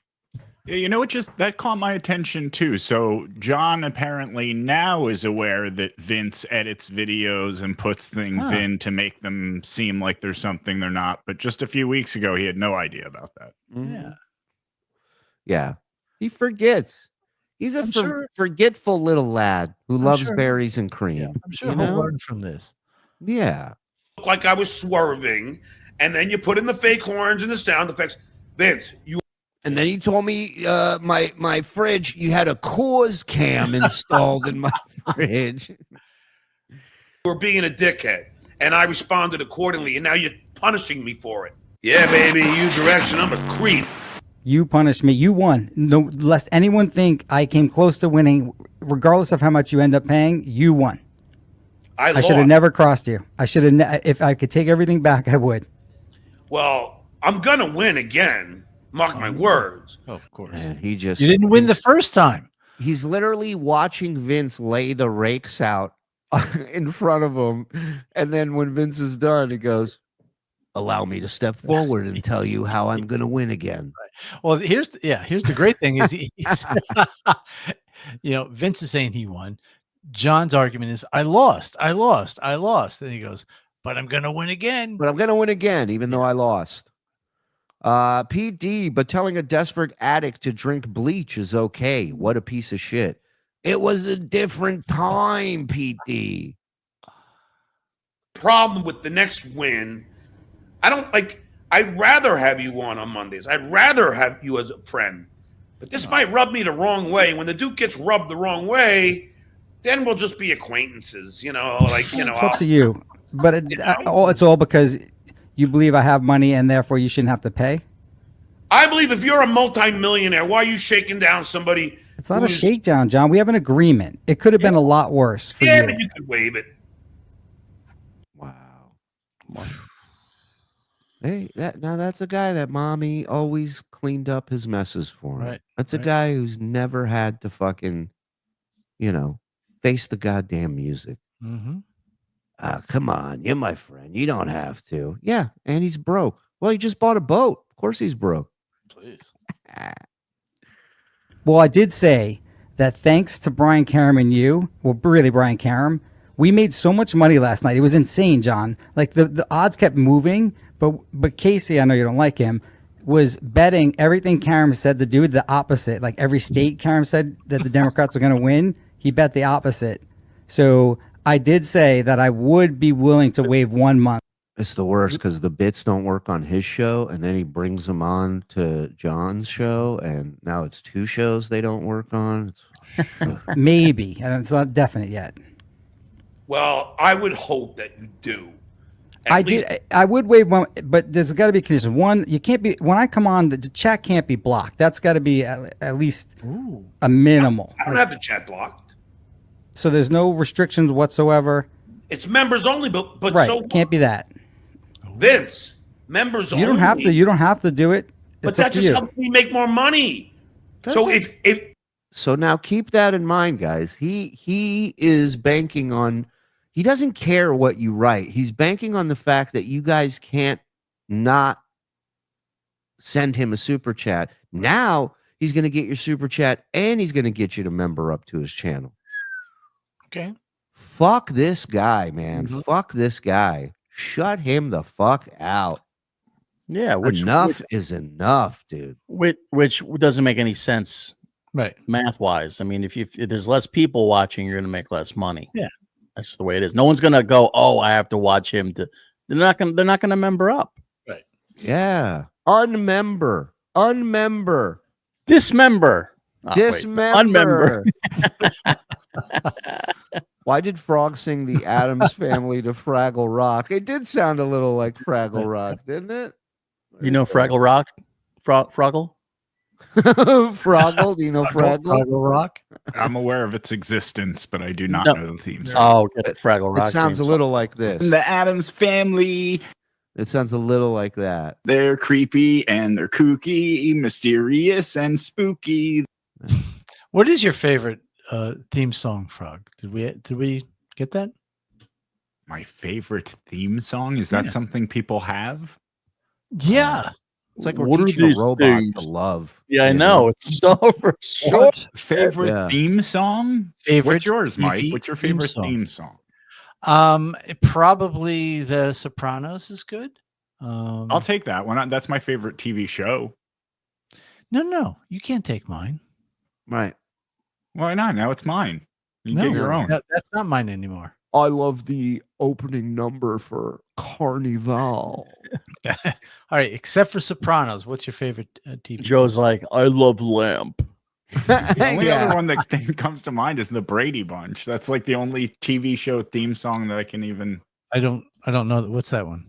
Yeah, you know what? Just that caught my attention too. So John apparently now is aware that Vince edits videos and puts things in to make them seem like there's something they're not. But just a few weeks ago, he had no idea about that. Yeah. Yeah. He forgets. He's a forgetful little lad who loves berries and cream. Yeah, I'm sure you he'll know? learn from this. Yeah. Looked like I was swerving, and then you put in the fake horns and the sound effects. Vince, you. And then he told me my fridge, you had a Coors cam installed in my fridge. were being a dickhead, and I responded accordingly, and now you're punishing me for it. Yeah, baby, you direction. I'm a creep. You punished me. You won. No, lest anyone think I came close to winning, regardless of how much you end up paying. You won. I should have lost. never crossed you. I should have. If I could take everything back, I would. Well, I'm gonna win again. Mark my words. Oh, of course. And he just You didn't win the first time. He's literally watching Vince lay the rakes out in front of him. And then when Vince is done, he goes, allow me to step forward and tell you how I'm going to win again. Well, here's the great thing is he's, Vince is saying he won. John's argument is I lost. And he goes, but I'm going to win again. But I'm going to win again, even though I lost. PD, but telling a desperate addict to drink bleach is okay. What a piece of shit. It was a different time, PD. Problem with the next win, I'd rather have you on Mondays. I'd rather have you as a friend. But this might rub me the wrong way. When the Duke gets rubbed the wrong way, then we'll just be acquaintances, It's up to you. But it's all because you believe I have money and therefore you shouldn't have to pay? I believe if you're a multimillionaire, why are you shaking down somebody? It's not a shakedown, John. We have an agreement. It could have been a lot worse for you. But you could waive it. Wow. Hey, that's a guy that mommy always cleaned up his messes for him. Right. That's a guy who's never had to fucking, face the goddamn music. Mm-hmm. Come on, you're my friend. You don't have to. Yeah, and he's broke. Well, he just bought a boat. Of course he's broke. Please. Well, I did say that thanks to Brian Karam and you, well, really Brian Karam, we made so much money last night. It was insane, John. Like the odds kept moving, but Casey, I know you don't like him, was betting everything Karam said to do the opposite. Like every state Karam said that the Democrats are going to win, he bet the opposite. So I did say that I would be willing to waive 1 month. It's the worst because the bits don't work on his show, and then he brings them on to John's show, and now it's 2 shows they don't work on. Maybe, and it's not definite yet. Well, I would hope that you do. I would waive 1, but there's got to be a condition. One, you can't be when I come on. The chat can't be blocked. That's got to be at least a minimal. I don't have the chat blocked. So there's no restrictions whatsoever. It's members only, but right, so can't be that. Vince, members only. You don't have to. You don't have to do it. But that just helps me make more money. So So now keep that in mind, guys. He is banking on. He doesn't care what you write. He's banking on the fact that you guys can't not send him a super chat. Now he's going to get your super chat, and he's going to get you to member up to his channel. Okay. Fuck this guy, man. Fuck this guy. Shut him the fuck out. Yeah, enough is enough, dude. Which doesn't make any sense, right? Math wise. I mean, if there's less people watching, you're going to make less money. Yeah, that's just the way it is. No one's going to go, oh, I have to watch him to. They're not going to member up. Right. Yeah. Unmember. Dismember. Dismember. Why did Frog sing the Addams Family to Fraggle Rock? It did sound a little like Fraggle Rock, didn't it? You know Fraggle Rock? Froggle? Froggle? Do you know Fraggle? Fraggle Rock? I'm aware of its existence, but I do not know the theme song. Oh, get the Fraggle Rock. It sounds a little like this. The Addams Family. It sounds a little like that. They're creepy and they're kooky, mysterious and spooky. What is your favorite theme song, Frog? Did we get that? My favorite theme song? Is that something people have? Yeah. It's like we're What are teaching a these robot things? to love. Yeah, I you know. It's so for sure. What favorite Yeah. theme song? Favorite What's yours, Mike? TV What's your theme favorite song? theme song? Probably The Sopranos is good. I'll take that one. That's my favorite TV show. No, you can't take mine. Right. Why not? Now it's mine. You No, get your own. That's not mine anymore. I love the opening number for Carnival. All right, except for Sopranos, what's your favorite TV? Joe's like, I love Lamp. The only other one that comes to mind is the Brady Bunch. That's like the only TV show theme song that I can even. I don't know. What's that one?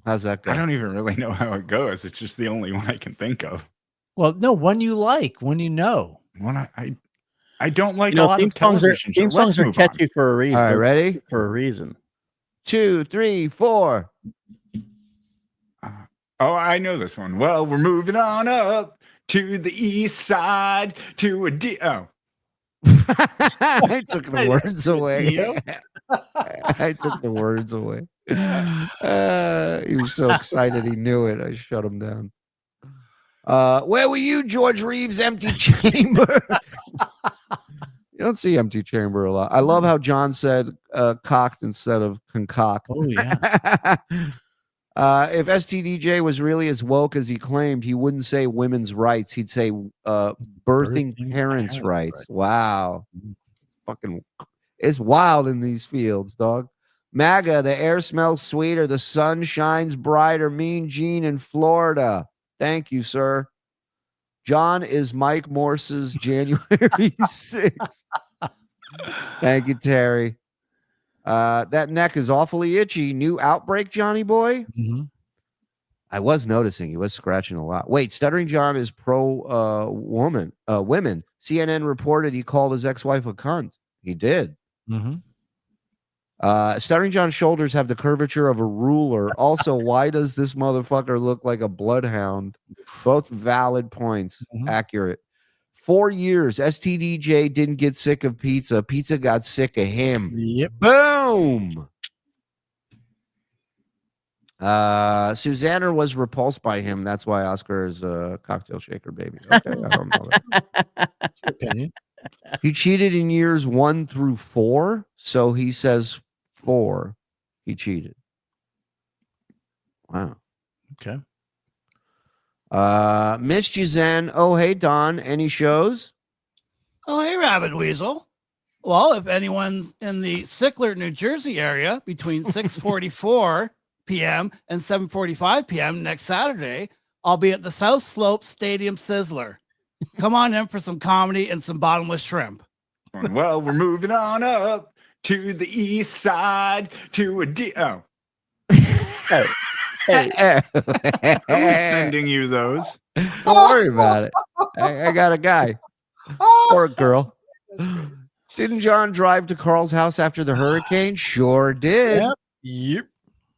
How's that go? I don't even really know how it goes. It's just the only one I can think of. Well, no, one you like, one you know. One I don't like You know, a lot theme of songs are television theme shows. songs Let's are move catchy on. for a reason. All right, They're ready? catchy for a reason. 2, 3, 4. Oh, I know this one. Well, we're moving on up to the east side to a oh. I took the words away. I took the words away. He was so excited he knew it. I shut him down. Where were you, George Reeves' Empty Chamber? You don't see Empty Chamber a lot. I love how John said cocked instead of concoct. Oh, yeah. If STDJ was really as woke as he claimed, he wouldn't say women's rights. He'd say birthing parents' rights. Wow. Fucking, it's wild in these fields, dog. MAGA, the air smells sweeter, the sun shines brighter. Mean Gene in Florida. Thank you, sir. John is Mike Morse's January 6th. Thank you, Terry. That neck is awfully itchy. New outbreak, Johnny boy? Mm-hmm. I was noticing he was scratching a lot. Wait, Stuttering John is pro women. CNN reported he called his ex-wife a cunt. He did. Mm-hmm. Stuttering John's shoulders have the curvature of a ruler. Also, why does this motherfucker look like a bloodhound? Both valid points. Accurate. 4 years, STDJ didn't get sick of pizza. Pizza got sick of him. Yep. Boom. Susanna was repulsed by him. That's why Oscar is a cocktail shaker baby. Okay, I don't know that. Opinion. He cheated in years 1 through 4, so he says 4. He Wow. Okay. Miss Gisenne. Oh, hey, Don. Any shows? Oh, hey, Rabbit Weasel. Well, if anyone's in the Sickler, New Jersey area between 6:44 p.m. and 7:45 p.m. next Saturday, I'll be at the South Slope Stadium Sizzler. Come on in for some comedy and some bottomless shrimp. Well, we're moving on up to the east side to a oh. Hey. Who's sending you those? Don't worry about it. I got a guy or a girl. Didn't John drive to Karl's house after the hurricane? Sure did. Yep.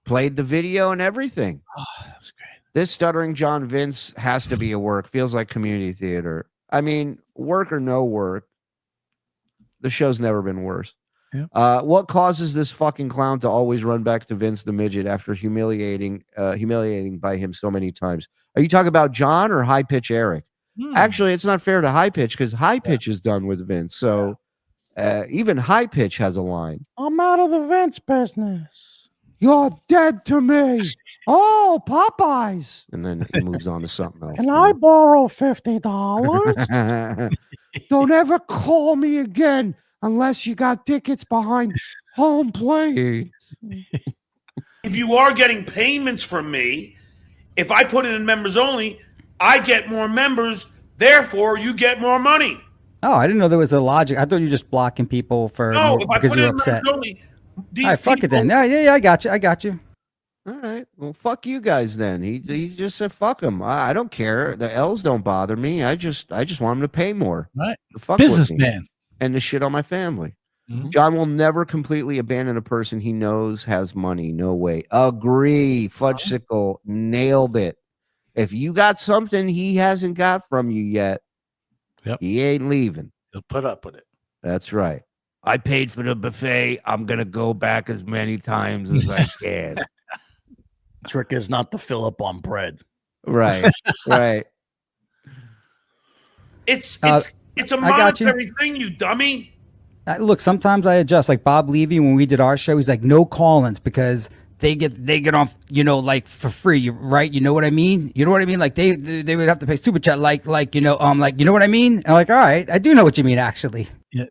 Played the video and everything. Oh, that's great. This Stuttering John Vince has to be a work. Feels like community theater. I mean, work or no work, the show's never been worse. Yeah. What causes this fucking clown to always run back to Vince the midget after humiliating by him so many times? Are you talking about John or High Pitch Eric? Actually, it's not fair to High Pitch because High Pitch is done with Vince. So even High Pitch has a line. I'm out of the Vince business. You're dead to me. Oh, Popeyes. And then he moves on to something else. Can I borrow $50? Don't ever call me again unless you got tickets behind home plate. If you are getting payments from me, if I put it in members only, I get more members. Therefore, you get more money. Oh, I didn't know there was a logic. I thought you were just blocking people for No, if I because put it you're in upset. members only, these All right, fuck it then. people- Yeah, I got you. All right. Well, fuck you guys then. He just said fuck him. I don't care. The L's don't bother me. I just want him to pay more. Right. Fuck with me. Businessman. And the shit on my family. John will never completely abandon a person he knows has money. No way. Agree. Fudgesicle nailed it. If you got something he hasn't got from you yet, he ain't leaving. He'll put up with it. That's right. I paid for the buffet. I'm going to go back as many times as I can. Trick is not to fill up on bread. Right. Right. It's Uh, it's a I got you. monetary thing, you dummy. Look, sometimes I adjust. Like Bob Levy, when we did our show, he's like, no call-ins because they get off, like for free, right? You know what I mean? You know what I mean? Like they would have to pay super chat, like you know what I mean? And I'm like, all right, I do know what you mean, actually. Yeah.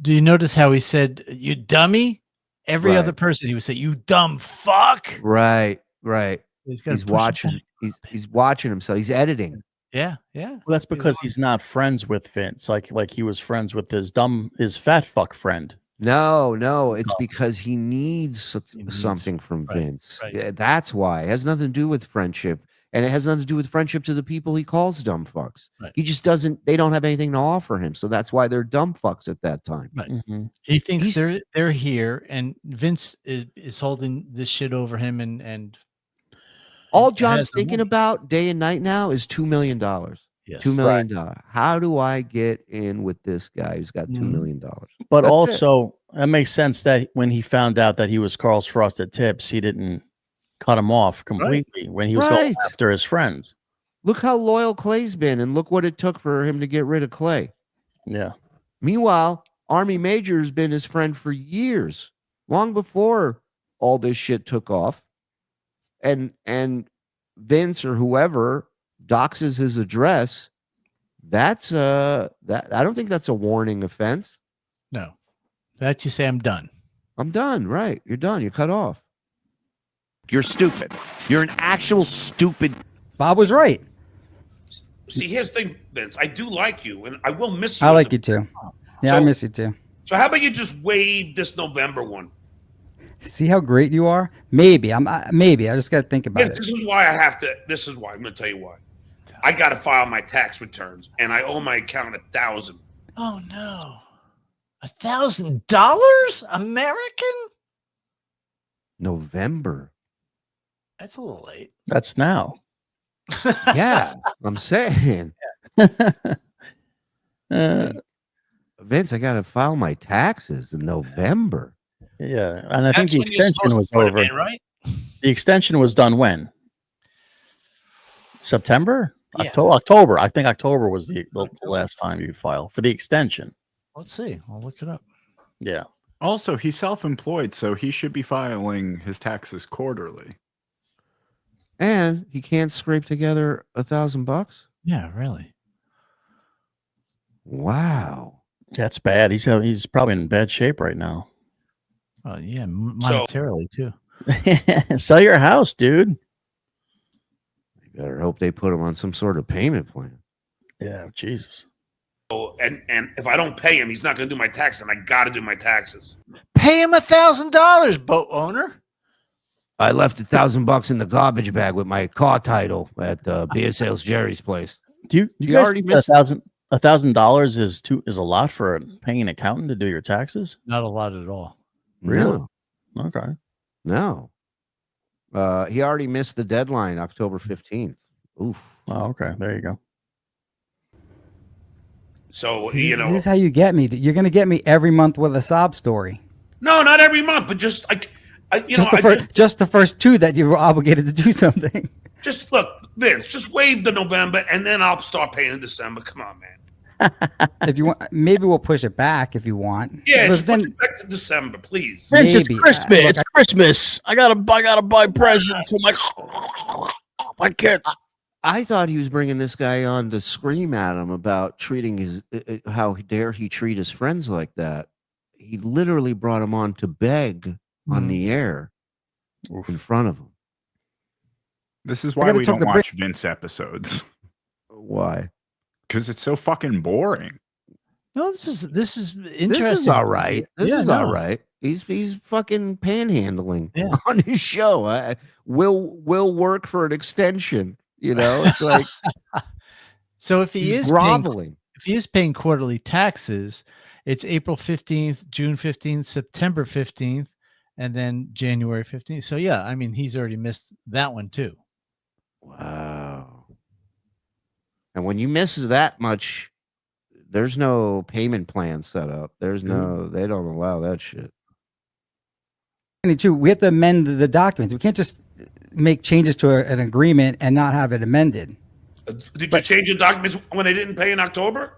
Do you notice how he said, "You dummy"? Every Right. other person he would say, "You dumb fuck." Right. Right. He's gotta He's push it watching. back. He's watching himself. He's editing. Yeah, yeah. Well, that's because he's not friends with Vince, like he was friends with his fat fuck friend. No, it's because he needs something from right, Vince. right. Yeah, that's why. It has nothing to do with friendship. And it has nothing to do with friendship to the people he calls dumb fucks. Right. He just doesn't, they don't have anything to offer him. So that's why they're dumb fucks at that time. Right. Mm-hmm. He thinks they're here, and Vince is holding this shit over him, and All it has John's the thinking money. about day and night now is $2 million. Yes. $2 million. How do I get in with this guy who's got $2 Mhm. million? But That's it. also, that makes sense that when he found out that he was Carl's Frosted Tips, he didn't cut him off completely when he was going Right. after his friends. Look how loyal Clay's been, and look what it took for him to get rid of Clay. Yeah. Meanwhile, Army Major has been his friend for years, long before all this shit took off. And Vince or whoever doxes his address. That's that I don't think that's a warning offense. No, that you say I'm done. I'm done. Right, you're done. You're cut off. You're stupid. You're an actual stupid. Bob was right. See, here's the thing, Vince. I do like you, and I will miss you. I as like a- you too. Yeah, I So- miss you too. So how about you just waive this November one? See how great you are? Maybe I just got to think about Vince, it. this is why I have to. This is why I'm going to tell you why. I got to file my tax returns, and I owe my account $1,000. Oh no, $1,000 American? November. That's a little late. That's now. Yeah, I'm saying. Vince, I got to file my taxes in November. Yeah, and I think That's the when you're extension was supposed to put 'em over. in, right? The extension was done when? September? Yeah. October. I think October was the last time you file for the extension. Let's see. I'll look it up. Yeah. Also, he's self-employed, so he should be filing his taxes quarterly. And he can't scrape together $1,000. Yeah, really. Wow. That's bad. He's probably in bad shape right now. Oh yeah, monetarily too. Sell your house, dude. You better hope they put him on some sort of payment plan. Yeah, Jesus. And if I don't pay him, he's not going to do my taxes, and I got to do my taxes. Pay him $1,000, boat owner. I left $1,000 in the garbage bag with my car title at Beer Sales Jerry's place. Do you You guys already think missed- $1,000 is a lot for paying an accountant to do your taxes? Not a lot at all. Really? No. Okay. No. He already missed the deadline, October 15th. Oof. Oh, okay. There you go. So, See, you know, this is how you get me. You're gonna get me every month with a sob story. no, not every month, but just like, Just the first two that you were obligated to do something. just look, Vince, just waive the November, and then I'll start paying in December. Come on, man. If you want, maybe we'll push it back if you want. Yeah, But just then push it back to December, please. Vince, it's Maybe. Christmas. Look, It's Christmas. I gotta buy presents for my kids. I thought he was bringing this guy on to scream at him about treating his, how dare he treat his friends like that. He literally brought him on to beg on the air in front of him. This is I why gotta we talk don't to watch Vince episodes. Why? Because it's so fucking boring. No, this is interesting. This is all right. This Yeah, is no. all right. He's fucking panhandling on his show. Will work for an extension. You know, it's like So if he he's is groveling. if he is paying quarterly taxes, it's April 15th, June 15th, September 15th, and then January 15th. So yeah, I mean, he's already missed that one too. Wow. And when you miss that much, there's no payment plan set up. There's no, they don't allow that shit. 22, we have to amend the documents. We can't just make changes to an agreement and not have it amended. Did you change the documents when they didn't pay in October?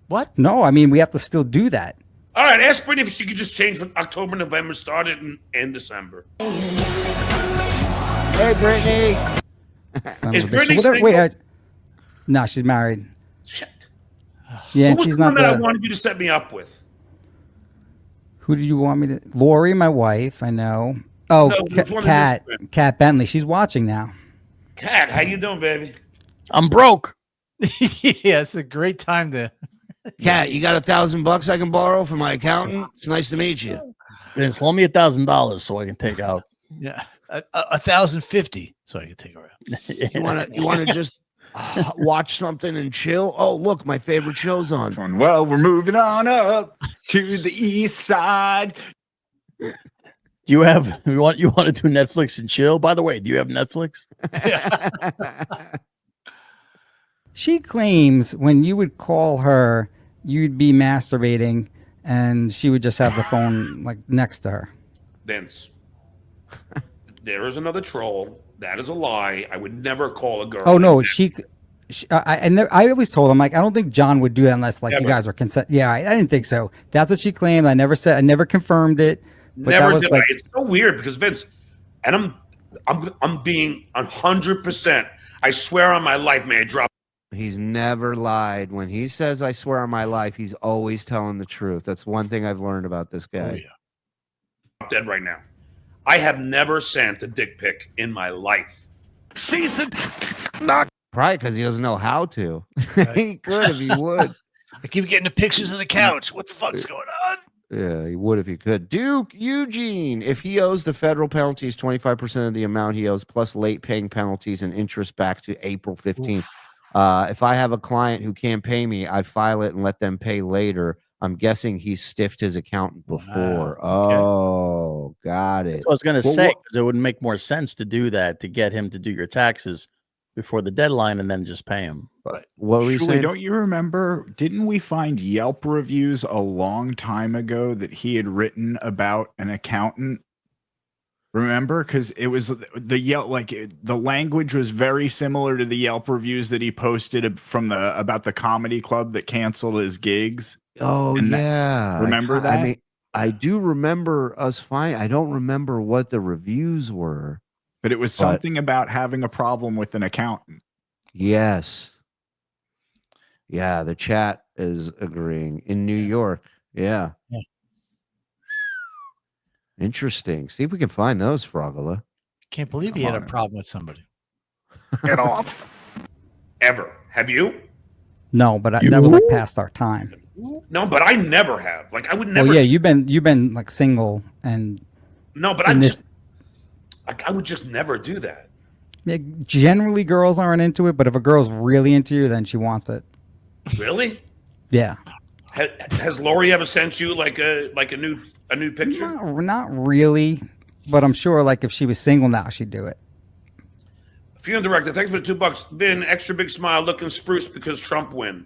What? No, I mean we have to still do that. All right, ask Brittany if she could just change from October, November, started in December. Hey, Brittany. Is Brittany no, she's married. Shit. Yeah, Who and was she's the one not that I the. wanted you to set me up with? Who do you want me to? Lori, my wife. I know. Oh, No, which one is Kat. this? Kat Bentley. She's watching now. Kat, how you doing, baby? I'm broke. Yeah, it's a great time to. Kat, you got $1,000 I can borrow from my accountant? It's nice to meet you. Vince, loan me $1,000 so I can take out. Yeah, 1,050, so I can take her out. You wanna just watch something and chill? Oh, look, my favorite show's on. Well, we're moving on up to the east side. Do you want to do Netflix and chill? By the way, do you have Netflix? She claims when you would call her, you'd be masturbating, and she would just have the phone like next to her. Vince, there is another troll. That is a lie. I would never call a girl. Oh no, I always told him like I don't think John would do that unless like Never. you guys were consent. Yeah, I didn't think so. That's what she claimed. I never confirmed it. But Never that was did like, I. It's so weird because Vince, and I'm being 100%. I swear on my life, may I drop. He's never lied. When he says, I swear on my life, he's always telling the truth. That's one thing I've learned about this guy. Oh, yeah. I'm dead right now. I have never sent a dick pic in my life. Season. Probably because he doesn't know how to. He could if he would. I keep getting the pictures of the couch. What the fuck's going on? Yeah, he would if he could. Duke Eugene, if he owes the federal penalties 25% of the amount he owes, plus late paying penalties and interest back to April 15th. If I have a client who can't pay me, I file it and let them pay later. I'm guessing he stiffed his accountant before. Okay. Oh, got it. I was going to say, 'cause it would make more sense to do that, to get him to do your taxes before the deadline and then just pay him. But what were you Shuli, saying? don't you remember? Didn't we find Yelp reviews a long time ago that he had written about an accountant? Remember, because it was the Yelp, the language was very similar to the Yelp reviews that he posted from about the comedy club that canceled his gigs. Oh, yeah. Remember that? I mean, I do remember us finding. I don't remember what the reviews were. But it was something about having a problem with an accountant. Yes. Yeah, the chat is agreeing. In New York. Yeah. Interesting. See if we can find those, Frogula. Can't believe he had a problem with somebody. Get off. Ever. Have you? no, but that was like past our time. No, but I never have. Like, I would never. Well, yeah, you've been like single and No, but I would just never do that. yeah, generally girls aren't into it, but if a girl's really into you, then she wants it. Really? Yeah. Has Lori ever sent you like a new picture? Not really, but I'm sure like if she was single now, she'd do it. Funeral director, thanks for the $2. Vin, extra big smile, looking spruce because Trump win.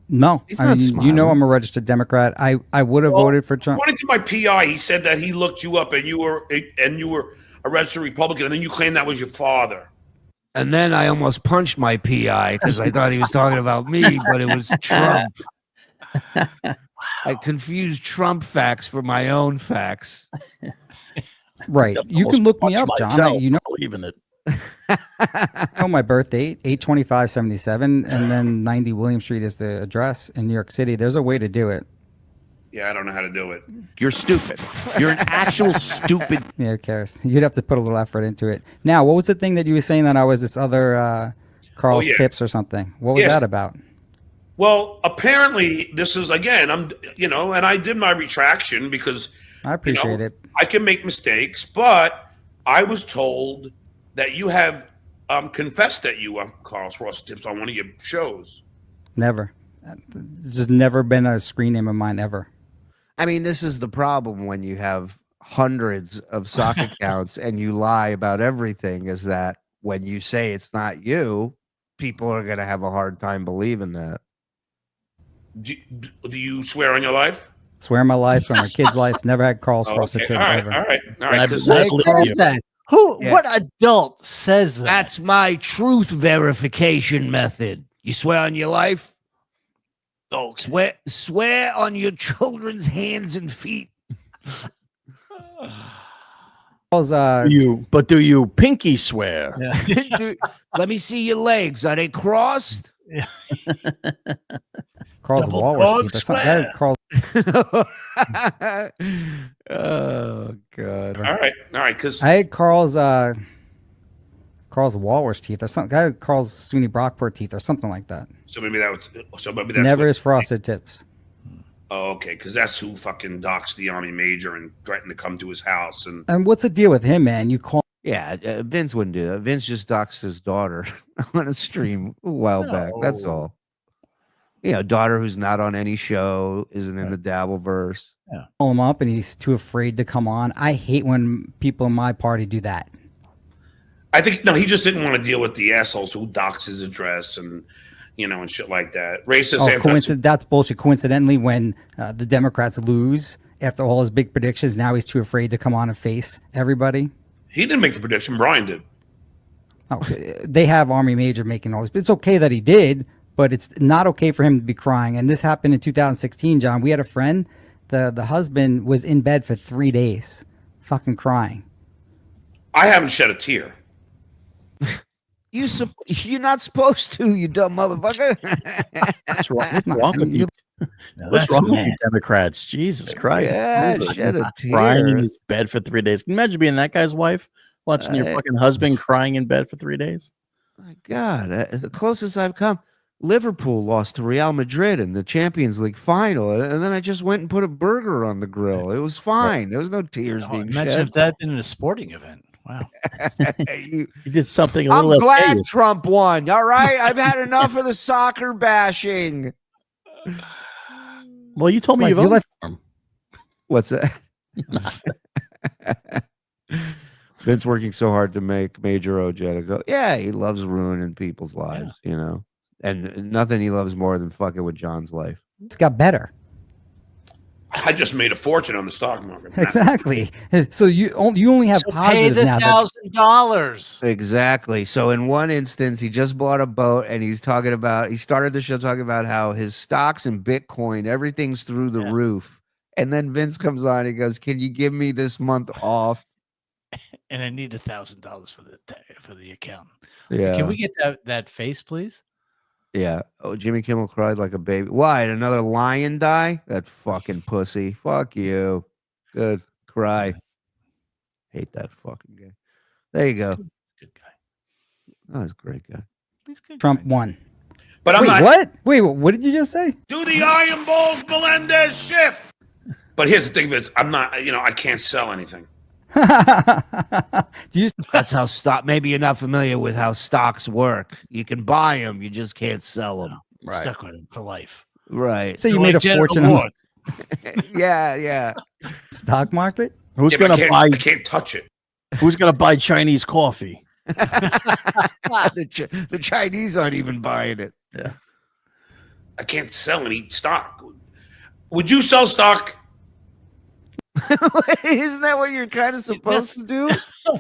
No, He's I not mean, you know I'm a registered Democrat. I would have voted for Trump. According to my PI, he said that he looked you up and you were a registered Republican, and then you claimed that was your father. And then I almost punched my PI because I thought he was talking about me, but it was Trump. I confused Trump facts for my own facts. Right. You can look me up, John. You know, believe in it. Oh, my birthday, 8/25/77, and then 90 William Street is the address in New York City. There's a way to do it. Yeah, I don't know how to do it. You're stupid. You're an actual stupid. Yeah, who cares? You'd have to put a little effort into it. Now, what was the thing that you were saying that I was this other Karl's tips or something? What was that about? Well, apparently this is again. and I did my retraction because I appreciate it. I can make mistakes, but I was told that you have confessed that you are Karl's Frost Tips on one of your shows. Never. It's just never been a screen name of mine ever. I mean, this is the problem when you have hundreds of sock accounts and you lie about everything, is that when you say it's not you, people are going to have a hard time believing that. Do you swear on your life? Swear on my life, on my kids' life. Never had Karl's Frosted Tips ever. All right. Like Karl said, What adult says that? That's my truth verification method. You swear on your life? Swear on your children's hands and feet. Do you pinky swear? Let me see your legs. Are they crossed? Yeah. Carl's walrus teeth. That's not that Carl. Oh God! All right, because I had Carl's walrus teeth or something. I had Carl's Sweeney Brockport teeth or something like that. so maybe that's Never what- his frosted tips. Oh, okay, because that's who fucking doxed the army major and threatened to come to his house. And what's the deal with him, man? You call. Yeah, Vince wouldn't do that. Vince just doxed his daughter on a stream a while back. That's all. Daughter who's not on any show, isn't in the Dabbleverse. Yeah. Call him up and he's too afraid to come on. I hate when people in my party do that. I think he just didn't want to deal with the assholes who dox his address and and shit like that. Racist. That's bullshit. Coincidentally, when the Democrats lose after all his big predictions, now he's too afraid to come on and face everybody. He didn't make the prediction. Brian did. Oh, they have Army Major making all this. It's okay that he did, but it's not okay for him to be crying. And this happened in 2016, John. We had a friend. The husband was in bed for 3 days, fucking crying. I haven't shed a tear. You're not supposed to, you dumb motherfucker. What's wrong with you? What's wrong with you Democrats? Jesus Christ. Yeah, shed a tear. Crying in his bed for 3 days. Can you imagine being that guy's wife? Watching your fucking husband crying in bed for 3 days? My God. The closest I've come, Liverpool lost to Real Madrid in the Champions League final. And then I just went and put a burger on the grill. It was fine. There was no tears being Imagine shed. if that had been in a sporting event. Wow. You did something I'm less glad serious. Trump won. All right. I've had enough of the soccer bashing. Well, you told me you Like, you voted for him. What's that? Vince working so hard to make Major Ojeda go. Yeah, he loves ruining people's lives, and nothing he loves more than fucking with John's life. It's got better. I just made a fortune on the stock market. Exactly. So you only have Pay positive the now. That's- $1,000. Exactly. So in one instance, he just bought a boat, and he started the show talking about how his stocks and Bitcoin, everything's through the roof. And then Vince comes on, he goes, "Can you give me this month off?" And I need $1,000 for the account. Yeah. Can we get that face, please? Yeah. Oh, Jimmy Kimmel cried like a baby. Why? Did another lion die? That fucking pussy. Fuck you. Good. Cry. Hate that fucking guy. There you go. Good guy. Oh, he's a great guy. He's good. Trump won. But I'm Wait, not. what? Wait, what did you just say? Do the Iron Balls Melendez shift. But here's the thing, Vince. I'm not. I can't sell anything. That's how stock. Maybe you're not familiar with how stocks work. You can buy them, you just can't sell them. Right. Stuck with him for life. Right. So you made a fortune on Yeah. the stock market? Who's but gonna buy? I can't touch it. Who's gonna buy Chinese coffee? The Chinese aren't even buying it. Yeah. I can't sell any stock. Would you sell stock? Isn't that what you're kind of supposed to do?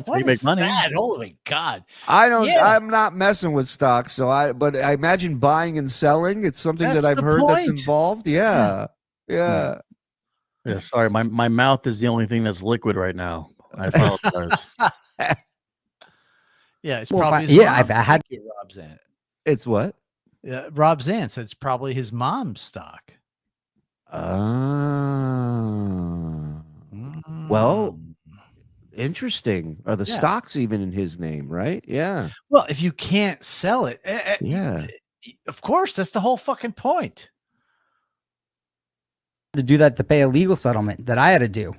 So you make money. Oh my God. I don't. Yeah. I'm not messing with stocks, but I imagine buying and selling. It's something That's that I've the heard that's point. involved. Yeah. Yeah, sorry, my mouth is the only thing that's liquid right now. I apologize. Yeah, it's Well, probably if his I- yeah, mom. I've had- Thank you, Rob Zant. It's what? Rob Zant said it's probably his mom's stock. Well, interesting. Are the Yeah. stocks even in his name? Right? Yeah. Well, if you can't sell it, Yeah. of course, that's the whole fucking point. To do that to pay a legal settlement that I had to do.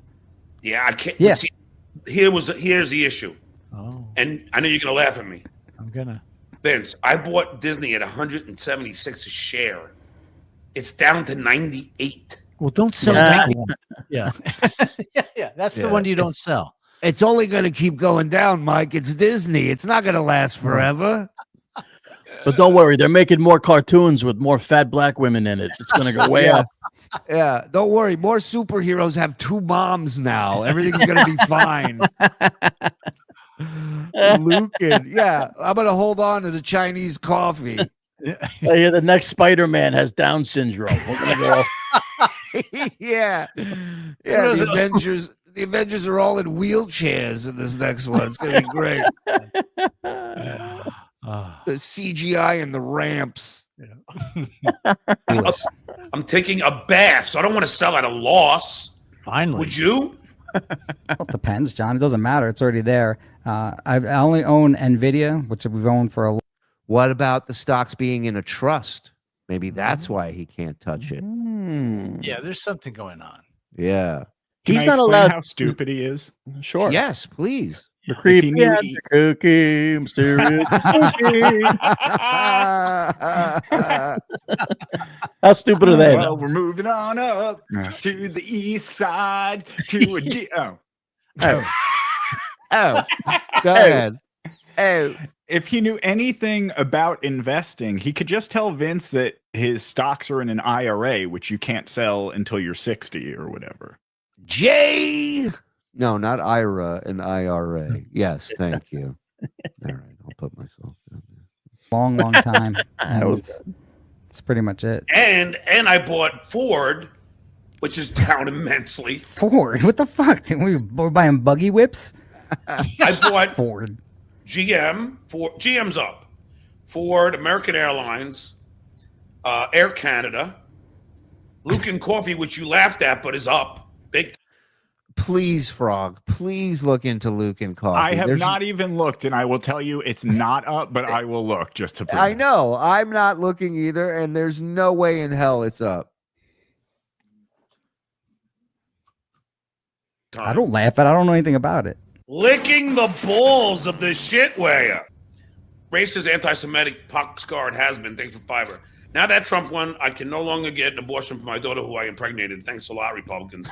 Yeah, I can't. Yeah. See, here's the issue. Oh, And I know you're gonna laugh at me, I'm gonna. Vince. I bought Disney at 176 a share. It's down to 98. Well, don't sell Yeah. that one. Yeah, yeah. That's the Yeah. one you don't sell. It's only going to keep going down, Mike. It's Disney. It's not going to last forever. But don't worry, they're making more cartoons with more fat black women in it. It's gonna go way Yeah. up. Yeah. Don't worry. More superheroes have two moms now. Everything's gonna be fine. Lucan. Yeah, I'm gonna hold on to the Chinese coffee. Yeah, the next Spider-Man has Down syndrome. We're gonna go. Yeah, yeah. The Avengers are all in wheelchairs in this next one. It's gonna be great. The CGI and the ramps. I'm taking a bath, so I don't want to sell at a loss. Finally. Would you? Well, it depends, John. It doesn't matter. It's already there. I only own NVIDIA, which we've owned for a. What about the stocks being in a trust? Maybe that's why he can't touch it. Yeah, there's something going on. Yeah. Can He's I not explain allowed. how stupid he is? Sure. Yes, please. The If he creepy knew and he- the kooky, mysterious, and spooky. How stupid are they? Well, we're moving on up to the east side to a Oh, go ahead. Oh, if he knew anything about investing, he could just tell Vince that his stocks are in an IRA, which you can't sell until you're 60 or whatever. Jay. No, not IRA, an IRA. Yes, thank you. All right, I'll put myself down there. Long time. And it's pretty much it. And I bought Ford, which is down immensely. Ford? What the fuck? We're buying buggy whips? I bought Ford. GM. GM's up. Ford, American Airlines, Air Canada, Lucan Coffee, which you laughed at, but is up big. Please, Frog, please look into Lucan Coffee. I have not even looked, and I will tell you it's not up, but I will look just to prove I it. know. I'm not looking either, and there's no way in hell it's up. I don't laugh at it. I don't know anything about it. Licking the balls of the shitware. Racist, anti-Semitic, pox-scarred has-been. Thanks for fiber. Now that Trump won, I can no longer get an abortion for my daughter who I impregnated. Thanks a lot, Republicans.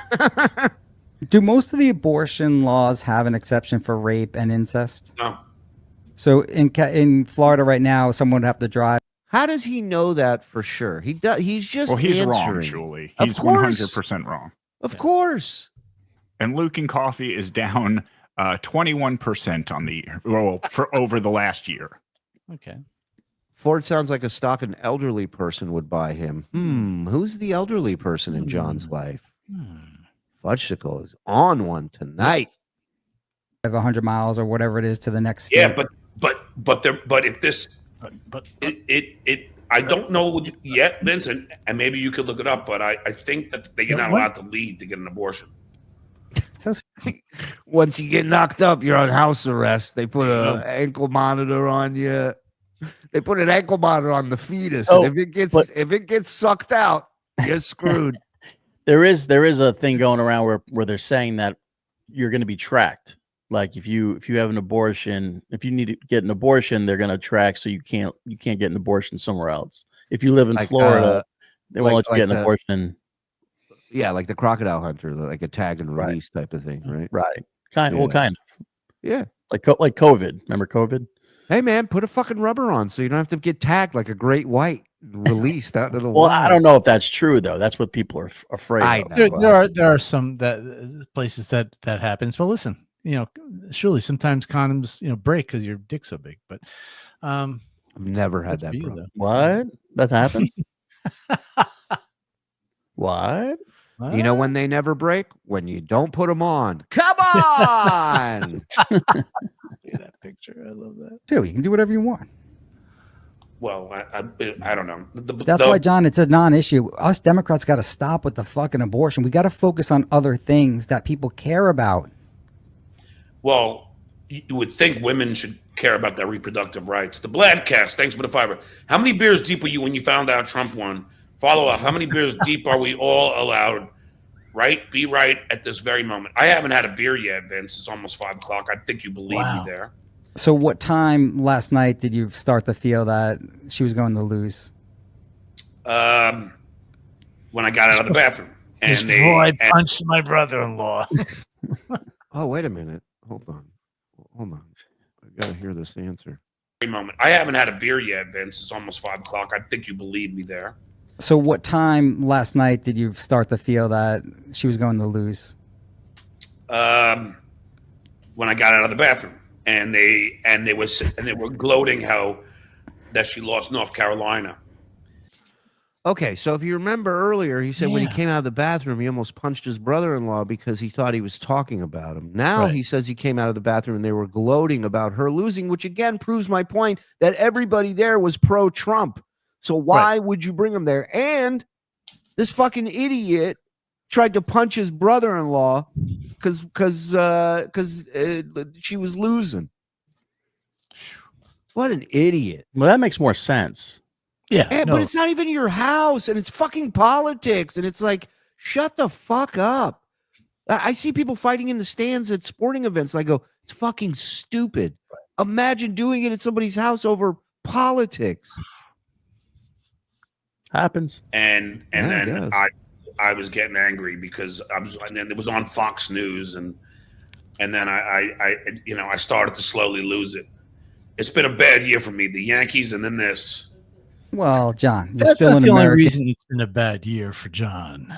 Do most of the abortion laws have an exception for rape and incest? No. So in Florida right now, someone would have to drive. How does he know that for sure? He does. He's just Well, he's wrong, answering. Julie. Of He's course. 100% wrong. Of course. And Lucan Coffee is down 21% on the year, well, for over the last year. Okay. Ford sounds like a stock an elderly person would buy him. Who's the elderly person in John's life? Fudgesicle is on one tonight. 100 miles or whatever it is to the next state. Yeah, but if this, I don't know yet, Vincent, and maybe you could look it up, but I think that you're not allowed to leave to get an abortion. Once you get knocked up, you're on house arrest. They put an ankle monitor on you. They put an ankle monitor on the fetus. Oh, and if it gets sucked out, you're screwed. There is a thing going around where they're saying that you're going to be tracked. Like if you have an abortion, if you need to get an abortion, they're going to track so you can't get an abortion somewhere else. If you live in Florida, they won't let you get an abortion. Yeah, like the crocodile hunter, like a tag and release type of thing, right? Right. Kind of. Yeah. Like COVID. Remember COVID? Hey man, put a fucking rubber on so you don't have to get tagged like a great white released out into the Well, wild. I don't know if that's true though. That's what people are afraid of. There are some places that happens. Well, listen, surely sometimes condoms break because your dick's so big, but I've never had that problem. What? That happens? What? You know when they never break? When you don't put them on. Come on! That picture, I love that. Dude, you can do whatever you want. Well, I don't know. That's why, John, it's a non-issue. Us Democrats got to stop with the fucking abortion. We got to focus on other things that people care about. Well, you would think women should care about their reproductive rights. The Bladcast, thanks for the fiber. How many beers deep were you when you found out Trump won? Follow up. How many beers deep are we all allowed? Right? Be right at this very moment. I haven't had a beer yet, Vince. It's almost 5 o'clock. I think you believe me there. So what time last night did you start to feel that she was going to lose? When I got out of the bathroom. Just before I punched my brother-in-law. Oh, wait a minute. Hold on. I got to hear this answer. Moment. I haven't had a beer yet, Vince. It's almost 5 o'clock. I think you believe me there. So what time last night did you start to feel that she was going to lose? When I got out of the bathroom. and they were gloating how that she lost North Carolina. Okay, so if you remember earlier, he said when he came out of the bathroom, he almost punched his brother-in-law because he thought he was talking about him. Now he says he came out of the bathroom and they were gloating about her losing, which again proves my point that everybody there was pro-Trump. So why would you bring him there? And this fucking idiot tried to punch his brother-in-law because she was losing. What an idiot. Well, that makes more sense. Yeah, but it's not even your house, and it's fucking politics, and it's like, shut the fuck up. I see people fighting in the stands at sporting events, and I go, it's fucking stupid. Imagine doing it at somebody's house over politics. Happens. And then I was getting angry because and then it was on Fox News, and then I started to slowly lose it. It's been a bad year for me. The Yankees, and then this. Well, John, you're That's still not an the only American. reason it's been a bad year for John.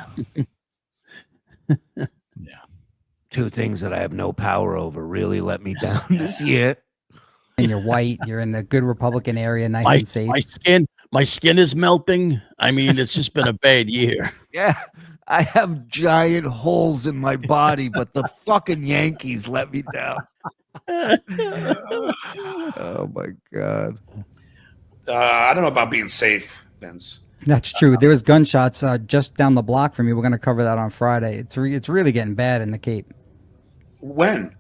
Two things that I have no power over really let me down this year. And you're white. You're in a good Republican area, nice and safe. My skin is melting. I mean, it's just been a bad year. Yeah, I have giant holes in my body, but the fucking Yankees let me down. Oh my God. I don't know about being safe, Vince. That's true. There was gunshots just down the block from you. We're going to cover that on Friday. It's really getting bad in the Cape. When?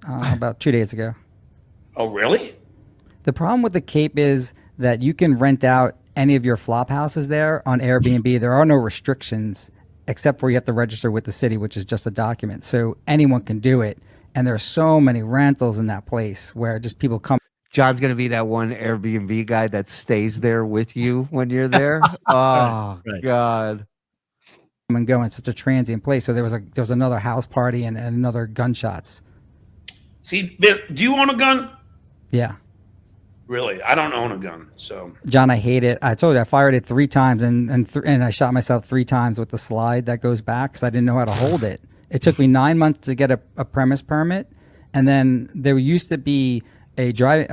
About 2 days ago. Oh, really? The problem with the Cape is that you can rent out any of your flop houses there on Airbnb. There are no restrictions except for you have to register with the city, which is just a document. So anyone can do it. And there's so many rentals in that place where just people come. John's going to be that one Airbnb guy that stays there with you when you're there. Oh, God. Come and go in such a transient place. So there was another house party and another gunshots. See, do you own a gun? Yeah. Really? I don't own a gun, so. John, I hate it. I told you I fired it 3 times and I shot myself 3 times with the slide that goes back because I didn't know how to hold it. It took me 9 months to get a premise permit, and then there used to be a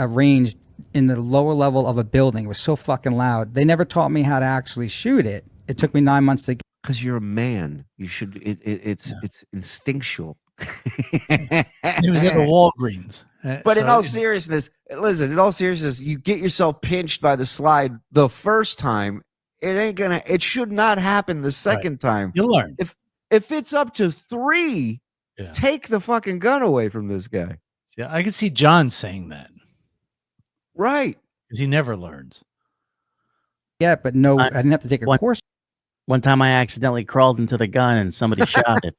range in the lower level of a building. It was so fucking loud. They never taught me how to actually shoot it. It took me 9 months to get. Because you're a man. You should. It's instinctual. It was at a Walgreens. But in all seriousness, listen. In all seriousness, you get yourself pinched by the slide the first time. It should not happen the second time. You'll learn. If it's up to 3, take the fucking gun away from this guy. Yeah, I can see John saying that. Right. Because he never learns. Yeah, but no, I didn't have to take a course. One time I accidentally crawled into the gun and somebody shot it.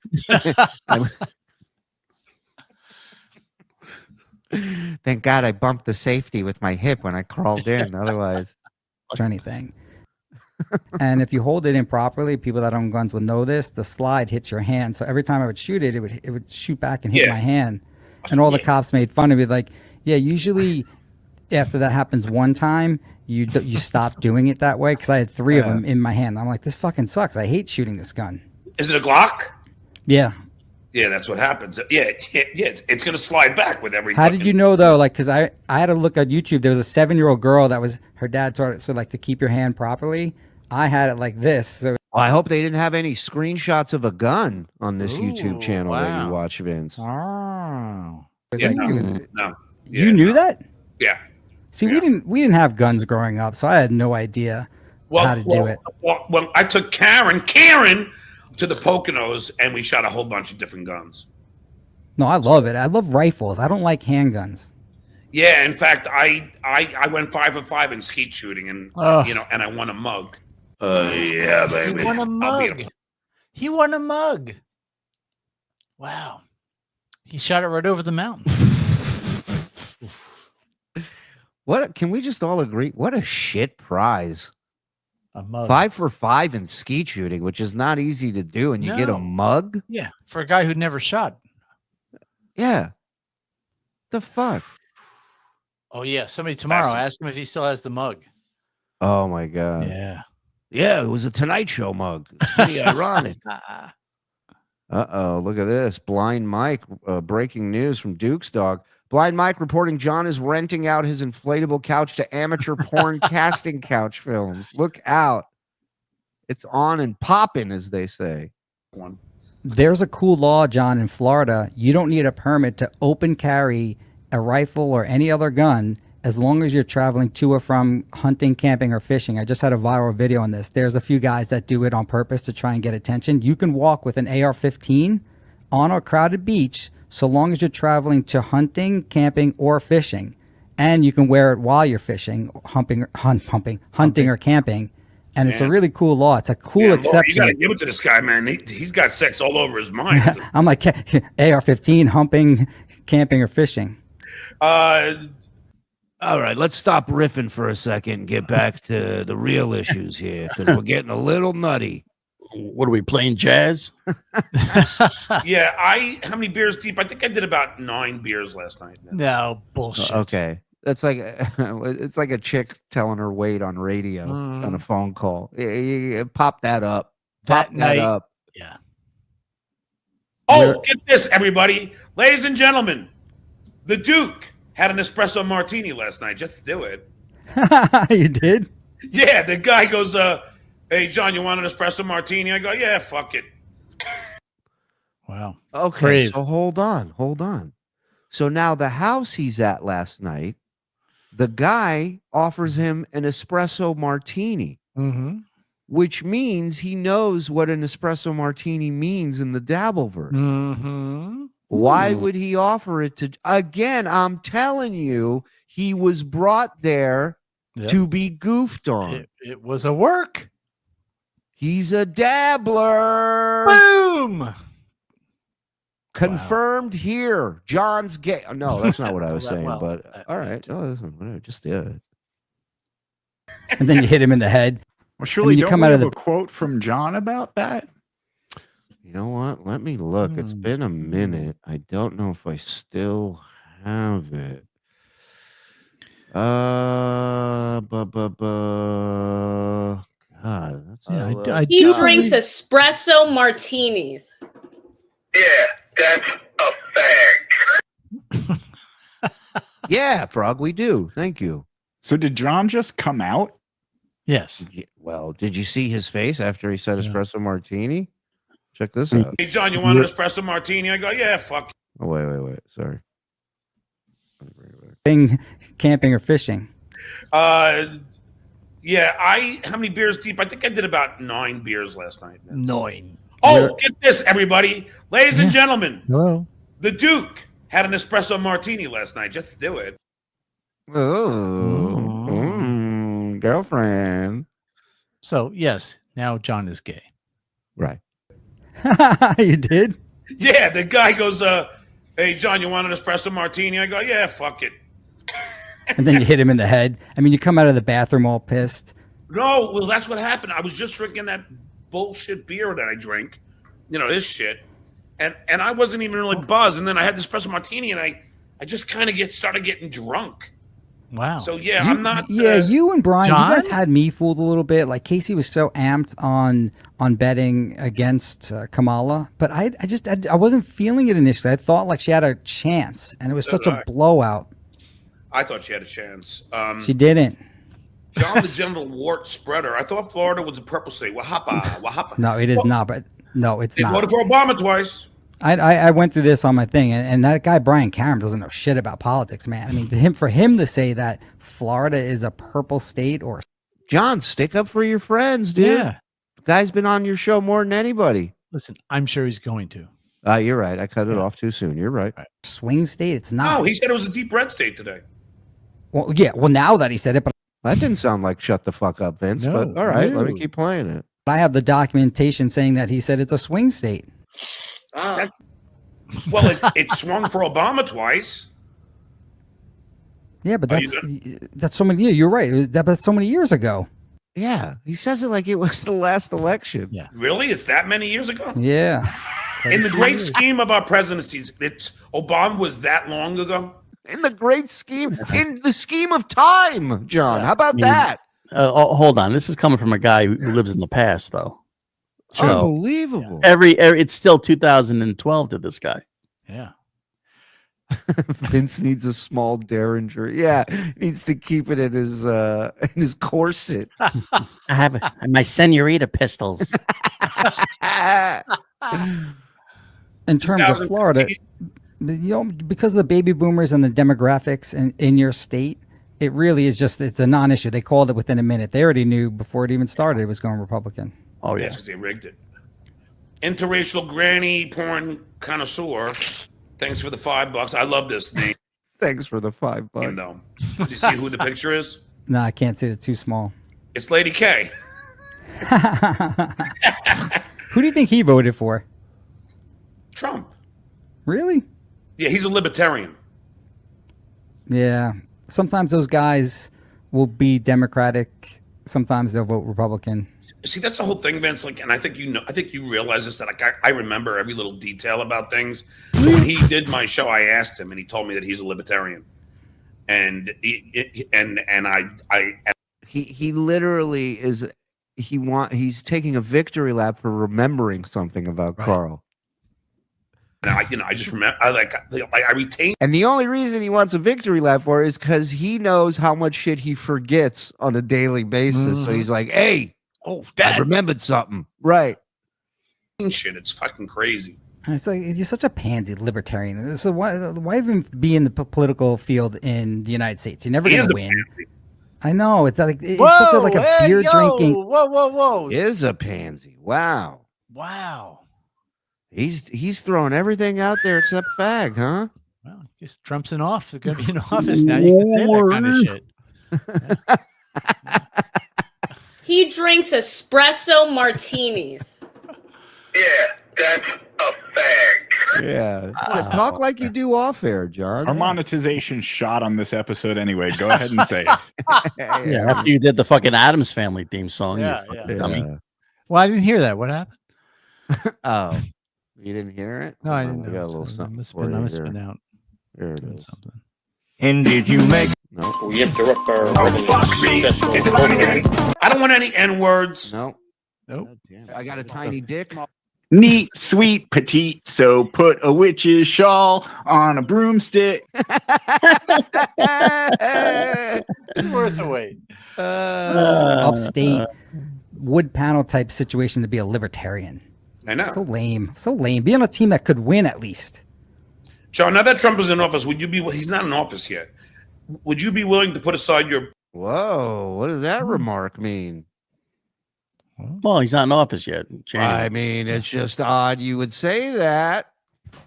Thank God I bumped the safety with my hip when I crawled in. Otherwise, or anything. And if you hold it improperly, people that own guns will know this. The slide hits your hand, so every time I would shoot it, it would shoot back and hit my hand. And all the cops made fun of me, like, yeah, usually after that happens one time, you stop doing it that way. Because I had 3 of them in my hand. I'm like, this fucking sucks. I hate shooting this gun. Is it a Glock? Yeah. Yeah, that's what happens. Yeah, it's going to slide back with every. How did you know though? Like, because I had to look at YouTube. There was a 7-year-old girl that was her dad taught it so like to keep your hand properly. I had it like this. So I hope they didn't have any screenshots of a gun on this YouTube channel that you watch, Vince. Oh. No. You knew that? Yeah. See, we didn't have guns growing up, so I had no idea how to do it. Well, I took Karen to the Poconos, and we shot a whole bunch of different guns. No, I love it. I love rifles. I don't like handguns. Yeah, in fact, I went 5 for 5 in skeet shooting, and and I won a mug. Yeah, baby. He won a mug. He won a mug. Wow. He shot it right over the mountain. What can we just all agree? What a shit prize. A mug. 5 for 5 in skeet shooting, which is not easy to do, and you get a mug? Yeah, for a guy who never shot. Yeah. The fuck? Oh yeah, somebody tomorrow ask him if he still has the mug. Oh my God. Yeah. Yeah, it was a Tonight Show mug. Pretty ironic. Uh-oh, look at this. Blind Mike, breaking news from Duke's Dog. Blind Mike reporting John is renting out his inflatable couch to amateur porn casting couch films. Look out. It's on and popping, as they say. There's a cool law, John, in Florida. You don't need a permit to open carry a rifle or any other gun as long as you're traveling to or from hunting, camping, or fishing. I just had a viral video on this. There's a few guys that do it on purpose to try and get attention. You can walk with an AR-15 on a crowded beach so long as you're traveling to hunting, camping, or fishing. And you can wear it while you're fishing, hunting, or camping. And it's a really cool law. It's a cool exception. You got to give it to this guy, man. He's got sex all over his mind. I'm like, AR-15, humping, camping, or fishing. All right, let's stop riffing for a second and get back to the real issues here because we're getting a little nutty. What are we playing, jazz? Yeah, how many beers deep? I think I did about 9 beers last night. No bullshit. Okay. That's like it's like a chick telling her weight on radio on a phone call. Pop that up. Pop that up. Yeah. Oh, get this, everybody. Ladies and gentlemen, the Duke had an espresso martini last night. Just do it. You did? Yeah, the guy goes, hey, John, you want an espresso martini? I go, yeah, fuck it. Wow. Okay, Brave. so hold on. So now the house he's at last night, the guy offers him an espresso martini, which means he knows what an espresso martini means in the Dabbleverse. Why would he offer it to? Again, I'm telling you, he was brought there to be goofed on. It was a work. He's a dabbler. Boom. Confirmed here. John's gay. No, that's not what I was saying. But all right, whatever, just do it. And then you hit him in the head. Well, surely you don't come we out of have the a quote from John about that? You know what? Let me look. It's been a minute. I don't know if I still have it. God, that's He drinks espresso martinis. Yeah, that's a fact. Yeah, Frog, we do. Thank you. So did John just come out? Yes. Well, did you see his face after he said espresso martini? Check this out. Hey, John, you want an espresso martini? I go, yeah, fuck it. Oh, wait. Sorry. Camping or fishing. Yeah, how many beers deep? I think I did about 9 beers last night. 9. Oh, get this, everybody. Ladies and gentlemen. Hello. The Duke had an espresso martini last night. Just do it. Oh, girlfriend. So, yes, now John is gay. Right. You did? Yeah, the guy goes, hey, John, you want an espresso martini? I go, yeah, fuck it. And then you hit him in the head. I mean, you come out of the bathroom all pissed. No, well, that's what happened. I was just drinking that bullshit beer that I drink. This shit. And I wasn't even really buzzed. And then I had the espresso martini, and I just kind of started getting drunk. Wow. So, yeah, You- I'm not... you and Brian, John? you guys had me fooled a little bit. Like Casey was so amped on betting against Kamala, but I wasn't feeling it initially. I thought like she had a chance, and it was such a blowout. I thought she had a chance. She didn't. John the Genital Wart Spreader. I thought Florida was a purple state. Wahapa. No, it is not. But no, it's They not. voted for Obama twice. I went through this on my thing, and that guy Brian Cameron doesn't know shit about politics, man. I mean, for him to say that Florida is a purple state, or John, stick up for your friends, dude. Yeah. The guy's been on your show more than anybody. Listen, I'm sure he's going to. You're right. I cut it off too soon. You're right. swing state, it's not. No, he said it was a deep red state today. Well, yeah. Well, now that he said it, but That didn't sound like shut the fuck up, Vince. No, but all right, let me no. keep playing it. I have the documentation saying that he said it's a swing state. Well, it swung for Obama twice. Yeah, but Oh, that's so many. Yeah, you're right. That's so many years ago. Yeah, he says it like it was the last election. Yeah. Really? It's that many years ago? Yeah. In the great scheme of our presidencies, Obama was that long ago? In the great scheme, in the scheme of time, John. How about that? Hold on. This is coming from a guy who lives in the past, though. So Unbelievable. it's still 2012 to this guy. Yeah. Vince needs a small Derringer. Yeah, needs to keep it in his corset. I have my senorita pistols. In terms of Florida, because of the baby boomers and the demographics in your state, it really is it's a non-issue. They called it within a minute. They already knew before it even started it was going Republican. Oh yeah, because they rigged it. Interracial granny porn connoisseur. Thanks for the $5. I love this name. Thanks for the $5. Though. Do you see who the picture is? No, I can't see it. It's too small. It's Lady K. Who do you think he voted for? Trump. Really? Yeah, he's a libertarian. Yeah. Sometimes those guys will be Democratic. Sometimes they'll vote Republican. See, that's the whole thing, Vince. Like, and I think you realize this. That like I remember every little detail about things. So when he did my show, I asked him, and he told me that he's a libertarian. And he literally is. He's taking a victory lap for remembering something about Karl. And I just remember. I retain. And the only reason he wants a victory lap for it is because he knows how much shit he forgets on a daily basis. Mm-hmm. So he's like, "Hey, Dad, I remembered something." Right? Shit, it's fucking crazy. And it's like you're such a pansy libertarian. So why even be in the political field in the United States? You're never going to win. I know it's like it's such a beer drinking. Whoa! He is a pansy. Wow. He's throwing everything out there except fag, huh? Well, I guess Trump's in office. Going to be in office now. You can say that kind of shit. He drinks espresso martinis. Yeah, that's a fag. Yeah. Talk like you do off air, John. Our monetization shot on this episode anyway. Go ahead and say it. Yeah, after you did the fucking Adams Family theme song, Yeah, you fucking dummy. Well, I didn't hear that. What happened? Oh, you didn't hear it? No, I didn't. I got a little something. I must for you have here. been out. Here it Doing is. something. And did you make? No. We interrupt our I don't want any N words. No. Nope. I got a tiny dick. Neat, sweet, petite. So put a witch's shawl on a broomstick. It's worth the wait. Upstate wood panel type situation to be a libertarian. I know. So lame. So lame. Be on a team that could win at least. John, now that Trump is in office, would you be? He's not in office yet. Would you be willing to put aside your? Whoa! What does that remark mean? Well, he's not in office yet. I mean, it's just odd you would say that.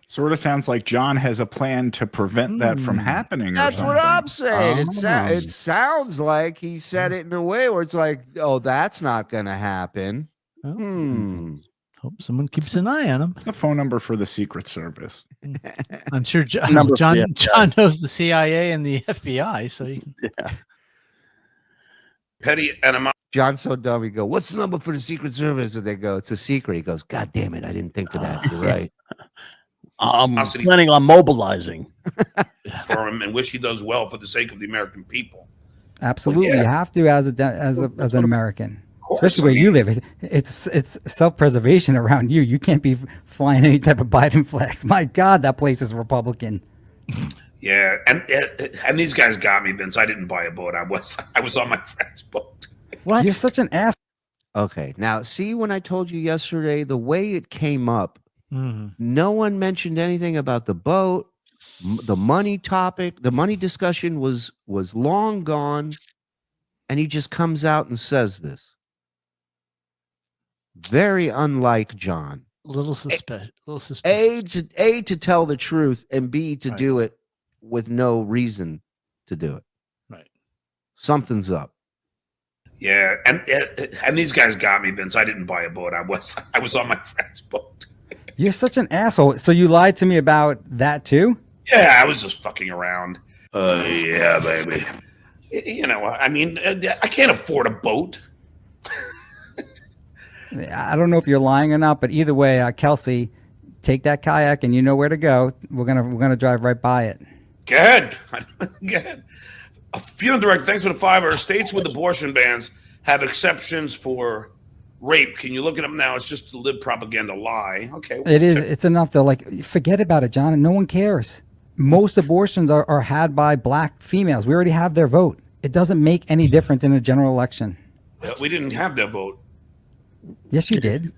Sort of sounds like John has a plan to prevent that from happening. That's what I'm saying. It sounds like he said it in a way where it's like, oh, that's not going to happen. Hope someone keeps an eye on him. It's the phone number for the Secret Service. I'm sure John knows the CIA and the FBI, so he can. Petty animosity. John's so dumb. He go, "What's the number for the Secret Service?" And they go, "It's a secret." He goes, "God damn it, I didn't think of that." You're right. I'm planning on mobilizing for him and wish he does well for the sake of the American people. Absolutely, you have to as an American, especially where you live. It's self-preservation around you. You can't be flying any type of Biden flags. My God, that place is Republican. Yeah, and these guys got me, Vince. I didn't buy a boat. I was on my friend's boat. What? You're such an ass. Okay, now see when I told you yesterday the way it came up. No one mentioned anything about the boat, the money topic. The money discussion was long gone, and he just comes out and says this. Very unlike John. Little suspicious. A to tell the truth, and B to do it with no reason to do it. Right. Something's up. Yeah, and these guys got me, Vince. I didn't buy a boat. I was on my friend's boat. You're such an asshole. So you lied to me about that too? Yeah, I was just fucking around. Yeah, baby. You know, I mean, I can't afford a boat. I don't know if you're lying or not, but either way, Kelsey, take that kayak and you know where to go. We're gonna drive right by it. Go ahead. Go ahead. Feeling direct. Thanks for the $5. States with abortion bans have exceptions for rape. Can you look it up now? It's just a lib propaganda lie. Okay. It is. It's enough though. Like, forget about it, John. And no one cares. most abortions are had by black females. We already have their vote. It doesn't make any difference in a general election. We didn't have that vote. Yes, you did.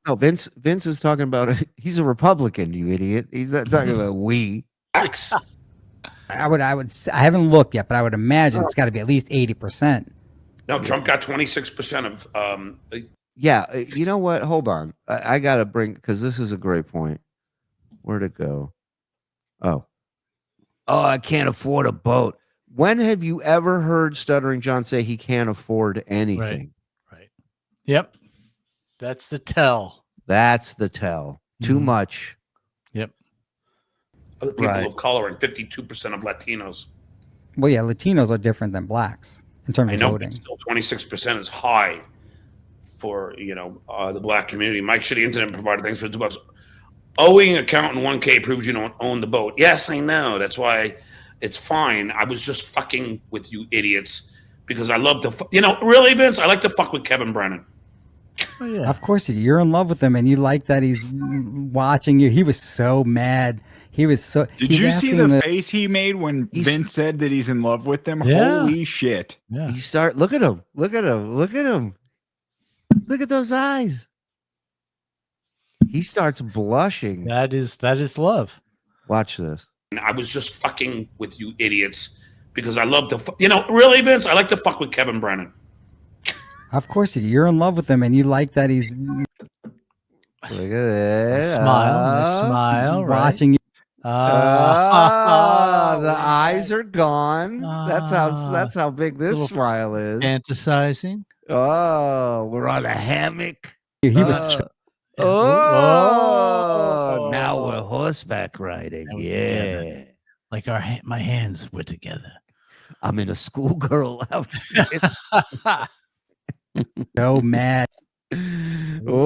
No, Vince is talking about he's a Republican, you idiot. He's not talking about we. I haven't looked yet, but I would imagine it's got to be at least 80%. No, Trump got 26% of. Yeah, you know what? Hold on. I got to bring, because this is a great point. Where'd it go? Oh, I can't afford a boat. When have you ever heard Stuttering John say he can't afford anything? Right. Yep. That's the tell. That's the tell. Too much. Yep. Other people of color and 52% of Latinos. Well, yeah, Latinos are different than blacks in terms I of know, voting. but still 26% is high for the black community. Mike Shitty Internet provided thanks for $2. Owing accountant 1K proves you don't own the boat. Yes, I know. That's why it's fine. I was just fucking with you idiots because I love to. Really, Vince, I like to fuck with Kevin Brennan. Oh, yeah. Of course, you're in love with him, and you like that he's watching you. He was so mad. He was so. Did you see the face he made when Vince said that he's in love with them? Yeah. Holy shit! Yeah. Look at him. Look at him. Look at him. Look at those eyes. He starts blushing. That is love. Watch this. I was just fucking with you idiots because I love to. Really, Vince, I like to fuck with Kevin Brennan. Of course, you're in love with him, and you like that he's. Look at that. Smile, right? Watching you. The eyes are gone. That's how big this smile is. Fantasizing. Oh, we're on a hammock. He was. Now we're horseback riding. Yeah, like my hands were together. I'm in a schoolgirl outfit. So mad. Oh,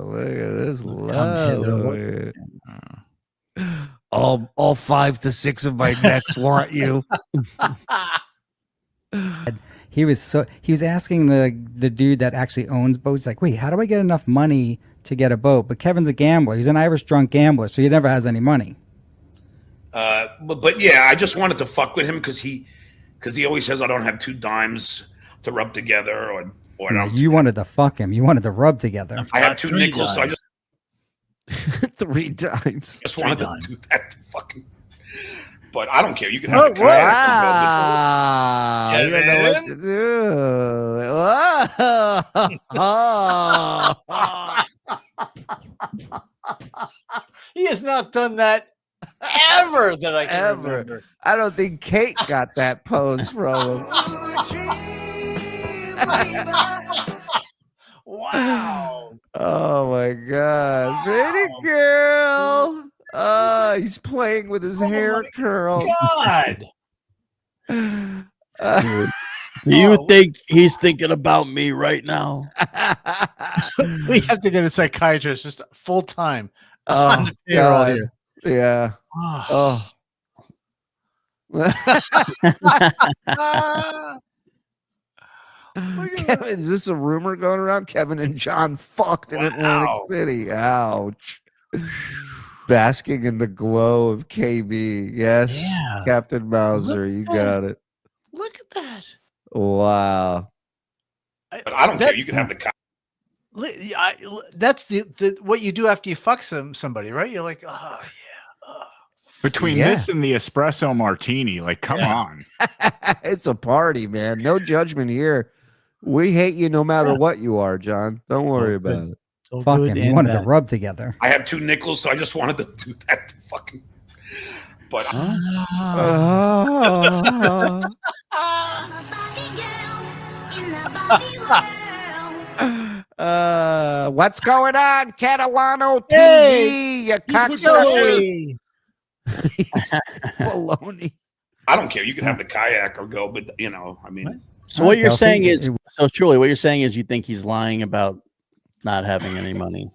look at this love. All 5 to 6 of my necks want you. He was asking the dude that actually owns boats, like, wait, how do I get enough money to get a boat? But Kevin's a gambler. He's an Irish drunk gambler, so he never has any money. But yeah, I just wanted to fuck with him because he always says I don't have 2 dimes to rub together or No, you wanted to fuck him. You wanted to rub together. I have 2 nickels, so I just 3 times. Just wanted to do that to fucking. But I don't care. You can have the kayak. You don't know what to do. He has not done that ever that I can remember. I don't think Kate got that pose from him. Wow. Oh my God. Pretty girl. He's playing with his hair curl. God. Do you think he's thinking about me right now? We have to get a psychiatrist just full time. Oh, God. Yeah. Oh. Kevin, is this a rumor going around? Kevin and John fucked in Atlantic City. Ouch. Basking in the glow of KB. Yes. Yeah. Captain Mauser, you got it. Look at that. Wow. But I don't care. You can have the. That's the what you do after you fuck somebody, right? You're like, oh yeah. Between this and the espresso martini, like, come on. It's a party, man. No judgment here. We hate you no matter what you are, John. Don't worry about it. Fuck him. You wanted to rub together. I have 2 nickels, so I just wanted to do that to fucking. But what's going on, Catalano TV? You cocksucker. Baloney. I don't care. You can have the kayak or go, but I mean. So what you're saying is, Shuli, what you're saying is, you think he's lying about not having any money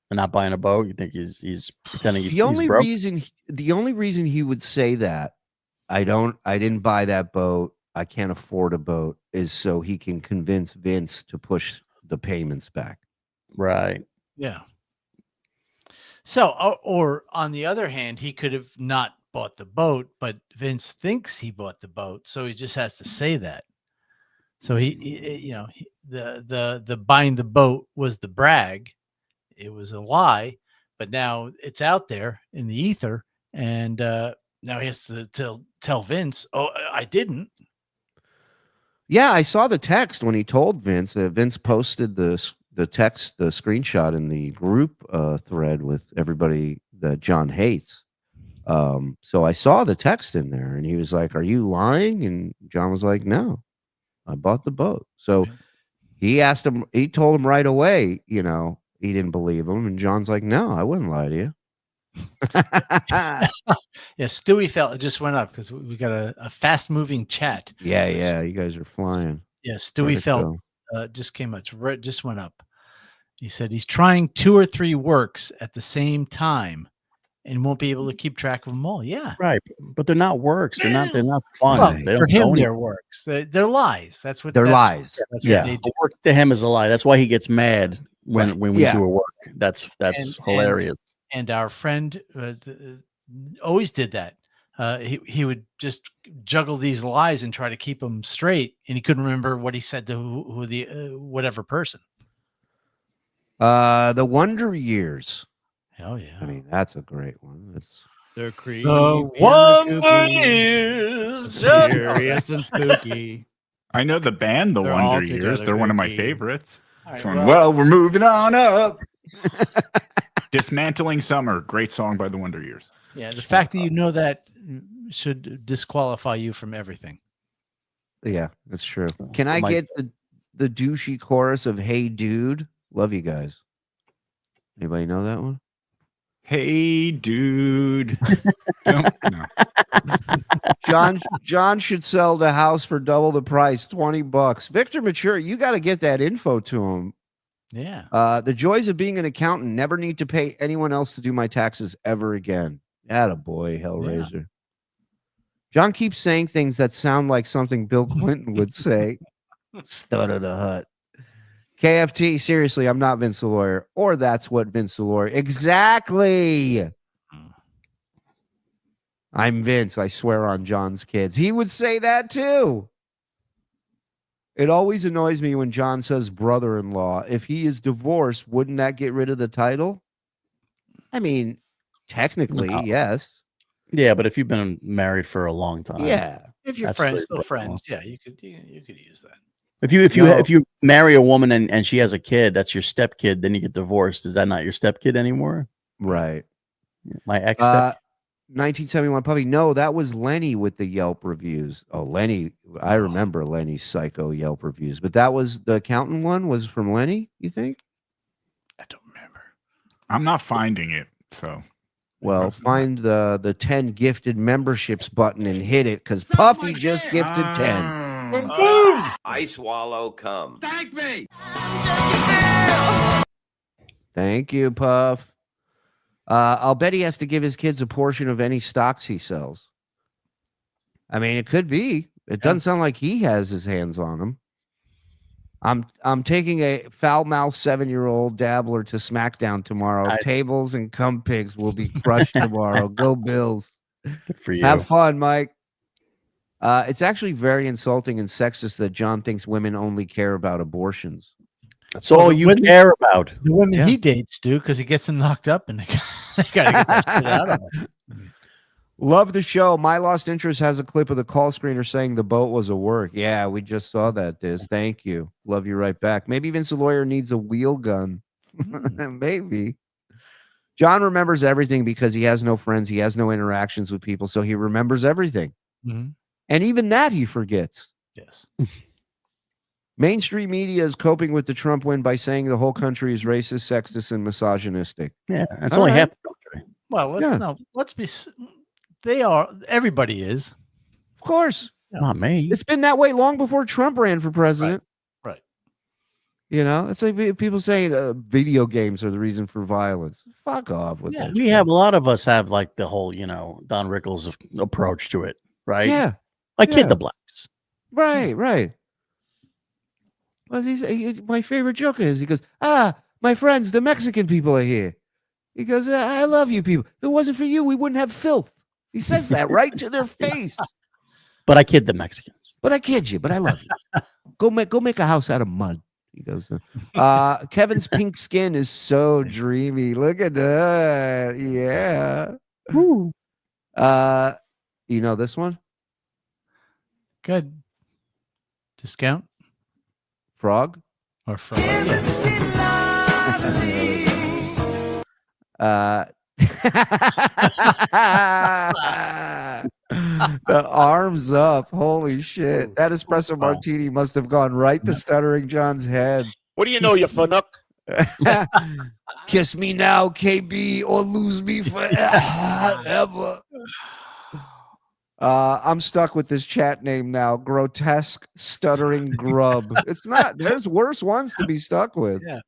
and not buying a boat? You think he's pretending he's broke? The only reason he would say that, I didn't buy that boat, I can't afford a boat, is so he can convince Vince to push the payments back. Right. Yeah. So, or on the other hand, he could have not bought the boat, but Vince thinks he bought the boat, so he just has to say that. So the buying the boat was the brag. It was a lie, but now it's out there in the ether, and now he has to tell Vince, "Oh, I didn't." Yeah, I saw the text when he told Vince. Vince posted the text, the screenshot in the group thread with everybody that John hates. So I saw the text in there, and he was like, "Are you lying?" And John was like, "No, I bought the boat." So he asked him. He told him right away. He didn't believe him, and John's like, "No, I wouldn't lie to you." Yeah, Stewie felt it just went up because we got a fast moving chat. Yeah, you guys are flying. Yeah, Stewie felt just came up, just went up. He said he's trying 2 or 3 works at the same time and won't be able to keep track of them all. Yeah, right. But they're not works. They're not fun. Well, They for don't him, go they're anywhere. works. They're lies. That's what They're lies. That's Yeah, what they do. a work to him is a lie. That's why he gets mad when we do a work. That's hilarious. And our friend always did that. He would just juggle these lies and try to keep them straight, and he couldn't remember what he said to who the whatever person. The Wonder Years. Oh yeah, I mean that's a great one. They're creepy. The Wonder Years, Mysterious and spooky. I know the band, The They're all Wonder Years. together They're one of my kooky. favorites. All right, This one, well, we're moving on up. Dismantling Summer, great song by The Wonder Years. Yeah, the fact that you know that should disqualify you from everything. Yeah, that's true. Can I get the douchey chorus of "Hey Dude"? Love you guys. Anybody know that one? Hey, dude. No. John should sell the house for double the price, $20. Victor Mature, you got to get that info to him. Yeah. The joys of being an accountant. Never need to pay anyone else to do my taxes ever again. Attaboy, Hellraiser. Yeah. John keeps saying things that sound like something Bill Clinton would say. Stud of the Hut. KFT, seriously, I'm not Vince the Lawyer. Or that's what Vince the Lawyer. Exactly. I'm Vince. I swear on John's kids. He would say that too. It always annoys me when John says brother-in-law. If he is divorced, wouldn't that get rid of the title? I mean, technically, yes. Yeah, but if you've been married for a long time, yeah. If you're still friends, yeah, you could use that. If you marry a woman and she has a kid, that's your stepkid. Then you get divorced. Is that not your stepkid anymore? Right. My ex step. 1971 puppy. No, that was Lenny with the Yelp reviews. Oh, Lenny. I remember Lenny's psycho Yelp reviews, but that was the accountant one was from Lenny, you think? I don't remember. I'm not finding it. So, well, find the 10 gifted memberships button and hit it because Puffy just gifted 10. I swallow cum. Thank me. Thank you, Puff. I'll bet he has to give his kids a portion of any stocks he sells. I mean, it could be. It doesn't sound like he has his hands on them. I'm taking a foul-mouthed 7-year-old dabbler to SmackDown tomorrow. Tables and cum pigs will be crushed tomorrow. Go Bills. Good for you. Have fun, Mike. It's actually very insulting and sexist that John thinks women only care about abortions. That's all you care about. The women he dates do because he gets them knocked up and they got to get that shit out of them. Love the show. My Lost Interest has a clip of the call screener saying the boat was a work. Yeah, we just saw that, Diz. Thank you. Love you right back. Maybe Vince the Lawyer needs a wheel gun. Maybe. John remembers everything because he has no friends. He has no interactions with people, so he remembers everything. Mm-hmm. And even that he forgets. Yes. Mainstream media is coping with the Trump win by saying the whole country is racist, sexist, and misogynistic. Yeah, that's only half the country. Well, let's be. They are. Everybody is. Of course. Not me. It's been that way long before Trump ran for president. Right. You know, it's like people saying video games are the reason for violence. Fuck off with that. We have a lot of us have like the whole, Don Rickles approach to it, right? Yeah. I kid the blacks. Right. Well, my favorite joke is he goes, my friends, the Mexican people are here. He goes, I love you people. If it wasn't for you, we wouldn't have filth. He says that right to their face. But I kid the Mexicans. But I kid you, but I love you. Go make a house out of mud. He goes, Kevin's pink skin is so dreamy. Look at that. Yeah. Woo. You know this one? Good. Discount? Frog? Or frog? The arms up. Holy shit. That espresso martini must have gone right to Stuttering John's head. What do you know, you funuck? Kiss me now, KB, or lose me forever. I'm stuck with this chat name now. Grotesque Stuttering Grub. It's not. There's worse ones to be stuck with. Yeah.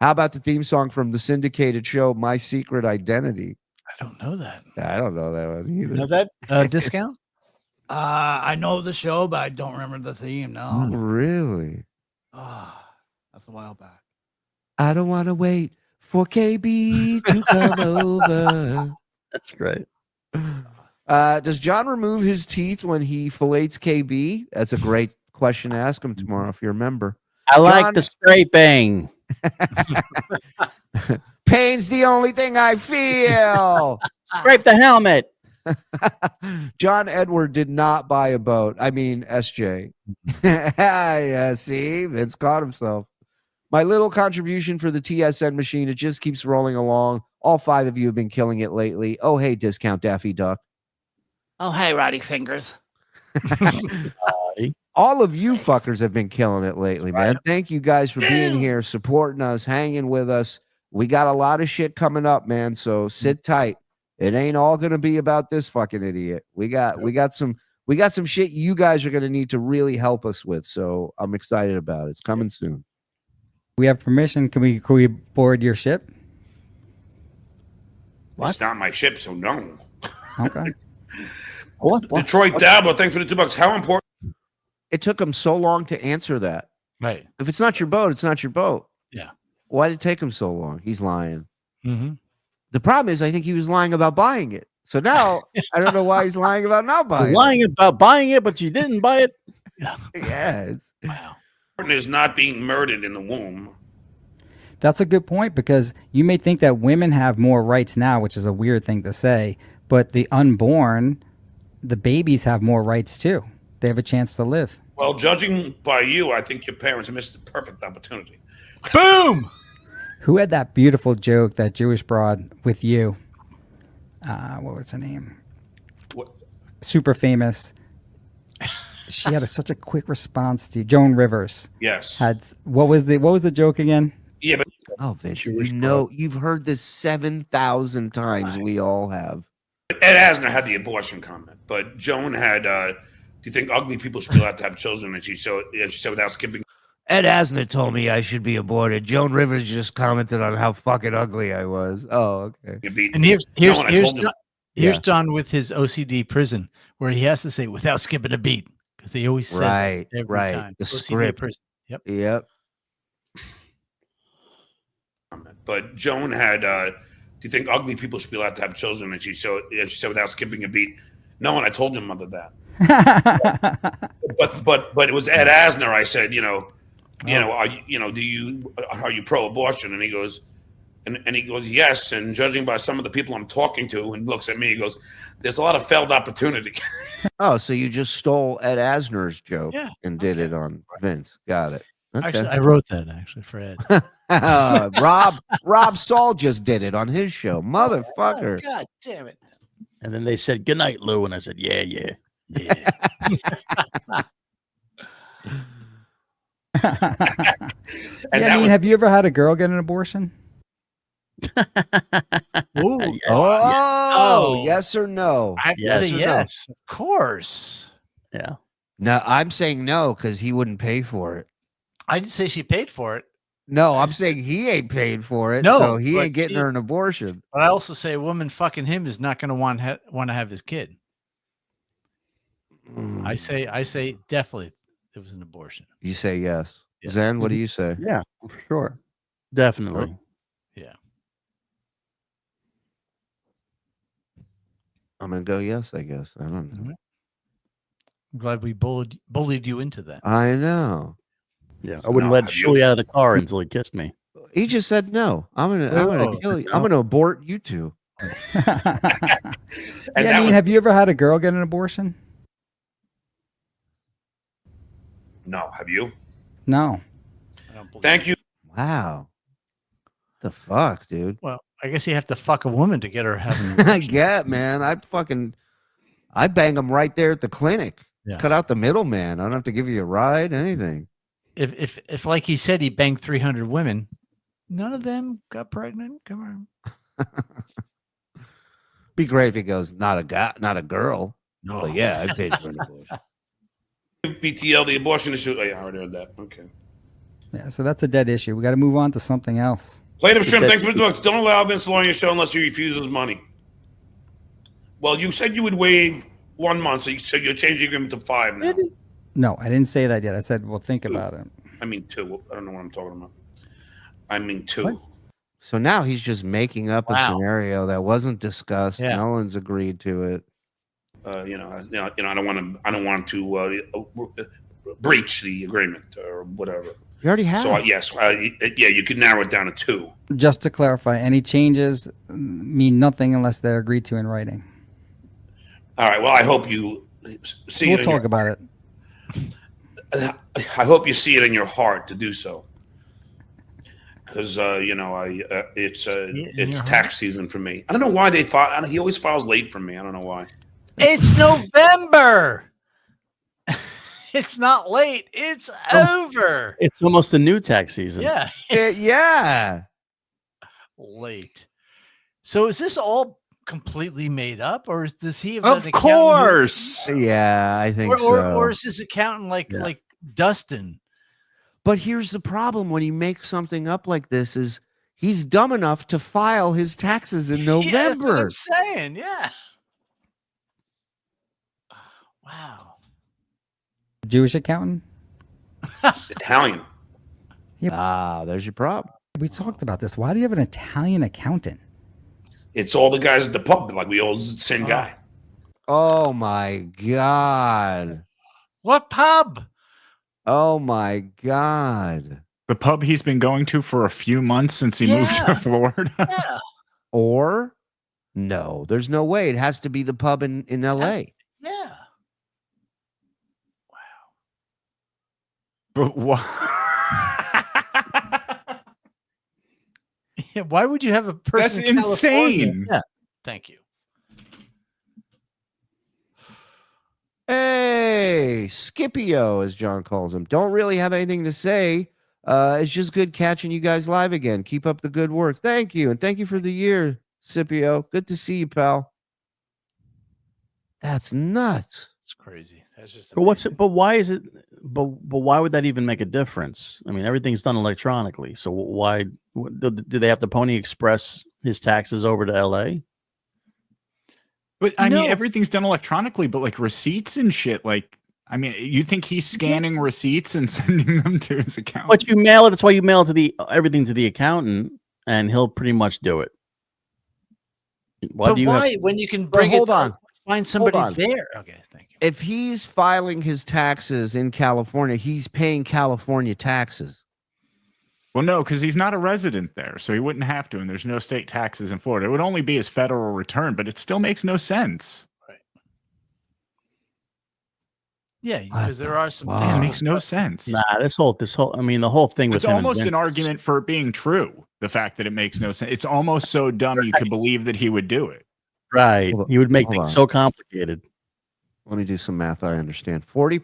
How about the theme song from the syndicated show, My Secret Identity? I don't know that. I don't know that one either. Know that discount? I know the show, but I don't remember the theme. No. Really? That's a while back. I don't want to wait for KB to come over. That's great. Does John remove his teeth when he fillets KB? That's a great question to ask him tomorrow if you remember. I like the scraping. Pain's the only thing I feel. Scrape the helmet. John Edward did not buy a boat. I mean, SJ. Yeah, see, Vince caught himself. My little contribution for the TSN machine, it just keeps rolling along. All 5 of you have been killing it lately. Oh, hey, Discount Daffy Duck. Oh, hey, Roddy Fingers. All of you fuckers have been killing it lately, man. Thank you guys for being here, supporting us, hanging with us. We got a lot of shit coming up, man. So sit tight. It ain't all gonna be about this fucking idiot. We got some shit you guys are gonna need to really help us with. So I'm excited about it. It's coming soon. We have permission. Can we board your ship? It's not my ship, so no. Okay. What? Detroit Dabbler, thanks for the $2. How important? It took him so long to answer that. Right. If it's not your boat, it's not your boat. Yeah. Why did it take him so long? He's lying. Mm-hmm. The problem is, I think he was lying about buying it. So now I don't know why he's lying about not buying lying about buying it, but you didn't buy it. Yeah. Wow. Is not being murdered in the womb. That's a good point, because you may think that women have more rights now, which is a weird thing to say, but the unborn, the babies have more rights too. They have a chance to live. Well, judging by you, I think your parents missed the perfect opportunity. Boom! Who had that beautiful joke, that Jewish broad with you? What was her name? What? Super famous. She had such a quick response to you. Joan Rivers. Yes. What was the joke again? Yeah, but Vince, you know, you've heard this 7,000 times. We all have. Ed Asner had the abortion comment, but Joan had. Do you think ugly people should be allowed to have children? And she said without skipping. Ed Asner told me I should be aborted. Joan Rivers just commented on how fucking ugly I was. Oh, okay. And here's John with his OCD prison, where he has to say without skipping a beat, because he always says it every time. The OCD script. prison. Yep. Yep. But Joan had. Do you think ugly people should be allowed to have children? And she said without skipping a beat. No, and I told your mother that. but it was Ed Asner. I said, are you pro-abortion? And he goes, and he goes, yes. And judging by some of the people I'm talking to, and looks at me, he goes, there's a lot of failed opportunity. Oh, so you just stole Ed Asner's joke and did it on Vince. Got it. Okay. Actually, I wrote that for Ed. Rob Saul just did it on his show. Motherfucker. Oh, God damn it. And then they said, good night, Lou. And I said, yeah. Have you ever had a girl get an abortion? Ooh. Yes or no? I say yes, of course. Yeah. No, I'm saying no because he wouldn't pay for it. I didn't say she paid for it. No, I'm saying he ain't paid for it. No, so he but ain't getting her an abortion. But I also say a woman fucking him is not going to want to have his kid. I say definitely it was an abortion. You say yes. Zen, what do you say? Yeah, for sure. Definitely. Yeah. I'm gonna go yes. I guess I don't know. I'm glad we bullied you into that. I know. Yeah, I wouldn't let Shuli out of the car until he kissed me. He just said no. I'm gonna kill you. I'm gonna abort you two. I mean, have you ever had a girl get an abortion? No, have you? No. Thank you. Wow. The fuck, dude. Well, I guess you have to fuck a woman to get her having. I get, man. I bang them right there at the clinic. Yeah. Cut out the middleman. I don't have to give you a ride, anything. If like he said, he banged 300 women, none of them got pregnant. Come on. Be great if he goes, not a guy, not a girl. No. But yeah, I paid for an abortion. BTL, the abortion issue. Oh, yeah, I already heard that. Okay. Yeah, so that's a dead issue. We got to move on to something else. Plaintiff Shrimp, thanks for the books. Don't allow Vince Law on your show unless he refuses money. Well, you said you would waive 1 month, so you're changing agreement to 5 now. No, I didn't say that yet. I said, well, think about it. I mean 2. I don't know what I'm talking about. I mean 2. What? So now he's just making up a scenario that wasn't discussed. Yeah. No one's agreed to it. I don't want to breach the agreement or whatever. You already have. So you could narrow it down to 2. Just to clarify, any changes mean nothing unless they're agreed to in writing. All right. Well, I hope you see. We'll talk about it. I hope you see it in your heart to do so, because it's tax season for me. I don't know why they file. He always files late for me. I don't know why. It's November. It's not late. It's over. It's almost a new tax season. Yeah. Yeah. Late. So is this all completely made up, or does he have Of an course. Yeah, I think so. Or is his accountant like Dustin? But here's the problem when he makes something up like this is he's dumb enough to file his taxes in November. Yeah, that's what I'm saying. Yeah. Wow. Jewish accountant? Italian. There's your problem. We talked about this. Why do you have an Italian accountant? It's all the guys at the pub. Like we all the same guy. Oh my God. What pub? Oh my God. The pub he's been going to for a few months since he moved to Florida. Yeah. Or no, there's no way. It has to be the pub in LA. Yeah. But what? Yeah, why would you have a person? That's in California? insane. Yeah. Thank you. Hey, Scipio, as John calls him. Don't really have anything to say. It's just good catching you guys live again. Keep up the good work. Thank you. And thank you for the year, Scipio. Good to see you, pal. That's nuts. It's crazy. That's just. But why is it? But why would that even make a difference? I mean, everything's done electronically. So why do they have to Pony Express his taxes over to LA? But I mean, everything's done electronically, but like receipts and shit. Like, I mean, you think he's scanning receipts and sending them to his account? But you mail it. That's why you mail everything to the accountant, and he'll pretty much do it. Why when you can bring hold on. Find somebody there? Okay, thank you. If he's filing his taxes in California, he's paying California taxes. Well, no, because he's not a resident there, so he wouldn't have to, and there's no state taxes in Florida. It would only be his federal return, but it still makes no sense. Right. Yeah, because there are some things that makes no sense. Nah, this whole I mean, the whole thing it's with him almost an argument for it being true. The fact that it makes no sense. It's almost so dumb you could believe that he would do it. Right. You would make things so complicated. Let me do some math. I understand. 40%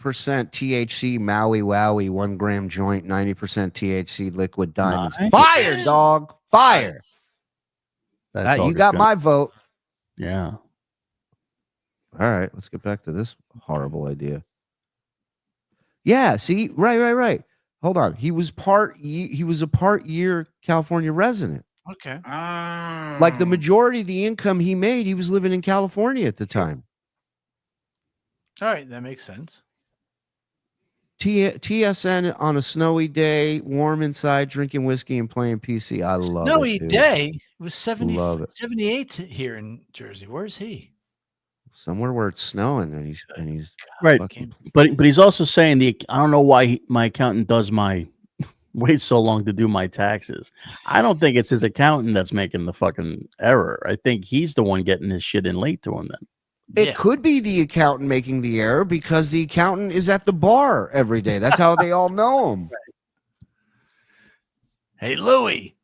THC Maui Wowie 1 gram joint, 90% THC liquid diamonds. Nice. Fire, dog. Fire. That dog you is got good. my vote. Yeah. All right. Let's get back to this horrible idea. Yeah. See, right. Hold on. He was a part year California resident. Okay. Like the majority of the income he made, he was living in California at the time. All right, that makes sense. TSN on a snowy day, warm inside, drinking whiskey and playing PC. I love Snowy it. Dude. day. It was 70, Love it. 78 here in Jersey. Where's he? somewhere where it's snowing and he's right. fucking- But he's also saying I don't know why my accountant does waits so long to do my taxes. I don't think it's his accountant that's making the fucking error. I think he's the one getting his shit in late to him then. It could be the accountant making the error because the accountant is at the bar every day. That's how they all know him. Hey, Louie.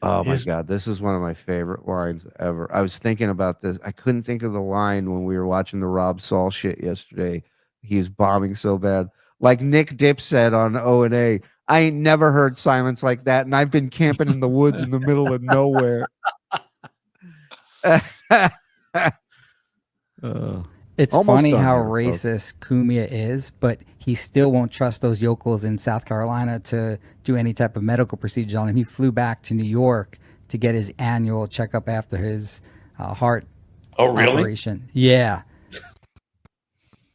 Oh my God, this is one of my favorite lines ever. I was thinking about this. I couldn't think of the line when we were watching the Rob Saul shit yesterday. He was bombing so bad. Like Nick Dip said on O&A, I ain't never heard silence like that, and I've been camping in the woods in the middle of nowhere. It's Almost funny done how here, folks. racist Cumia is, but he still won't trust those yokels in South Carolina to do any type of medical procedure on him. He flew back to New York to get his annual checkup after his heart operation. Yeah.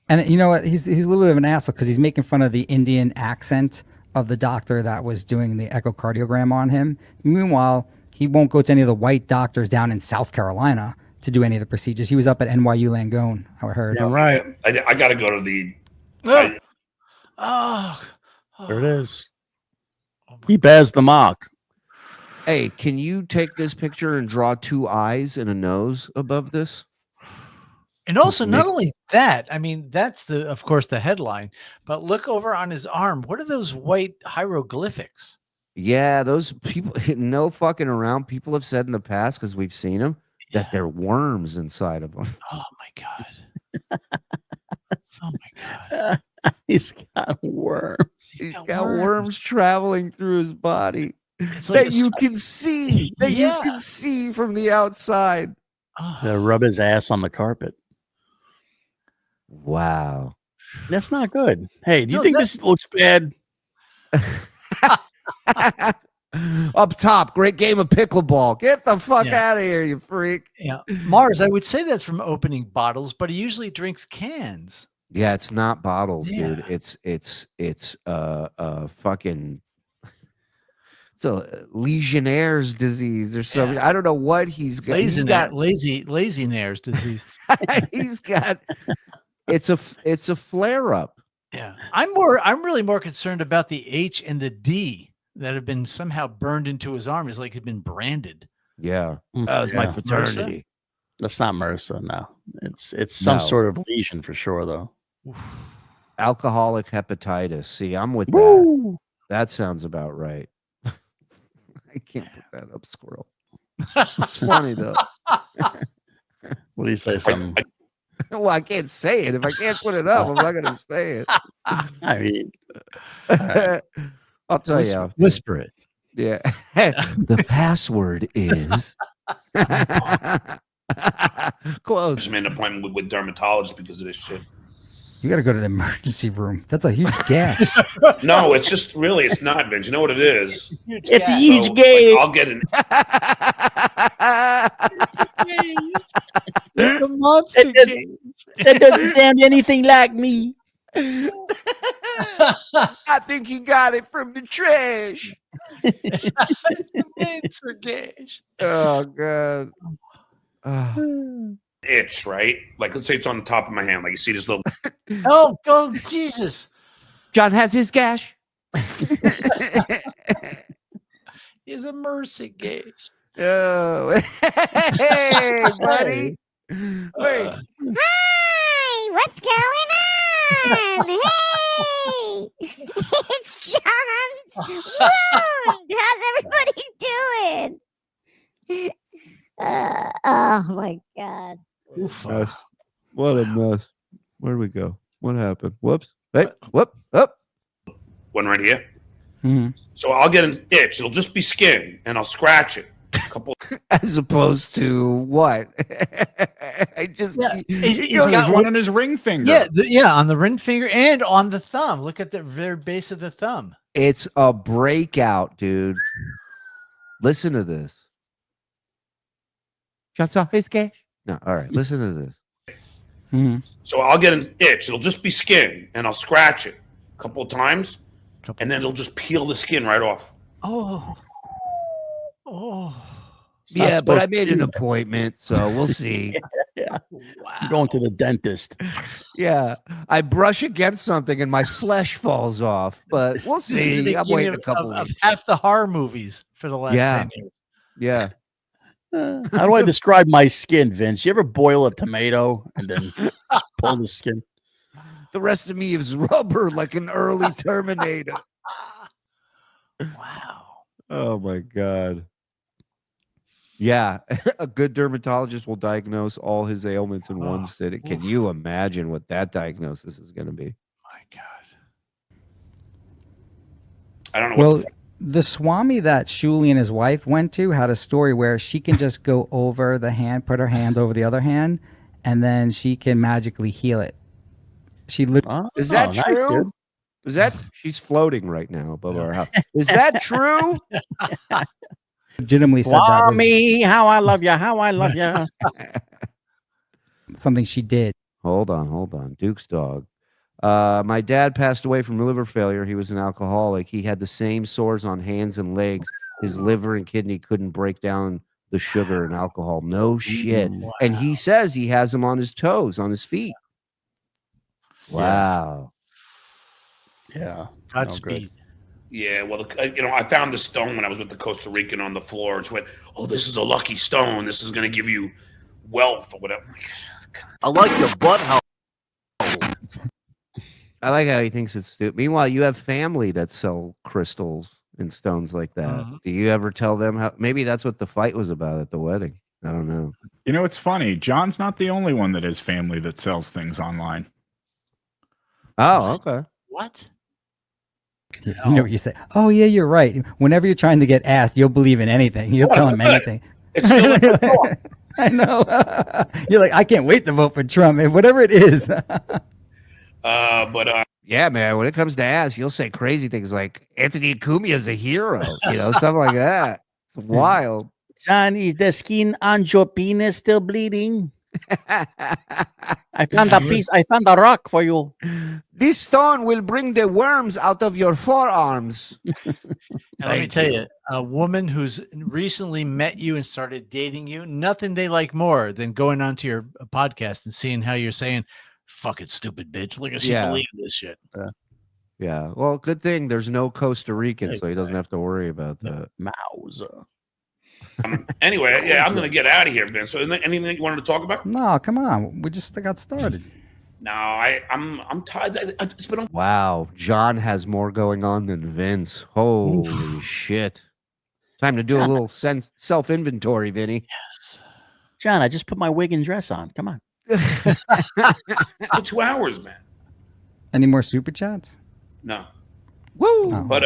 And you know what? He's a little bit of an asshole because he's making fun of the Indian accent of the doctor that was doing the echocardiogram on him. Meanwhile, he won't go to any of the white doctors down in South Carolina to do any of the procedures. He was up at NYU Langone, I heard. Yeah, right. I got to go to the. There it is. He bears the mark. Hey, can you take this picture and draw two eyes and a nose above this? And also, not only that, I mean, that's of course, the headline, but look over on his arm. What are those white hieroglyphics? Yeah, those people, no fucking around. People have said in the past, because we've seen them, that they're worms inside of them. Oh my God. Oh my God. He's got worms. He's got worms traveling through his body It's that like you can see, you can see from the outside. To rub his ass on the carpet. Wow. That's not good. Hey, do you think this looks bad? Up top, great game of pickleball. Get the fuck out of here, you freak. Yeah, Mars, I would say that's from opening bottles, but he usually drinks cans. Yeah, it's not bottles, dude. It's fucking it's a Legionnaire's disease or something. I don't know what he's got. He's got Lazy-Naire's disease. he's got it's a flare up. Yeah. I'm really more concerned about the H and the D that have been somehow burned into his arm. It's like it's been branded. Yeah. That was my fraternity. That's not MRSA, no. It's some sort of lesion for sure, though. Alcoholic hepatitis. See, I'm with that. That sounds about right. I can't put that up, squirrel. It's funny though. What do you say? Something? Well, I can't say it. If I can't put it up, I'm not gonna say it. I mean, I'll tell you. Whisper it. Yeah. The password is close. Just made an appointment with dermatologist because of this shit. You got to go to the emergency room. That's a huge gash. No, it's just really, it's not, Vince. You know what it is? It's a huge gash. I'll get an. It's a monster that doesn't sound anything like me. I think he got it from the trash. It's a gash. Oh God. Itch, right? Like, let's say it's on the top of my hand. Like, you see this little. Oh, Jesus. John has his gash. He's a mercy gash. Oh, hey, buddy. Wait. Hi, what's going on? Hey, it's John's wound. How's everybody doing? Oh my God. Mess. What a mess. Where'd we go? What happened? Whoops. Hey, whoop, up. One right here. Mm-hmm. So I'll get an itch. It'll just be skin, and I'll scratch it. As opposed to what? I just He's got one on his ring finger. Yeah, on the ring finger and on the thumb. Look at the very base of the thumb. It's a breakout, dude. Listen to this. Shuts off his cash. No, all right. Listen to this. Mm-hmm. So I'll get an itch. It'll just be skin, and I'll scratch it a couple of times, and then it'll just peel the skin right off. Oh. Yeah, but I made an appointment, so we'll see. Yeah. I'm going to the dentist. Yeah, I brush against something and my flesh falls off, but we'll This is see. the I'm beginning waiting a couple of weeks. half the horror movies for the last 10 years. Yeah. How do I describe my skin, Vince? You ever boil a tomato and then just pull the skin? The rest of me is rubber like an early Terminator. Wow. Oh my God. Yeah, a good dermatologist will diagnose all his ailments in one sitting. Can you imagine what that diagnosis is going to be? My God. I don't know. Well, the Swami that Shuli and his wife went to had a story where she can just go over the hand, put her hand over the other hand, and then she can magically heal it. She Is that true? Is that she's floating right now above our house? Is that true? legitimately said that was Swami, how I love you, how I love you. something she did. Hold on. Duke's dog. My dad passed away from liver failure. He was an alcoholic. He had the same sores on hands and legs. His liver and kidney couldn't break down the sugar and alcohol. No shit. Wow. And he says he has them on his toes, on his feet. Wow. Yeah. Godspeed. Yeah, well, I found the stone when I was with the Costa Rican on the floor. Just went, oh, this is a lucky stone. This is going to give you wealth or whatever. I like your butthole. I like how he thinks it's stupid. Meanwhile, you have family that sell crystals and stones like that. Do you ever tell them how? Maybe that's what the fight was about at the wedding. I don't know. You know, it's funny. John's not the only one that has family that sells things online. Oh, okay. What? You know what you say? Oh yeah, you're right. Whenever you're trying to get asked, you'll believe in anything. You'll tell him anything. It's still I know. You're like, I can't wait to vote for Trump, and whatever it is. Yeah, man. When it comes to ass, you'll say crazy things like Anthony Cumia is a hero. Stuff like that. It's wild. John, is the skin on your penis still bleeding? I found a piece. I found a rock for you. This stone will bring the worms out of your forearms. And let me tell you, a woman who's recently met you and started dating you, nothing they like more than going onto your podcast and seeing how you're saying, fucking stupid bitch. Look at she believes this shit. Yeah. Well, good thing there's no Costa Rican, so he doesn't have to worry about that. Mauser. Anyway, yeah, I'm going to get out of here, Vince. So anything you wanted to talk about? No, come on. We just got started. No, I'm tired. It's been Wow. John has more going on than Vince. Holy shit. Time to do a little self-inventory, Vinny. Yes. John, I just put my wig and dress on. Come on. for 2 hours, man. Any more super chats? No. Woo! Oh, But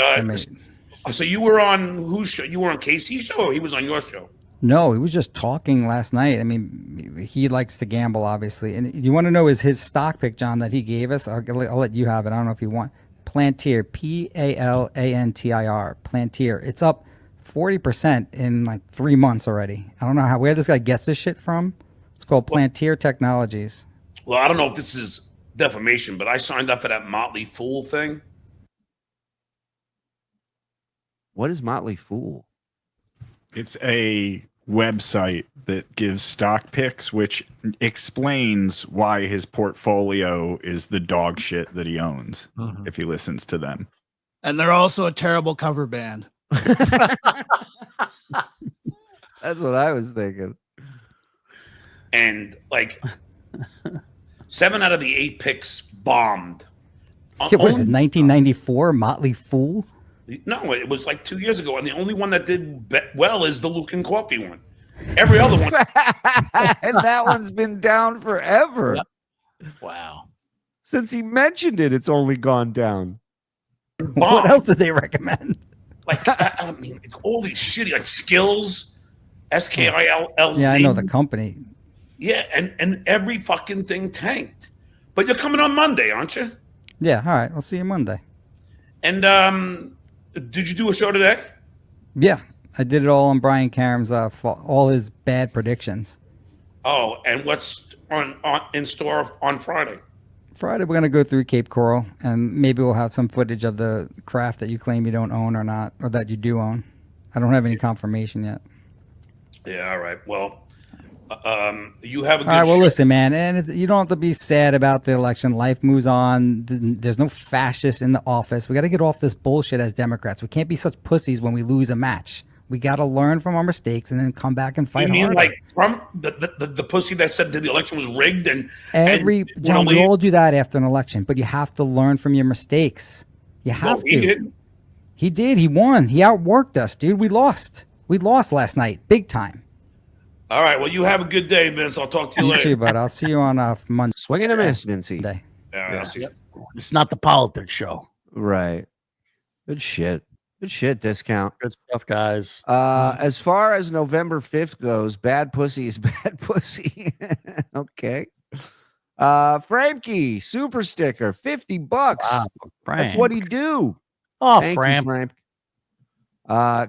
so you were on whose show? You were on Casey's show, or he was on your show? No, he was just talking last night. I mean, he likes to gamble, obviously. And you want to know is his stock pick, John, that he gave us? I'll let you have it. I don't know if you want. Plantier, Plantir. Plantier. It's up 40% in like 3 months already. I don't know where this guy gets this shit from. It's called Plantier Technologies. Well, I don't know if this is defamation, but I signed up for that Motley Fool thing. What is Motley Fool? It's a website that gives stock picks, which explains why his portfolio is the dog shit that he owns if he listens to them. And they're also a terrible cover band. That's what I was thinking. And like 7 out of the 8 picks bombed. Yeah, what is it, 1994? Motley Fool? No, it was like 2 years ago, and the only one that did well is the Luke and Coffee one. Every other one, and that one's been down forever. Yep. Wow! Since he mentioned it, it's only gone down. What else did they recommend? Like I mean, like all these shitty like Skills, SKILLZ. Yeah, I know the company. Yeah, and every fucking thing tanked. But you're coming on Monday, aren't you? Yeah, all right. I'll see you Monday. And did you do a show today? Yeah, I did it all on Brian Karam's all his bad predictions. Oh, and what's in store on Friday? Friday, we're going to go through Cape Coral, and maybe we'll have some footage of the craft that you claim you don't own or not, or that you do own. I don't have any confirmation yet. Yeah, all right. Well, you have a good All right, well, show. listen, man, and you don't have to be sad about the election. Life moves on. There's no fascists in the office. We got to get off this bullshit as Democrats. We can't be such pussies when we lose a match. We got to learn from our mistakes and then come back and fight You mean harder. like Trump, the pussy that said that the election was rigged and John, we all do that after an election, but you have to learn from your mistakes. You have he to. didn't. He did. He won. He outworked us, dude. We lost. We lost last night, big time. All right. Well, you have a good day, Vince. I'll talk to you You later. too, bud. I'll see you on Monday. Swing and a miss, Vincey. Day. Yeah, I'll see you. It's not the politics show. Right. Good shit. Good shit, Discount. Good stuff, guys. As far as November 5th goes, bad pussy is bad pussy. Okay. Framke, super sticker, $50. Wow, That's what he do. Oh, Thank you, Fram. Frank.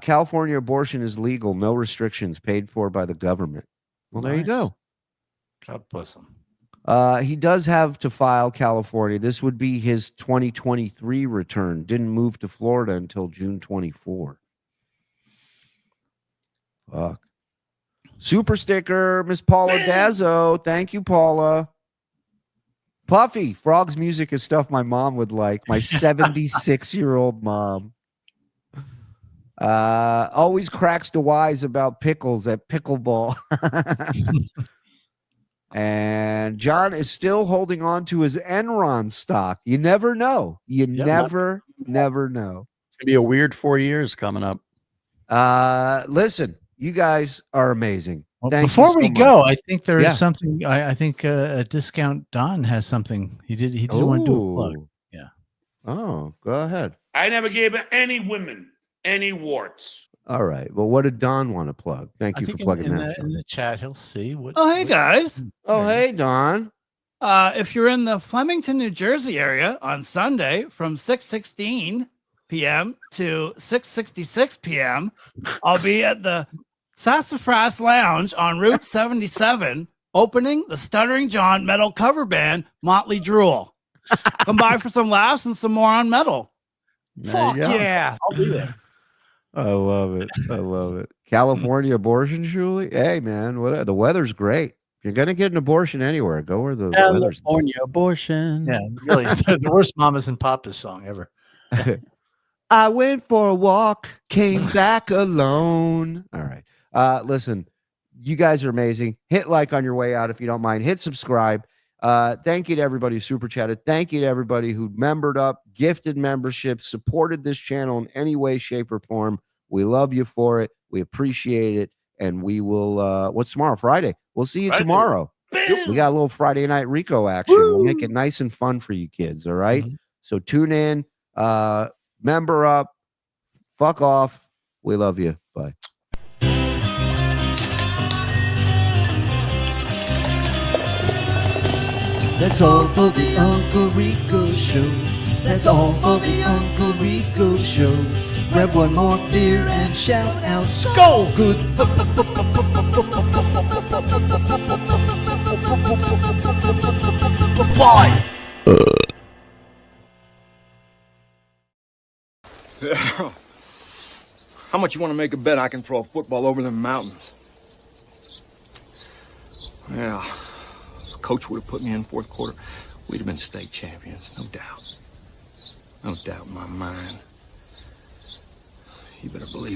California abortion is legal, no restrictions, paid for by the government. Well, there you go. God bless him. He does have to file California. This would be his 2023 return. Didn't move to Florida until June 24. Fuck. Super sticker, Miss Paula Dazzo. Thank you, Paula. Puffy, Frog's music is stuff my mom would like. My 76-year-old mom. Always cracks the wise about pickles at pickleball. And John is still holding on to his Enron stock. You never know. You never know. It's gonna be a weird 4 years coming up. Listen, you guys are amazing. Well, Thank before you so we much. go, I think there is Yeah. something. I think a Discount Don has something. He did want to do a plug. Ooh. Yeah. Oh, go ahead. I never gave any women any warts. All right. Well, what did Don want to plug? Thank I you for think plugging in that. the, in the chat he'll see what. Oh, hey, guys. Oh, hey, Don. If you're in the Flemington, New Jersey area on Sunday from 6:16 p.m. to 6:66 p.m., I'll be at the Sassafras Lounge on Route 77, opening the Stuttering John metal cover band Motley Drool. Come by for some laughs and some more on metal. There you go. yeah. I'll be there. I love it. I love it. California abortion, Shuli? Hey, man, the weather's great. If you're going to get an abortion anywhere, go where the weather's. California abortion. Yeah, really, the worst Mamas and Papas song ever. I went for a walk, came back alone. All right. Listen, you guys are amazing. Hit like on your way out if you don't mind. Hit subscribe. Thank you to everybody who super chatted. Thank you to everybody who membered up, gifted membership, supported this channel in any way, shape, or form. We love you for it. We appreciate it. And we will, what's tomorrow? Friday. We'll see you Friday. tomorrow. Bam! We got a little Friday night Rico action. We'll make it nice and fun for you kids. All right? So tune in, member up, fuck off. We love you. Bye. That's all for the Uncle Rico Show. That's all for the Uncle Rico Show. Grab one more beer and shout out, Skull! Good. Bye. How much you want to make a bet I can throw a football over them mountains? Yeah, if coach would have put me in fourth quarter, we'd have been state champions, no doubt. No doubt in my mind. You better believe